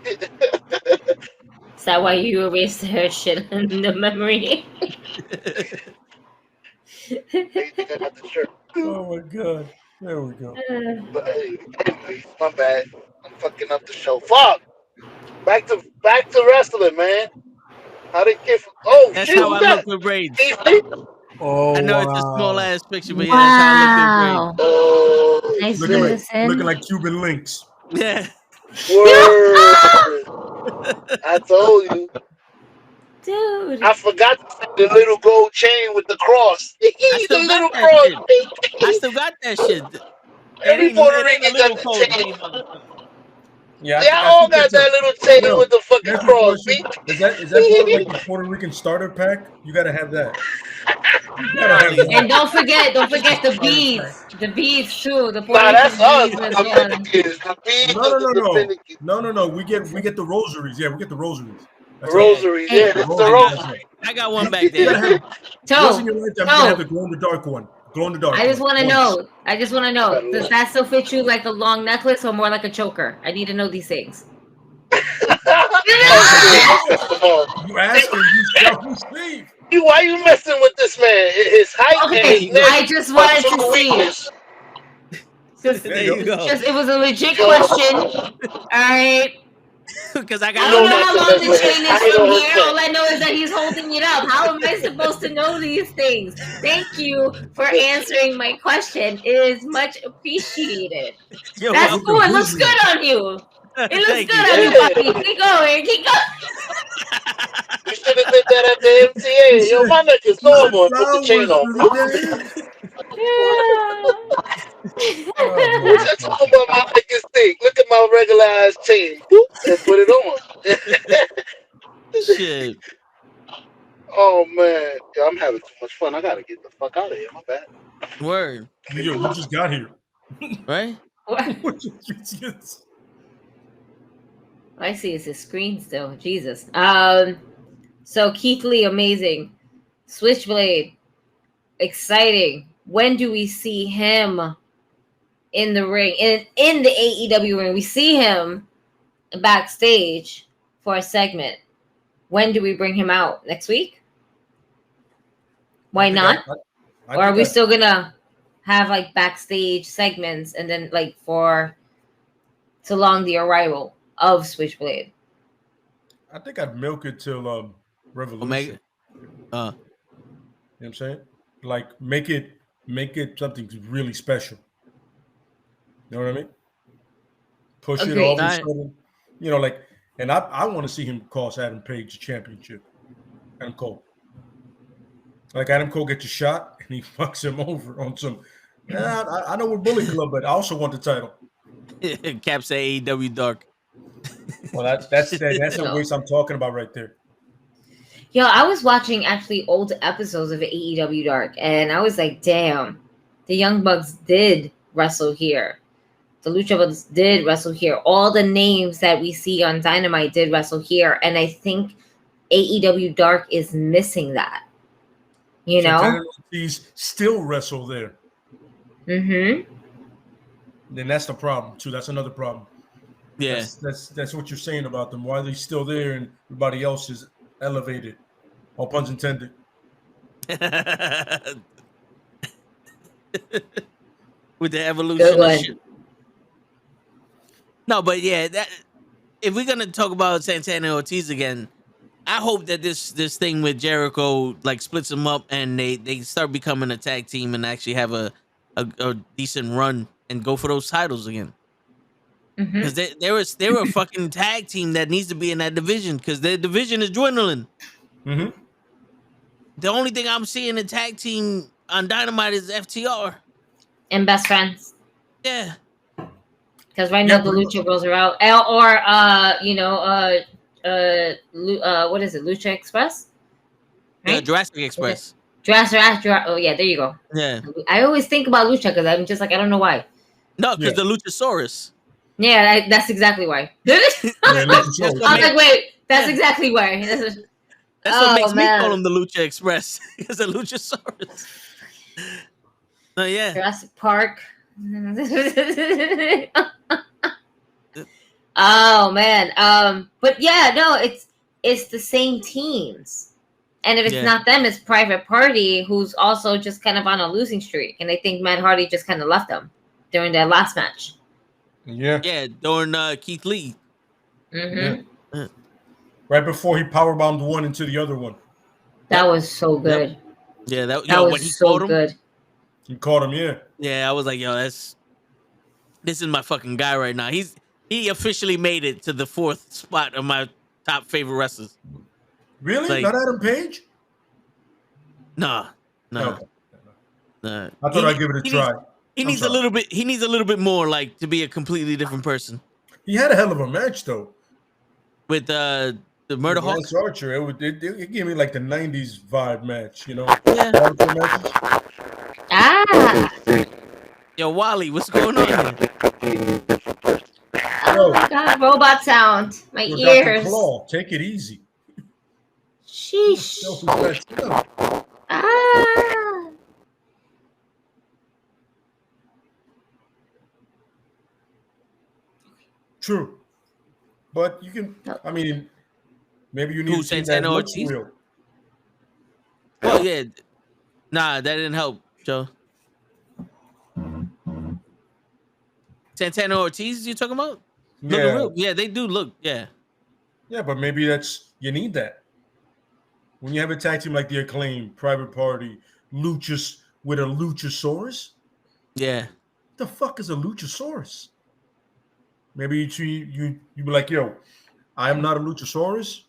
Is that why you erased her shit in the memory? They got the shirt. Oh my god. There we go. But anyways, my bad. I'm fucking up the show. Fuck. Back to wrestling, man. How they get? That's shit, how I look with braids. Oh, I know it's a small ass picture, but yeah, that's how I look with braids. Looking like Cuban links. Yeah. Word. I told you. Dude. I forgot the little gold chain with the cross. I still got that shit. I still got that shit. Every Puerto Rican got the chain. Yeah, they all got that little chain with the fucking cross. Is that part of like the Puerto Rican starter pack? You gotta have that. You gotta And don't forget the beads. The beads too. The Puerto Nah, that's Rican us. beads as The well. Dominicans. The beads No, of no, the no, no. Dominicans. No. We get the rosaries. Yeah, we get the rosaries. That's right. Rosaries. Hey. Yeah, that's the Rosaries, that's rosary. right. I got one back You gotta there. have once in So, your lifetime. You gotta have the glow in the dark one. Glow in the dark. I just one. want to Once. know. Does that still fit you like a long necklace or more like a choker? I need to know these things. You ask and you shall receive. Why you messing with this man? His height and Okay, his neck I just are wanted two to see. weakness. There you go. It was a legit question. All right. Because I I got don't No, know not how to long mess the with chain his is height from or his here. neck. All I know is that he's holding it up. How am I supposed to know these things? Thank you for answering my question. It is much appreciated. You're That's welcome. cool. It looks good on you. It looks Thank good you. on you, puppy. Keep going. Keep going. You should have did that at the MTA. Yo, my neck is normal and put the chain on. Oh, What you talking about? My neck is thick. Look at my regular ass chain. Whoop, and put it on. Shit. Oh man, yeah, I'm having too much fun. I gotta get the fuck out of here. My bad. Word. Yo, you just got here. Right? I see it's his screen still. Jesus. So Keith Lee, amazing. Switchblade, exciting. When do we see him in the ring? In the AEW ring. We see him backstage for a segment. When do we bring him out? Next week? Why not? Or are we still gonna have like backstage segments and then like for to long the arrival of Switchblade? I think I'd milk it till Revolution. Omega. You know what I'm saying? Like make it something really special. You know what I mean? Push it Agreed. all of a sudden. You know, like, and I want to see him cost Adam Page the championship. Adam Cole. Like Adam Cole gets a shot and he fucks him over on some. Yeah, I know we're Bullet Club, but I also want the title. Cap say AEW Dark. Well, that's the waste I'm talking about right there. Yo, I was watching actually old episodes of AEW Dark, and I was like, damn, the Young Bucks did wrestle here. The Lucha Brothers did wrestle here. All the names that we see on Dynamite did wrestle here, and I think AEW Dark is missing that. You know? He's still wrestle there. Mm-hmm. Then that's the problem, too. That's another problem. Yeah. That's what you're saying about them. Why are they still there and everybody else is elevated? All puns intended. With the evolution of shit. No, but yeah, that if we're gonna talk about Santana and Ortiz again, I hope that this thing with Jericho like splits them up and they start becoming a tag team and actually have a decent run and go for those titles again. Because they were a fucking tag team that needs to be in that division because their division is dwindling. Mm-hmm. The only thing I'm seeing a tag team on Dynamite is FTR And Best Friends. Yeah. Because right now the Lucha Bros are out. Or what is it? Lucha Express? Right? Yeah, Jurassic Express. Jurassic. Oh yeah, there you go. Yeah. I always think about Lucha because I'm just like I don't know why. No, because the Luchasaurus. Yeah, that's exactly why. I was like, wait, that's exactly why. That's what makes me call him the Lucha Express. Because the Luchasaurus. Oh yeah. Jurassic Park. Oh man. But yeah, no, it's the same teams. And if it's not them, it's Private Party, who's also just kind of on a losing streak. And I think Matt Hardy just kind of left them during that last match. Yeah. Yeah, during Keith Lee. Mm-hmm. Yeah. Right before he powerbombed one into the other one. That was so good. Yep. Yeah, that was when he so good. He caught him, yeah. Yeah, I was like, yo, this is my fucking guy right now. He officially made it to the 4th spot of my top favorite wrestlers. Really? Like, not Adam Page? Nah. Okay. I thought I'd give it a try. He needs a little bit. He needs a little bit more, like, to be a completely different person. He had a hell of a match, though. With the Murder Hawk. Lance Archer. It gave me like the '90s vibe match. You know, Yeah. Archer matches. Ah. Yo, Wally, what's going on here? Oh my God, robot sound. My Yo, ears. Dr. Claw, take it easy. Sheesh. Ah. True, but you can. I mean, maybe you need Who, to see that Santana looks Ortiz? real. Well, yeah. Nah, that didn't help, Joe. Santana Ortiz, you talking about? Looking Yeah, real. Yeah, they do look. Yeah. yeah, but maybe you need that when you have a tag team like the Acclaim, Private Party, Luchas with a Luchasaurus. Yeah. The fuck is a Luchasaurus? Maybe you be like, yo, I am not a Luchasaurus.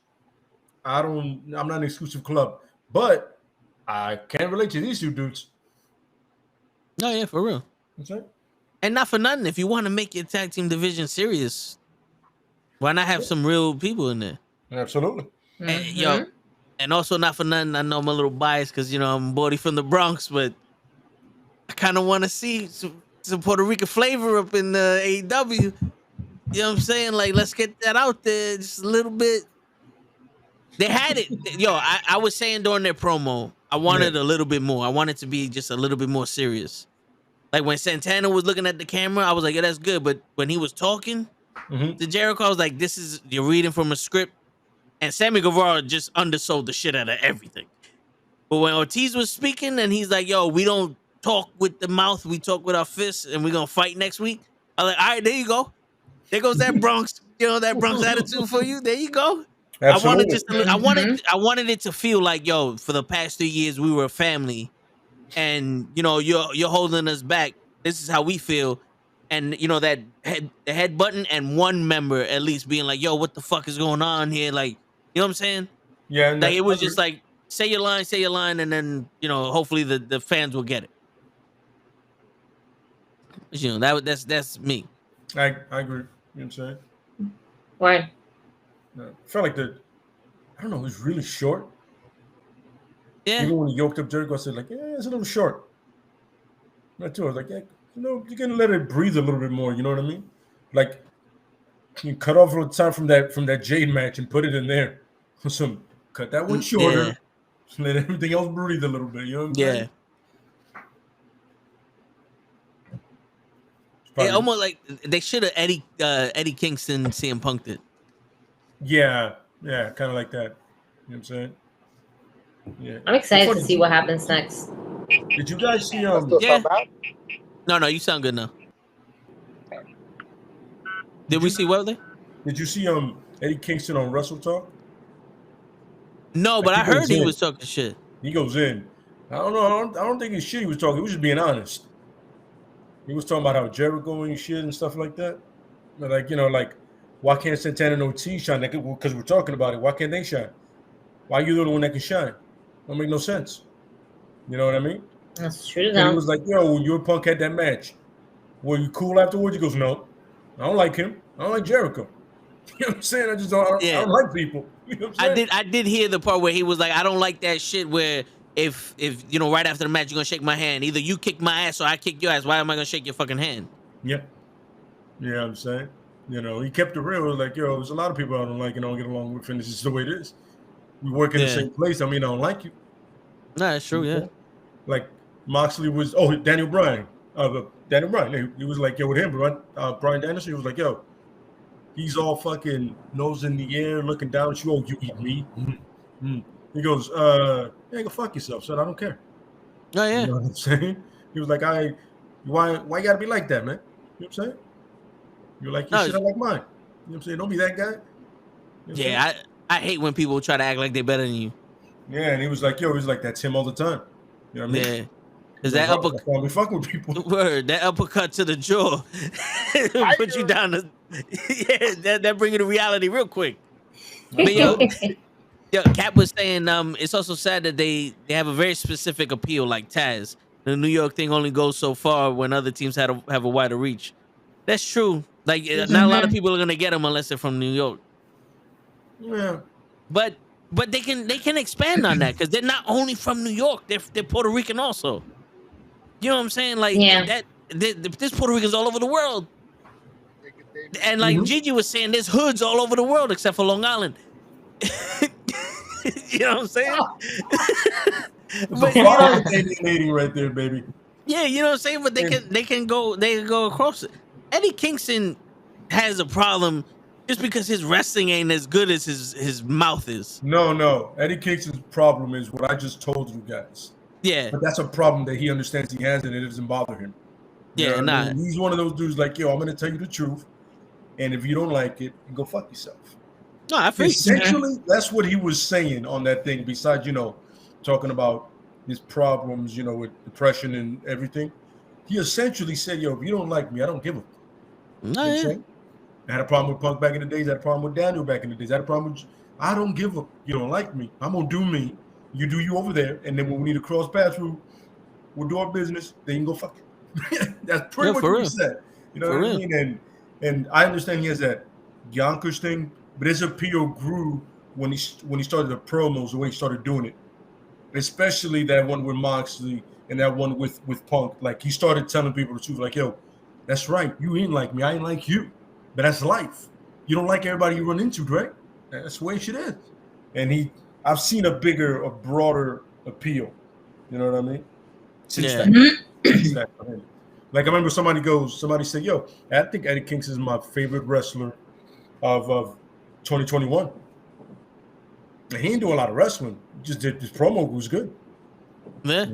I'm not an exclusive club, but I can't relate to these two dudes. No, yeah, for real. That's it. And not for nothing, if you want to make your tag team division serious, why not have some real people in there? Absolutely. And, yo, and also not for nothing, I know I'm a little biased because, I'm Bordy from the Bronx, but I kind of want to see some Puerto Rican flavor up in the AEW. You know what I'm saying? Like, let's get that out there just a little bit. They had it. Yo, I was saying during their promo, I wanted a little bit more. I wanted to be just a little bit more serious. Like when Santana was looking at the camera, I was like, yeah, that's good. But when he was talking to Jericho, I was like, you're reading from a script. And Sammy Guevara just undersold the shit out of everything. But when Ortiz was speaking and he's like, yo, we don't talk with the mouth, we talk with our fists, and we're going to fight next week. I was like, all right, there you go. There goes that Bronx, that Bronx attitude for you. There you go. Absolutely. I wanted it to feel like, yo, for the past 3 years, we were a family. And you're holding us back. This is how we feel, and that the head button and one member at least being like, "Yo, what the fuck is going on here?" Like, you know what I'm saying? Yeah, like it was just like say your line, and then hopefully the fans will get it. That's me. I agree. You know what I'm saying? Word. I felt like I don't know, it was really short. Yeah. Even when he yoked up Jericho, I said, like, yeah, it's a little short. Right too. I was like, yeah, you can let it breathe a little bit more, you know what I mean? Like, you cut off a little time from that Jade match and put it in there. Cut that one shorter. Yeah. Let everything else breathe a little bit, you know what I'm saying? Yeah, almost like they should have Eddie Kingston CM Punk'd it. Yeah, kind of like that. You know what I'm saying? Yeah. I'm excited to see what happens next. Did you guys see Yeah. No, you sound good now. Did we see what there? Did you see Eddie Kingston on Wrestle Talk? No, but I heard he was talking shit. He goes in. I don't know. I don't think it's shit he was talking. He was just being honest. He was talking about how Jericho and shit and stuff like that. But like, why can't Santana and Ortiz shine? Because we're talking about it. Why can't they shine? Why are you the one that can shine? Don't make no sense. You know what I mean? That's true. And he was like, yo, when you and Punk had that match, were you cool afterwards? He goes, no. I don't like him. I don't like Jericho. You know what I'm saying? I don't like people. You know what I'm saying? I did hear the part where he was like, I don't like that shit where if right after the match you're gonna shake my hand. Either you kick my ass or I kick your ass. Why am I gonna shake your fucking hand? Yeah. Yeah, I'm saying. He kept it real. Like, yo, there's a lot of people I don't like and I don't get along with, and this is the way it is. We work in the same place. I mean, I don't like you. No, that's true, yeah. Like, Moxley was, Daniel Bryan. He was like, yo, with him, Bryan Danielson, he was like, yo, he's all fucking nose in the air, looking down at you. Oh, you eat me? Mm-hmm. He goes, go fuck yourself, son. I don't care. Oh, yeah. You know what I'm saying? He was like, why you gotta be like that, man? You know what I'm saying? You're like your shit, I like mine. You know what I'm saying? Don't be that guy. You know I hate when people try to act like they're better than you. Yeah, and he was like, that's him all the time. You know what I mean? Yeah. Because that uppercut, we fuck with people. Word, that uppercut to the jaw put you down to, that bring you to reality real quick. But yo, Cap was saying it's also sad that they have a very specific appeal like Taz. The New York thing only goes so far when other teams have a wider reach. That's true. Like not a lot of people are gonna get them unless they're from New York. Yeah, But they can expand on that because they're not only from New York, they're Puerto Rican also. You know what I'm saying? Like there's Puerto Ricans all over the world. And like Gigi was saying, there's hoods all over the world except for Long Island. You know what I'm saying? But you know, right there, baby. Yeah, you know what I'm saying? But they can go across it. Eddie Kingston has a problem just because his wrestling ain't as good as his mouth is. No. Eddie Kingston's problem is what I just told you guys. Yeah. But that's a problem that he understands he has and it doesn't bother him. Yeah, nah. I mean? He's one of those dudes like, yo, I'm gonna tell you the truth. And if you don't like it, go fuck yourself. No, I feel essentially that's what he was saying on that thing, besides, talking about his problems, with depression and everything. He essentially said, yo, if you don't like me, I don't give a fuck. I had a problem with Punk back in the days, I had a problem with Daniel back in the days, I had a problem with I don't give a you don't like me. I'm gonna do me. You do you over there, and then when we need to cross paths through, we'll do our business, then you can go fuck it. That's pretty much what he said. You know what I mean? And I understand he has that Yonkers thing, but his appeal grew when he started the promos, the way he started doing it. Especially that one with Moxley and that one with Punk. Like, he started telling people the truth, like, yo, that's right. You ain't like me. I ain't like you. But that's life. You don't like everybody you run into, Dre. That's the way shit is. And I've seen a broader appeal. You know what I mean? Since that for him. Like, I remember somebody said, yo, I think Eddie Kingston is my favorite wrestler of 2021. And he ain't doing a lot of wrestling. Just did his promo was good. Yeah.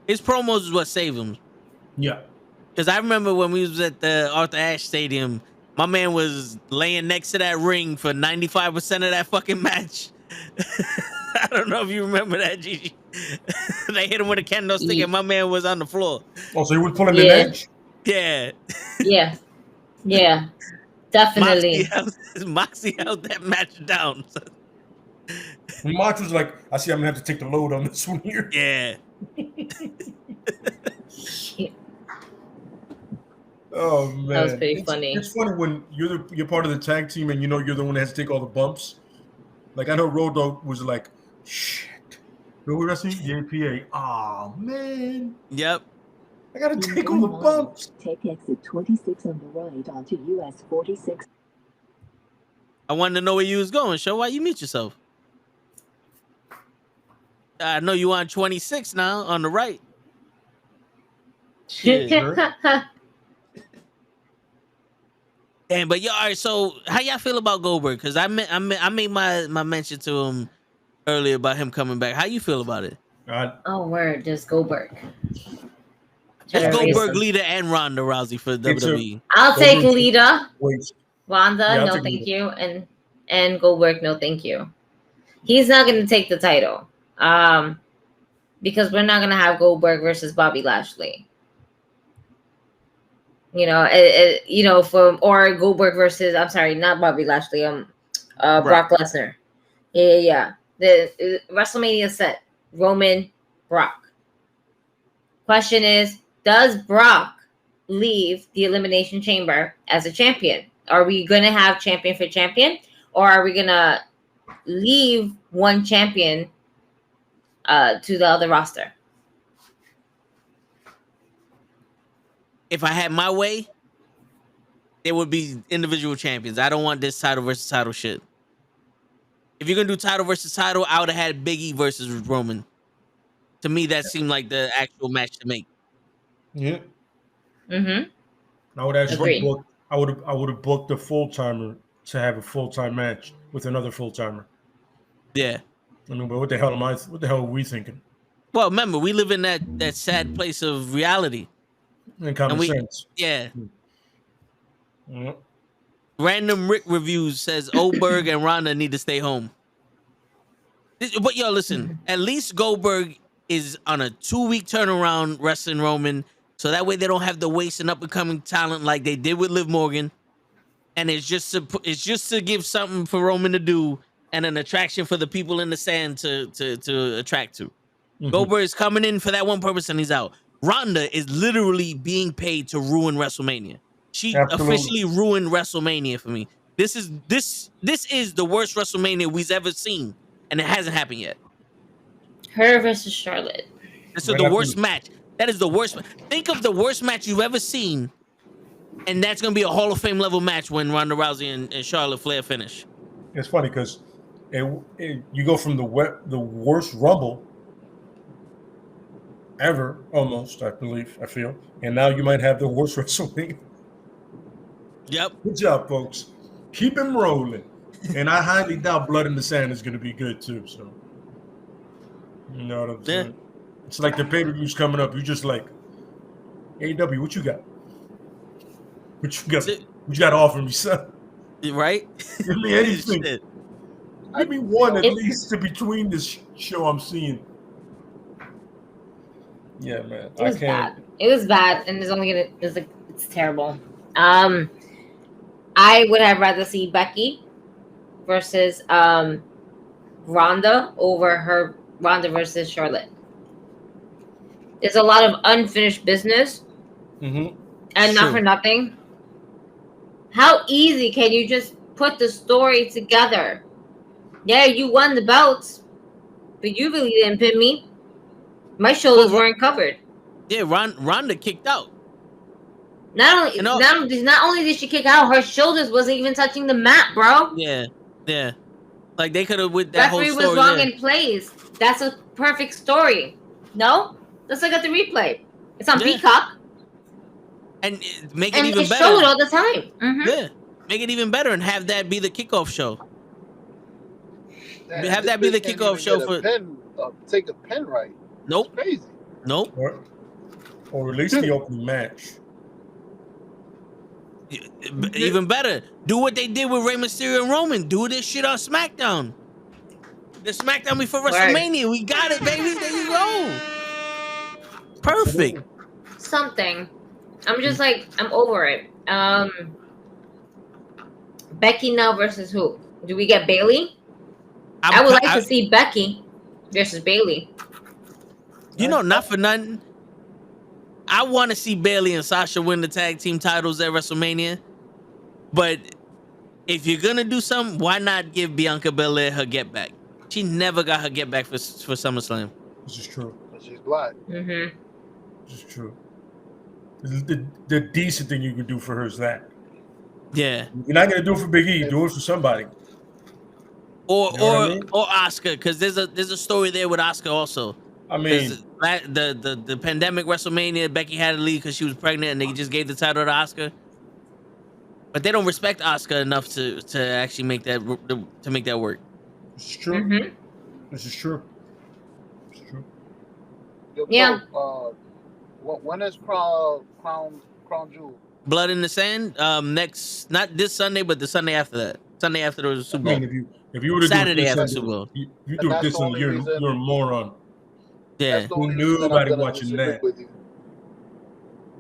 His promos is what saved him. Yeah. Because I remember when we was at the Arthur Ashe Stadium, my man was laying next to that ring for 95% of that fucking match. I don't know if you remember that, Gigi. They hit him with a kendo stick and my man was on the floor. Oh, so he was pulling the edge? Yeah. Yeah. Definitely. Moxie held that match down. Mox was like, I see I'm going to have to take the load on this one here. Yeah. Oh, man. That was pretty funny. It's funny when you're part of the tag team and you're the one that has to take all the bumps. Like, I know Road Dogg was like, shit. Who we wrestling? The APA. Oh, man. Yep. I got to take all the bumps. Take exit 26 on the right onto US 46. I wanted to know where you was going. Show why you meet yourself. I know you on 26 now on the right. Damn, but all right. So, how y'all feel about Goldberg? Because I made my mention to him earlier about him coming back. How you feel about it? Oh, word, just Goldberg. Just Goldberg, Lita, and Ronda Rousey for WWE. I'll take Lita. Ronda, no thank Lita. you, and Goldberg, no thank you. He's not going to take the title, because we're not going to have Goldberg versus Bobby Lashley. Or Goldberg versus, I'm sorry, not Bobby Lashley, Brock Lesnar. Yeah. The WrestleMania set, Roman, Brock. Question is, does Brock leave the Elimination Chamber as a champion? Are we going to have champion for champion? Or are we going to leave one champion to the other roster? If I had my way, there would be individual champions. I don't want this title versus title shit. If you're going to do title versus title, I would have had Big E versus Roman. To me, that seemed like the actual match to make. Yeah. Mm-hmm. I would actually book. I would have booked a full timer to have a full time match with another full timer. Yeah. I mean, but what the hell are we thinking? Well, remember, we live in that sad place of reality. And common sense. Yeah. Yeah. Random Rick Reviews says Goldberg and Ronda need to stay home. But yo, listen, at least Goldberg is on a 2-week turnaround wrestling Roman, so that way they don't have to waste an up and coming talent like they did with Liv Morgan, and it's just to give something for Roman to do and an attraction for the people in the sand to attract to. Mm-hmm. Goldberg is coming in for that one purpose and he's out. Ronda is literally being paid to ruin WrestleMania. She officially ruined WrestleMania for me This is the worst WrestleMania we've ever seen, and it hasn't happened yet. Her versus Charlotte. This is the worst match. That is the worst. Think of the worst match you've ever seen, and that's gonna be a Hall of Fame level match when Ronda Rousey and Charlotte Flair finish. It's funny because you go from the worst Rumble ever, almost, I feel, and now you might have the worst WrestleMania. Yep. Good job, folks. Keep him rolling. And I highly doubt Blood in the Sand is going to be good too. So, you know what I'm saying? It's like the pay-per-view's coming up. You just like, AEW, what you got? What you got to offer me, son? Right? Give me anything. Give me one at least to between this show I'm seeing. Yeah, man. It was bad. It was bad, and it's terrible. I would have rather see Becky versus Ronda over Ronda versus Charlotte. There's a lot of unfinished business, and not for nothing. How easy can you just put the story together? Yeah, you won the belts, but you really didn't pin me. My shoulders weren't covered. Yeah, Ronda kicked out. Not only did she kick out, her shoulders wasn't even touching the mat, bro. Yeah. Like they could have with that whole story. Referee was wrong in plays. That's a perfect story. No, let's look at the replay. It's on Peacock. And make it even better. Show it all the time. Yeah, make it even better and have that be the kickoff show. Have that be the kickoff show for. Take a pen right. Nope. That's crazy. Nope. Or release the opening match. Even better, do what they did with Rey Mysterio and Roman. Do this shit on Smackdown. The Smackdown before WrestleMania. We got it, baby. There you go. Perfect. Something. I'm just like, I'm over it. Becky now versus who? Do we get Bayley? I would like to see Becky versus Bayley. You know, not for nothing. I want to see Bayley and Sasha win the tag team titles at WrestleMania. But if you're going to do something, why not give Bianca Belair her get back? She never got her get back for SummerSlam. This is true. She's black. Mm-hmm. This is true. The decent thing you can do for her is that. Yeah. You're not going to do it for Big E. Do it for somebody. Or Asuka, because there's a story there with Asuka also. I mean, the pandemic WrestleMania, Becky had to leave because she was pregnant, and they just gave the title to Asuka. But they don't respect Asuka enough to actually make that work. This is true. Mm-hmm. This is true. It's true. Yeah. When is Crown Jewel? Blood in the Sand. Next, not this Sunday, but the Sunday after that. Sunday after the Super Bowl. I mean, if you were to Saturday do it after this Super Bowl. you do it this Sunday, you're a moron. Yeah. Nobody watching that.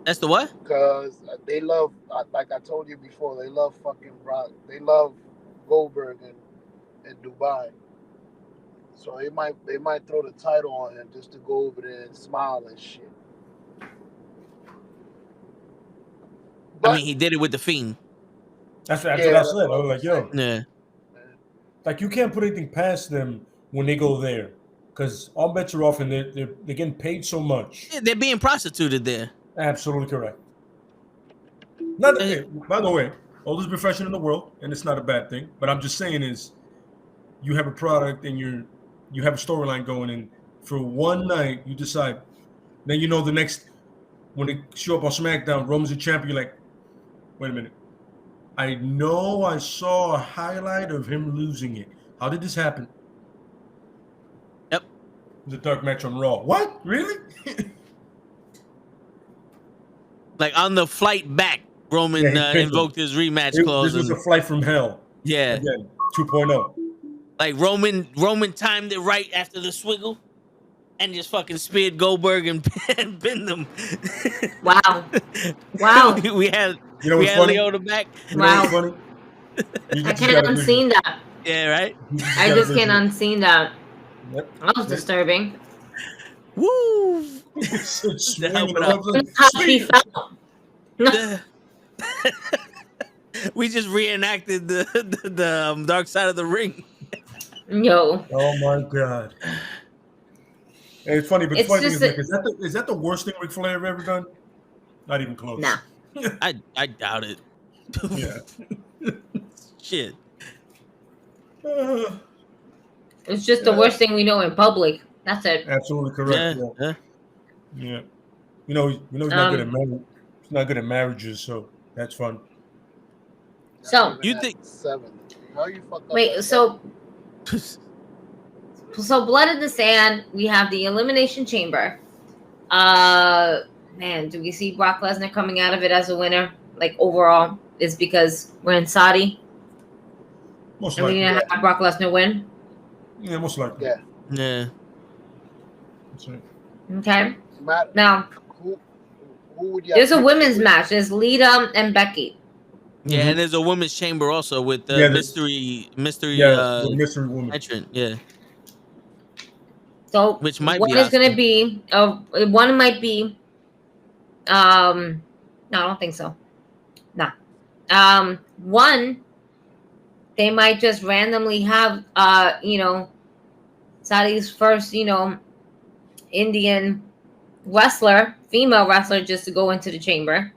That's the what? Because they love, like I told you before, they love fucking rock. They love Goldberg in Dubai. So they might throw the title on him just to go over there and smile and shit. I mean, he did it with the Fiend. That's what I said. I was like, yo. Yeah. Like, you can't put anything past them when they go there. Because all bets are off and they're getting paid so much. Yeah, they're being prostituted there. Absolutely correct. By the way, oldest profession in the world, and it's not a bad thing. But I'm just saying is, you have a product and you have a storyline going, and for one night you decide. Then you know the next, when they show up on SmackDown, Roman's a champion. You're like, wait a minute. I know I saw a highlight of him losing it. How did this happen? Yep. It was a dark match on Raw. What? Really? Like on the flight back, Roman invoked his rematch clause. This was a flight from hell. Yeah. Again, 2.0. Like Roman timed it right after the swiggle and just fucking speared Goldberg and pinned them. Wow. Wow. we had funny? Leo the back. Wow. Funny? I can't unseen that. Yeah, right? I just can't unseen that. Yep. That was disturbing. Woo! How she felt. We just reenacted the Dark Side of the Ring. Yo. Oh my god. Hey, it's funny, but the It's funny thing just is, like, is that the worst thing Ric Flair ever done? Not even close. Nah. I doubt it. Yeah. Shit. It's just the worst thing we know in public. That's it. Absolutely correct. Yeah. Yeah. You know he's not good at marriage. He's not good at marriages, so that's fun. So You think? 7. How you fuck up? Wait, that so Blood in the Sand, we have the Elimination Chamber. Man, do we see Brock Lesnar coming out of it as a winner? Like overall, is because we're in Saudi. Most Are we likely. gonna have Brock Lesnar win? Yeah, most likely. Yeah. Yeah. That's right. Okay. Matt, Now who would you there's a pick women's to win? match. There's Lita and Becky. Yeah, and there's a women's chamber also with the Yeah, mystery Yeah, the mystery woman. entrant. Yeah. So Which might one be is gonna Asuka. be one might be no, I don't think so. No. One they might just randomly have Saudi's first, Indian wrestler, female wrestler, just to go into the chamber.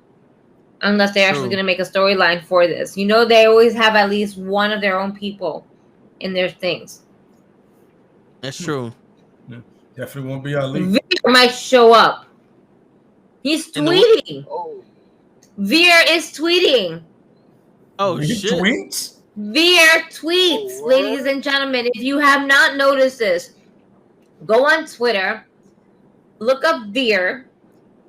Unless they're actually True. gonna make a storyline for this. They always have at least one of their own people in their things. That's true. Definitely won't be Ali. Veer might show up. He's In the- tweeting. Oh, Veer is tweeting. Oh He shit. tweets? Veer tweets, Oh, ladies word? and gentlemen. If you have not noticed this, go on Twitter, look up Veer,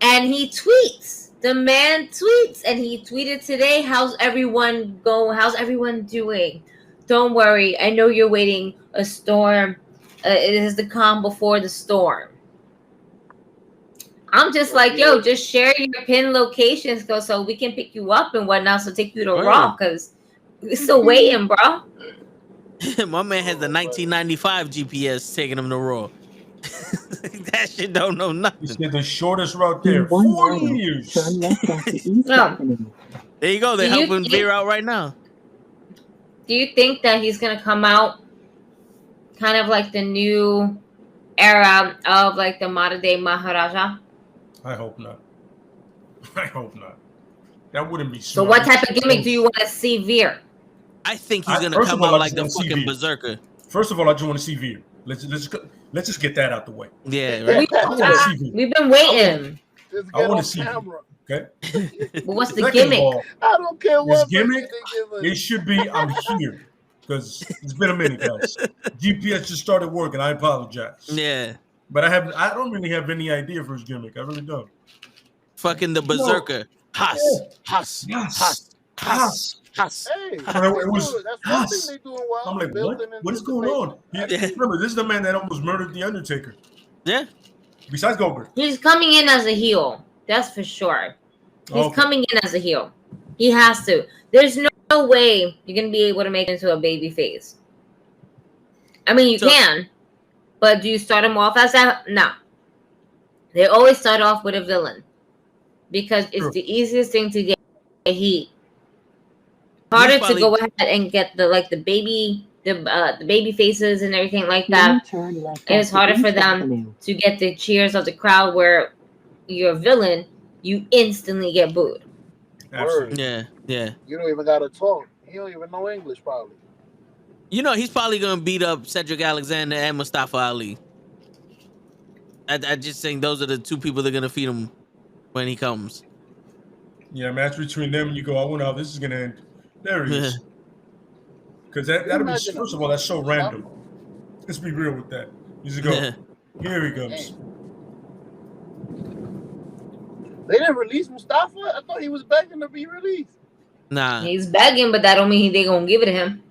and he tweets. The man tweets, and he tweeted today, how's everyone going? How's everyone doing? Don't worry. I know you're waiting a storm. It is the calm before the storm. I'm just like, yo, just share your pin locations so we can pick you up and whatnot. So take you to Word. Raw because we're still waiting, bro. My man has the 1995 GPS taking him to Raw. That shit don't know He nothing. said the shortest route there. In 1 4 mile, years. turn left onto East No. Avenue. There you go. They're Do you helping think- Veer out right now. Do you think that he's gonna come out kind of like the new era of like the modern day Maharaja? I hope not. I hope not. That wouldn't be So smart. what type of gimmick do you want to see Veer? I think he's gonna First come of all, out I like just the wanna see fucking Veer. berserker. First of all, I just want to see Veer. Let's just get that out the way. Yeah, right. I want to see Veer. We've been waiting. just I get wanna on see you. camera. Okay. But what's the Second of gimmick? all, I don't care his what gimmick, they give us. it should be I'm here. Because it's been a minute, guys. GPS just started working. I apologize. Yeah. But I don't really have any idea for his gimmick. I really don't. Fucking the berserker. Haas. Haas. Yes. Haas. Haas. Haas. Hey, But it was that's one us. thing they doing well. I'm like, building what is going on? anticipation. Yeah, remember, this is the man that almost murdered The Undertaker. Yeah. Besides Goldberg. He's coming in as a heel. That's for sure. He's Okay. coming in as a heel. He has to. There's no way you're gonna be able to make him into a baby face. I mean, you So- can, but do you start him off as that? No. They always start off with a villain because it's True. the easiest thing to get heat. Harder to probably- go ahead and get the baby faces and everything like that. Then turn left And it's onto harder for East them Avenue. to get the cheers of the crowd where you're a villain, you instantly get booed. Absolutely. Yeah. Yeah. You don't even gotta talk. He don't even know English, probably. You know, he's probably gonna beat up Cedric Alexander and Mustafa Ali. I just think those are the two people that are gonna feed him when he comes. Yeah, match between them, and you go, I wonder how this is going to end. There he is. Because that'll be, Imagine first a- of all, that's so random. Let's be real with that. You just go, here he comes. They didn't release Mustafa? I thought he was begging to be released. Nah. He's begging, but that don't mean they gonna give it to him.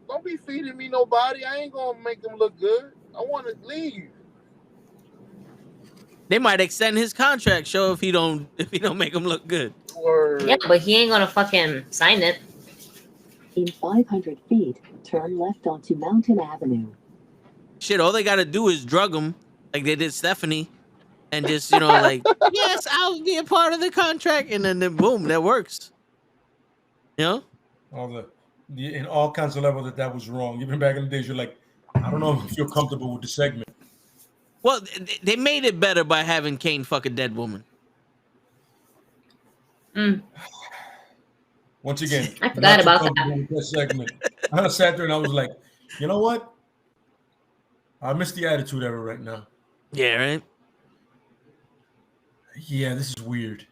Don't be feeding me nobody. I ain't gonna make him look good. I want to leave. They might extend his contract, show if he don't make him look good. Or Yeah, but he ain't gonna fucking sign it. In 500 feet, turn left onto Mountain Avenue. Shit, all they gotta do is drug him like they did Stephanie, and just like, yes, I'll be a part of the contract, and then boom, that works. You know? in all kinds of levels that was wrong. Even back in the days, you're like, I don't know if you're comfortable with the segment. Well, they made it better by having Kane fuck a dead woman. Once again, I forgot about that segment. I sat there and I was like, you know what? I miss the Attitude Era right now. Yeah, right? Yeah, this is weird.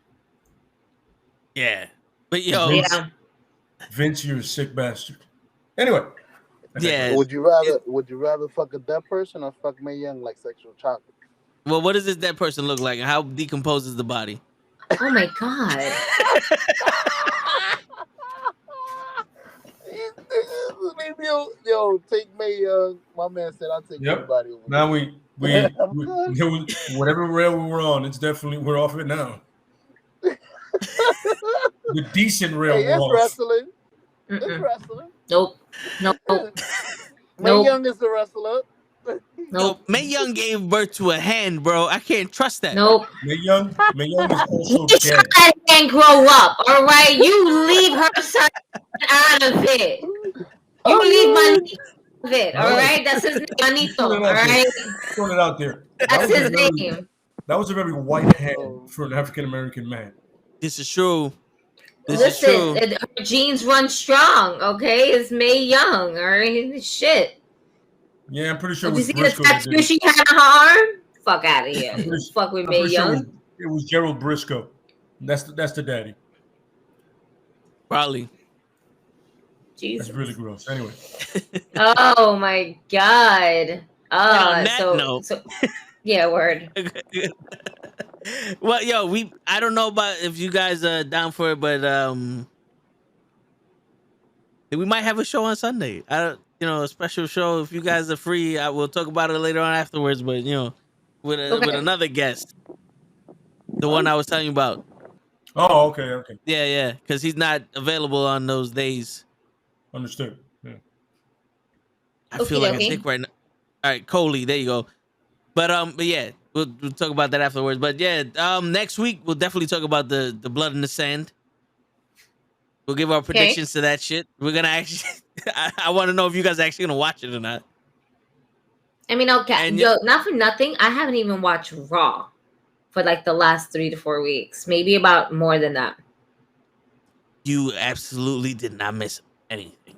Yeah. But yo, Vince, you're a sick bastard. Anyway. Yeah. Would you rather fuck a dead person or fuck Mae Young like sexual chocolate? Well, what does this dead person look like? How decomposes the body? Oh my god. Yo, take Mae Young. My man said I'll take everybody over. Now we whatever rail we were on, it's definitely we're off it now. The decent rail. Hey, it's wrestling. It's wrestling. Nope. Mae Young is the wrestler. Nope. Mae Young gave birth to a hand, bro. I can't trust that. Nope. Mae Young is also You dead. let that man grow up, all right? You leave her son out of it. You leave Manito out of it, all right? That's his name, Manito, all right? Throwing it out there. That's his name. That was a very white hand for an African American man. This is true. Listen, her genes run strong, okay? It's Mae Young, all right? Shit. Yeah, I'm pretty sure it Did you was see the Briscoe. tattoo she had on her arm? Fuck out of here. Fuck with Mae Young. It was Gerald Briscoe. That's the daddy. Probably. Jesus. That's really gross. Anyway. Oh my god. No. Yeah, word. Well, yo, I don't know about if you guys are down for it, but we might have a show on Sunday. A special show. If you guys are free, I will talk about it later on afterwards. But with another guest, the one I was telling you about. Oh, okay. Yeah, because he's not available on those days. Understood. Yeah. I feel like a dick right now. All right, Coley, there you go. But yeah, we'll talk about that afterwards. But yeah, next week we'll definitely talk about the blood in the sand. We'll give our predictions to that shit. We're gonna actually. I want to know if you guys are actually gonna watch it or not. I mean, okay, not for nothing. I haven't even watched Raw for like the last 3 to 4 weeks, maybe about more than that. You absolutely did not miss anything.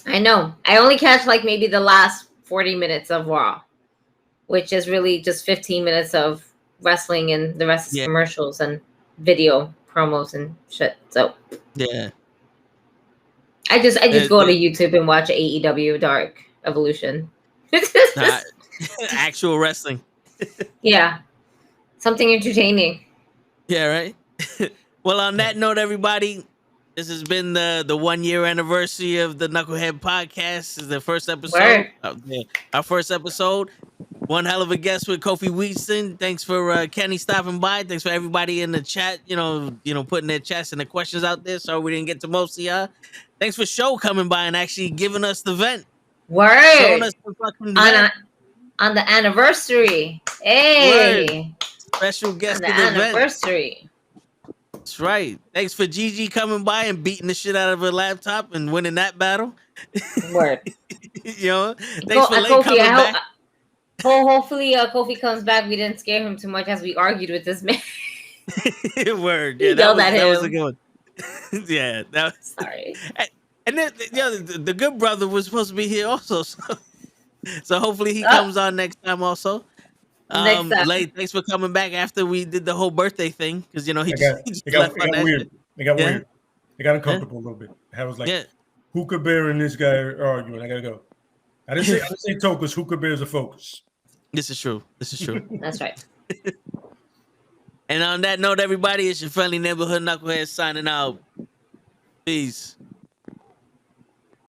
I know. I only catch like maybe the last 40 minutes of Raw, which is really just 15 minutes of wrestling, and the rest is commercials and video promos and shit. So yeah. I just go to YouTube and watch AEW Dark Evolution. Actual wrestling. Yeah. Something entertaining. Yeah, right? Well, on that note, everybody, this has been the 1 year anniversary of the Knucklehead podcast. This is the first episode. Our first episode. One hell of a guest with Kofi Wheaton. Thanks for Kenny stopping by. Thanks for everybody in the chat, putting their chats and the questions out there. Sorry we didn't get to most of y'all. Thanks for Show coming by and actually giving us the vent. Word. Showing us the fucking vent. On the anniversary. Hey. Word. Special guest on the anniversary. That's right. Thanks for Gigi coming by and beating the shit out of her laptop and winning that battle. Word. Thanks for Late coming back. Hopefully Kofi comes back. We didn't scare him too much as we argued with this man. Word. Yeah, that was a good one. Yeah. That was, sorry. And then the good brother was supposed to be here also. So hopefully he comes on next time also. Late, thanks for coming back after we did the whole birthday thing. Because he got weird. It got weird. It got uncomfortable a little bit. I was like, Hookah Bear and this guy are arguing. I gotta go. I didn't say Tokus. Hookah Bear is a focus. This is true. That's right. And on that note, everybody, it's your friendly neighborhood Knucklehead signing out. Peace.